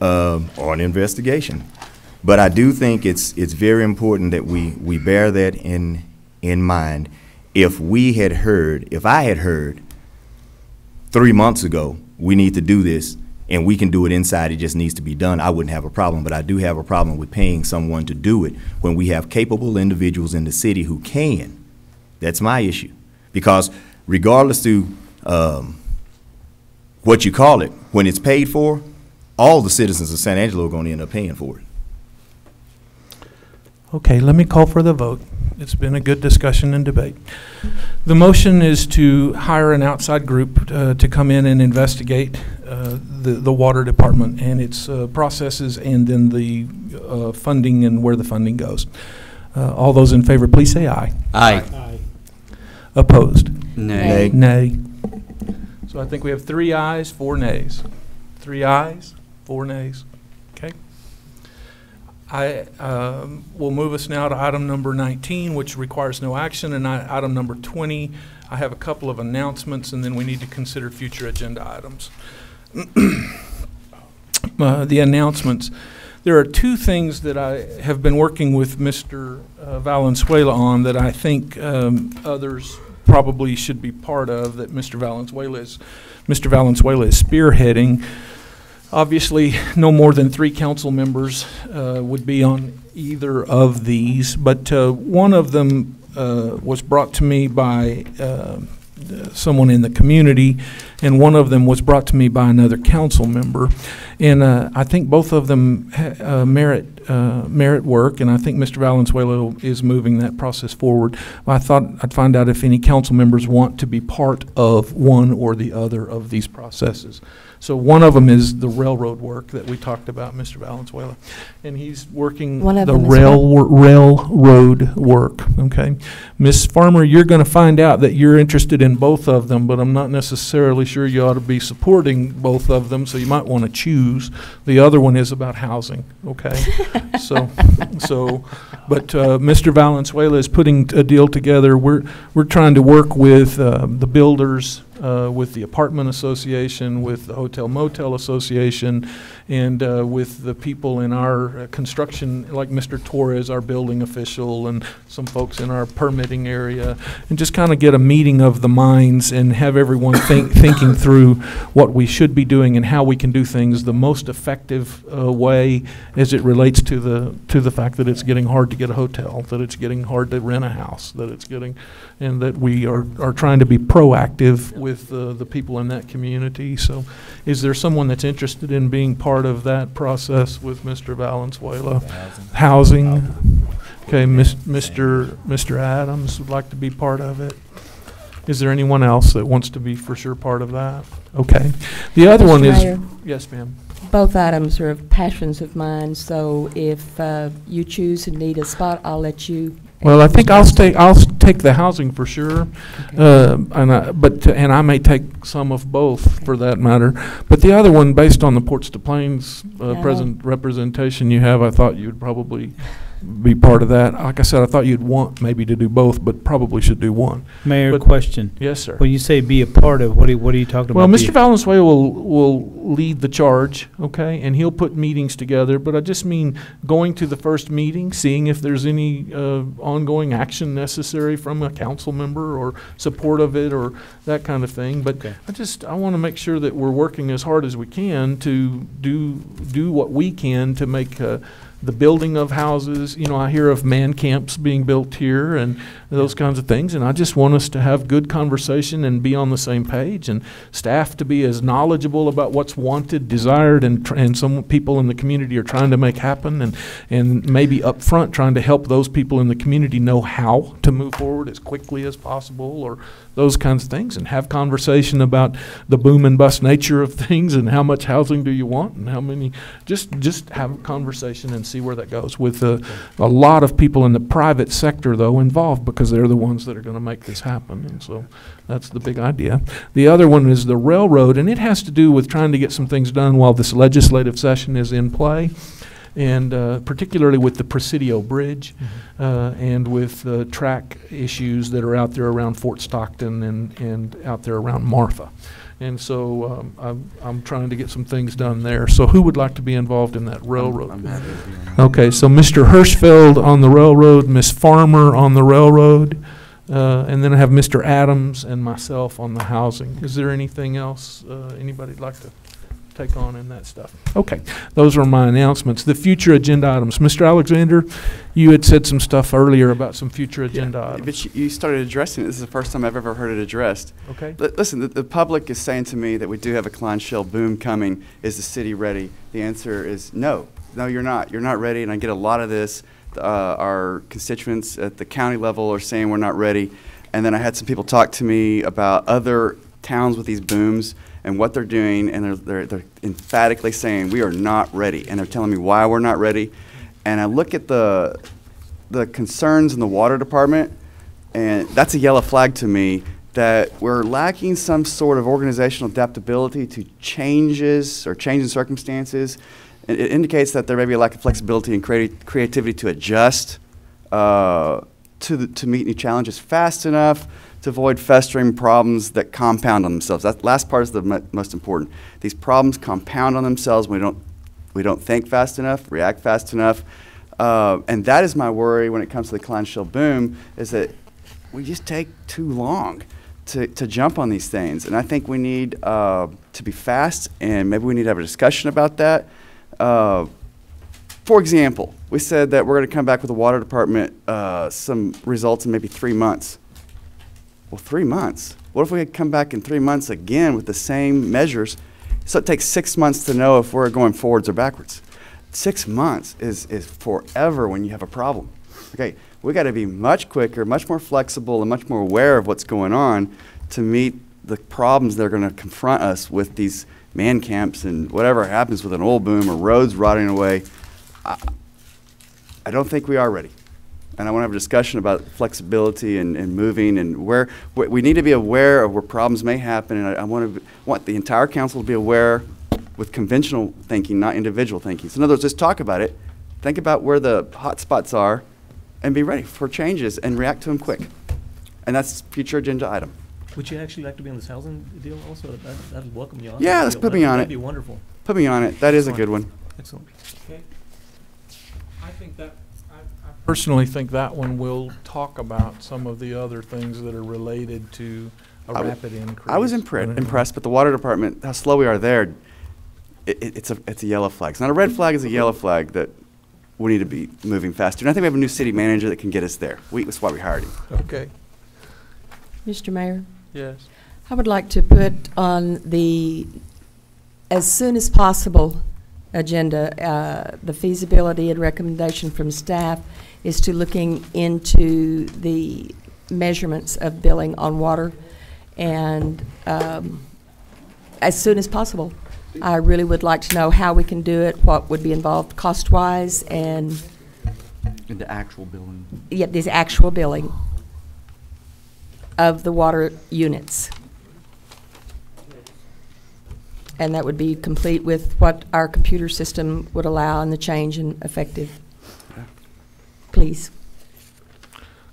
or an investigation. But I do think it's very important that we bear that in mind. If I had heard 3 months ago, we need to do this, and we can do it inside, it just needs to be done, I wouldn't have a problem. But I do have a problem with paying someone to do it when we have capable individuals in the city who can. That's my issue. Because regardless to what you call it, when it's paid for, all the citizens of San Angelo are going to end up paying for it. Okay, let me call for the vote. It's been a good discussion and debate. The motion is to hire an outside group to come in and investigate the water department and its processes, and then the funding and where the funding goes. All those in favor, please say aye. Aye. Aye. Opposed? Nay. Nay. So I think we have 3 ayes, 4 nays. 3 ayes, 4 nays. Okay. I will move us now to item number 19, which requires no action, and item number 20. I have a couple of announcements, and then we need to consider future agenda items. The announcements. There are 2 things that I have been working with Mr. Valenzuela on that I think others probably should be part of, that Mr. Valenzuela is spearheading. Obviously, no more than 3 council members would be on either of these, but one of them was brought to me by someone in the community, and one of them was brought to me by another council member. And I think both of them merit work, and I think Mr. Valenzuela is moving that process forward. I thought I'd find out if any council members want to be part of one or the other of these processes. So one of them is the railroad work that we talked about, Mr. Valenzuela, and he's working the railroad work, okay? Ms. Farmer, you're going to find out that you're interested in both of them, but I'm not necessarily sure you ought to be supporting both of them, so you might want to choose. The other one is about housing, okay? But Mr. Valenzuela is putting a deal together. We're trying to work with the builders, with the apartment association, with the hotel motel association, and with the people in our construction, like Mr. Torres, our building official, and some folks in our permitting area, and just kind of get a meeting of the minds and have everyone thinking through what we should be doing and how we can do things the most effective way as it relates to the fact that it's getting hard to get a hotel, that it's getting hard to rent a house, and that we are trying to be proactive with the people in that community. So is there someone that's interested in being part of that process with Mr. Valenzuela? Housing. Okay, Mr. Adams would like to be part of it. Is there anyone else that wants to be for sure part of that? Okay. The other one is, Mayor, yes, ma'am. both items are passions of mine, so if you choose and need a spot, I'll let you. Well, I think I'll take the housing for sure, and I may take some of both for that matter. But the other one, based on the Ports to Plains present representation you have, I thought you'd probably be part of that. Like I said, I thought you'd want maybe to do both, but probably should do one. Mayor, question. Yes, sir. When you say be a part of, what are you talking about? Well, Mr. Valenzuela will lead the charge, okay, and he'll put meetings together, but I just mean going to the first meeting, seeing if there's any ongoing action necessary from a council member or support of it or that kind of thing. But okay. I want to make sure that we're working as hard as we can to do what we can to make the building of houses. You know, I hear of man camps being built here and those kinds of things, and I just want us to have good conversation and be on the same page, and staff to be as knowledgeable about what's wanted, desired, and some people in the community are trying to make happen, and maybe up front trying to help those people in the community know how to move forward as quickly as possible, or those kinds of things, and have conversation about the boom and bust nature of things and how much housing do you want and how many. Just have a conversation and see where that goes with a lot of people in the private sector, though, involved, because they're the ones that are going to make this happen. And so that's the big idea. The other one is the railroad, and it has to do with trying to get some things done while this legislative session is in play, and particularly with the Presidio Bridge, and with track issues that are out there around Fort Stockton and out there around Marfa. And so I'm trying to get some things done there. So who would like to be involved in that railroad? I'm happy to be on. Okay, so Mr. Hirschfeld on the railroad, Ms. Farmer on the railroad, and then I have Mr. Adams and myself on the housing. Is there anything else anybody'd like to take on in that stuff? Okay, those are my announcements. The future agenda items. Mr. Alexander, you had said some stuff earlier about some future agenda items. But you started addressing it. This is the first time I've ever heard it addressed. Okay. Listen, the public is saying to me that we do have a Klein Shell boom coming. Is the city ready? The answer is no. No, you're not. You're not ready, and I get a lot of this. Our constituents at the county level are saying we're not ready. And then I had some people talk to me about other towns with these booms and what they're doing, and they're emphatically saying we are not ready, and they're telling me why we're not ready. And I look at the concerns in the water department, and that's a yellow flag to me that we're lacking some sort of organizational adaptability to changes or changing circumstances. It indicates that there may be a lack of flexibility and creativity to adjust to meet new challenges fast enough to avoid festering problems that compound on themselves. That last part is the most important. These problems compound on themselves when we don't think fast enough, react fast enough. And that is my worry when it comes to the Klein Shell boom, is that we just take too long to jump on these things. And I think we need to be fast, and maybe we need to have a discussion about that. For example, we said that we're going to come back with the water department some results in maybe 3 months. Well, 3 months. What if we had come back in 3 months again with the same measures? So it takes 6 months to know if we're going forwards or backwards. 6 months is forever when you have a problem. Okay, we got to be much quicker, much more flexible, and much more aware of what's going on to meet the problems that are going to confront us with these man camps and whatever happens with an oil boom or roads rotting away. I don't think we are ready. And I want to have a discussion about flexibility and moving, and where we need to be aware of where problems may happen. And I want the entire council to be aware with conventional thinking, not individual thinking. So in other words, just talk about it, think about where the hot spots are, and be ready for changes and react to them quick. And that's future agenda item. Would you actually like to be on this housing deal also? I'd welcome you on. Yeah, let's put me on it. That'd be wonderful. Put me on it. That is a good one. Excellent. Okay. I think that, I personally think that one will talk about some of the other things that are related to a rapid increase. I was impressed, but the water department, how slow we are there, it's a yellow flag. It's not a red flag, it's a yellow flag that we need to be moving faster. And I think we have a new city manager that can get us there. That's why we hired him. Okay. Mr. Mayor? Yes. I would like to put on the as soon as possible agenda, the feasibility and recommendation from staff is to looking into the measurements of billing on water, and as soon as possible. I really would like to know how we can do it, what would be involved cost-wise, and the actual billing. Yeah, this actual billing of the water units. And that would be complete with what our computer system would allow and the change in effective. Please.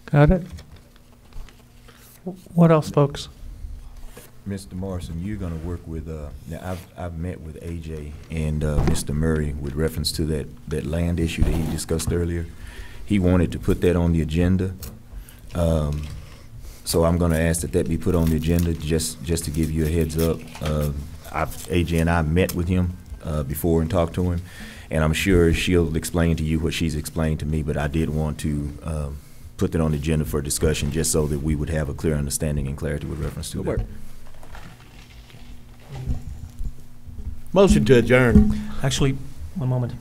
Got it. What else, folks? Mr. Morrison, you're going to work with, now I've met with AJ and Mr. Murray with reference to that land issue that he discussed earlier. He wanted to put that on the agenda. So I'm going to ask that be put on the agenda just to give you a heads up. AJ and I met with him before and talked to him, and I'm sure she'll explain to you what she's explained to me, but I did want to put that on the agenda for discussion just so that we would have a clear understanding and clarity with reference to that. Motion to adjourn. Actually, one moment.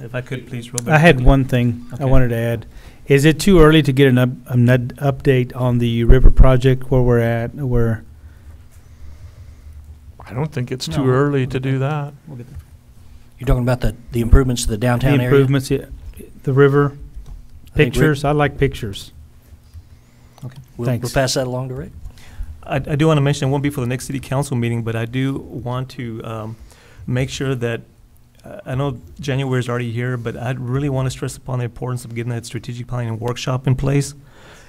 If I could, please, real quick. I had one thing I wanted to add. Is it too early to get an update on the river project, where we're at, I don't think it's too early to do that. We'll get there. You're talking about the improvements to the downtown area? The improvements, yeah, the river, pictures. I like pictures. Okay. Thanks. We'll pass that along to Rick. I do want to mention, it won't be for the next city council meeting, but I do want to make sure that, I know January is already here, but I really want to stress upon the importance of getting that strategic planning workshop in place.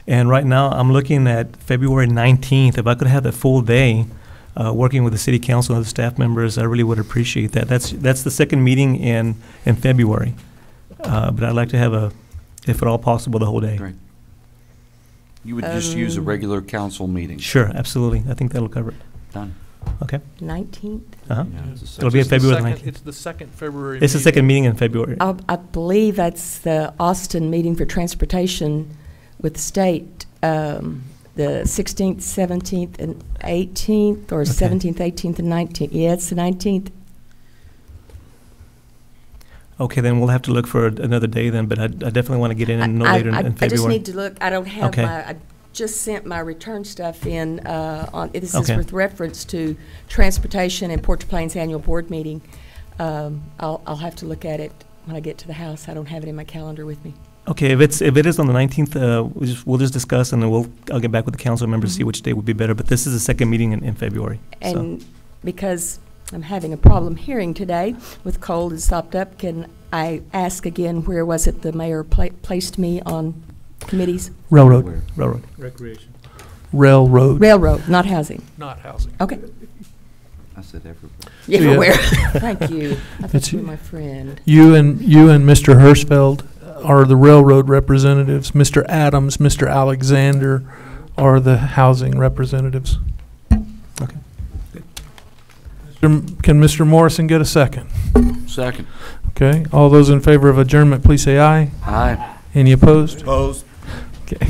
And right now, I'm looking at February 19th. If I could have that full day working with the city council and the staff members, I really would appreciate that. That's the second meeting in February. But I'd like to have if at all possible, the whole day. Great. You would just use a regular council meeting? Sure, absolutely. I think that'll cover it. Done. Okay. 19th? Uh-huh. Yeah, It'll be February 19th. It's the second February It's the second meeting in February. I believe that's the Austin meeting for transportation with the state, the 16th, 17th, and 18th, or 17th, 18th, and 19th. Yeah, it's the 19th. Okay, then we'll have to look for another day then, but I definitely want to get in no later in February. I just need to look, I don't have Okay. I just sent my return stuff in, this is Okay. with reference to Transportation and Port Plains Annual Board Meeting. I'll have to look at it when I get to the house. I don't have it in my calendar with me. Okay, if it is on the 19th, we'll just discuss, and then I'll get back with the council members to see which day would be better. But this is the second meeting in February. And because I'm having a problem hearing today with cold and stopped up, can I ask again, where was it the mayor placed me on committees? Railroad. Recreation. Railroad. Railroad, not housing. Not housing. Okay. I said everybody. Everywhere. Thank you. I That's thought you were you. my friend. You and Mr. Hirschfeld are the railroad representatives. Mr. Adams, Mr. Alexander are the housing representatives. Okay. Can Mr. Morrison get a second? Second. Okay. All those in favor of adjournment, please say aye. Aye. Any opposed? Opposed? Okay.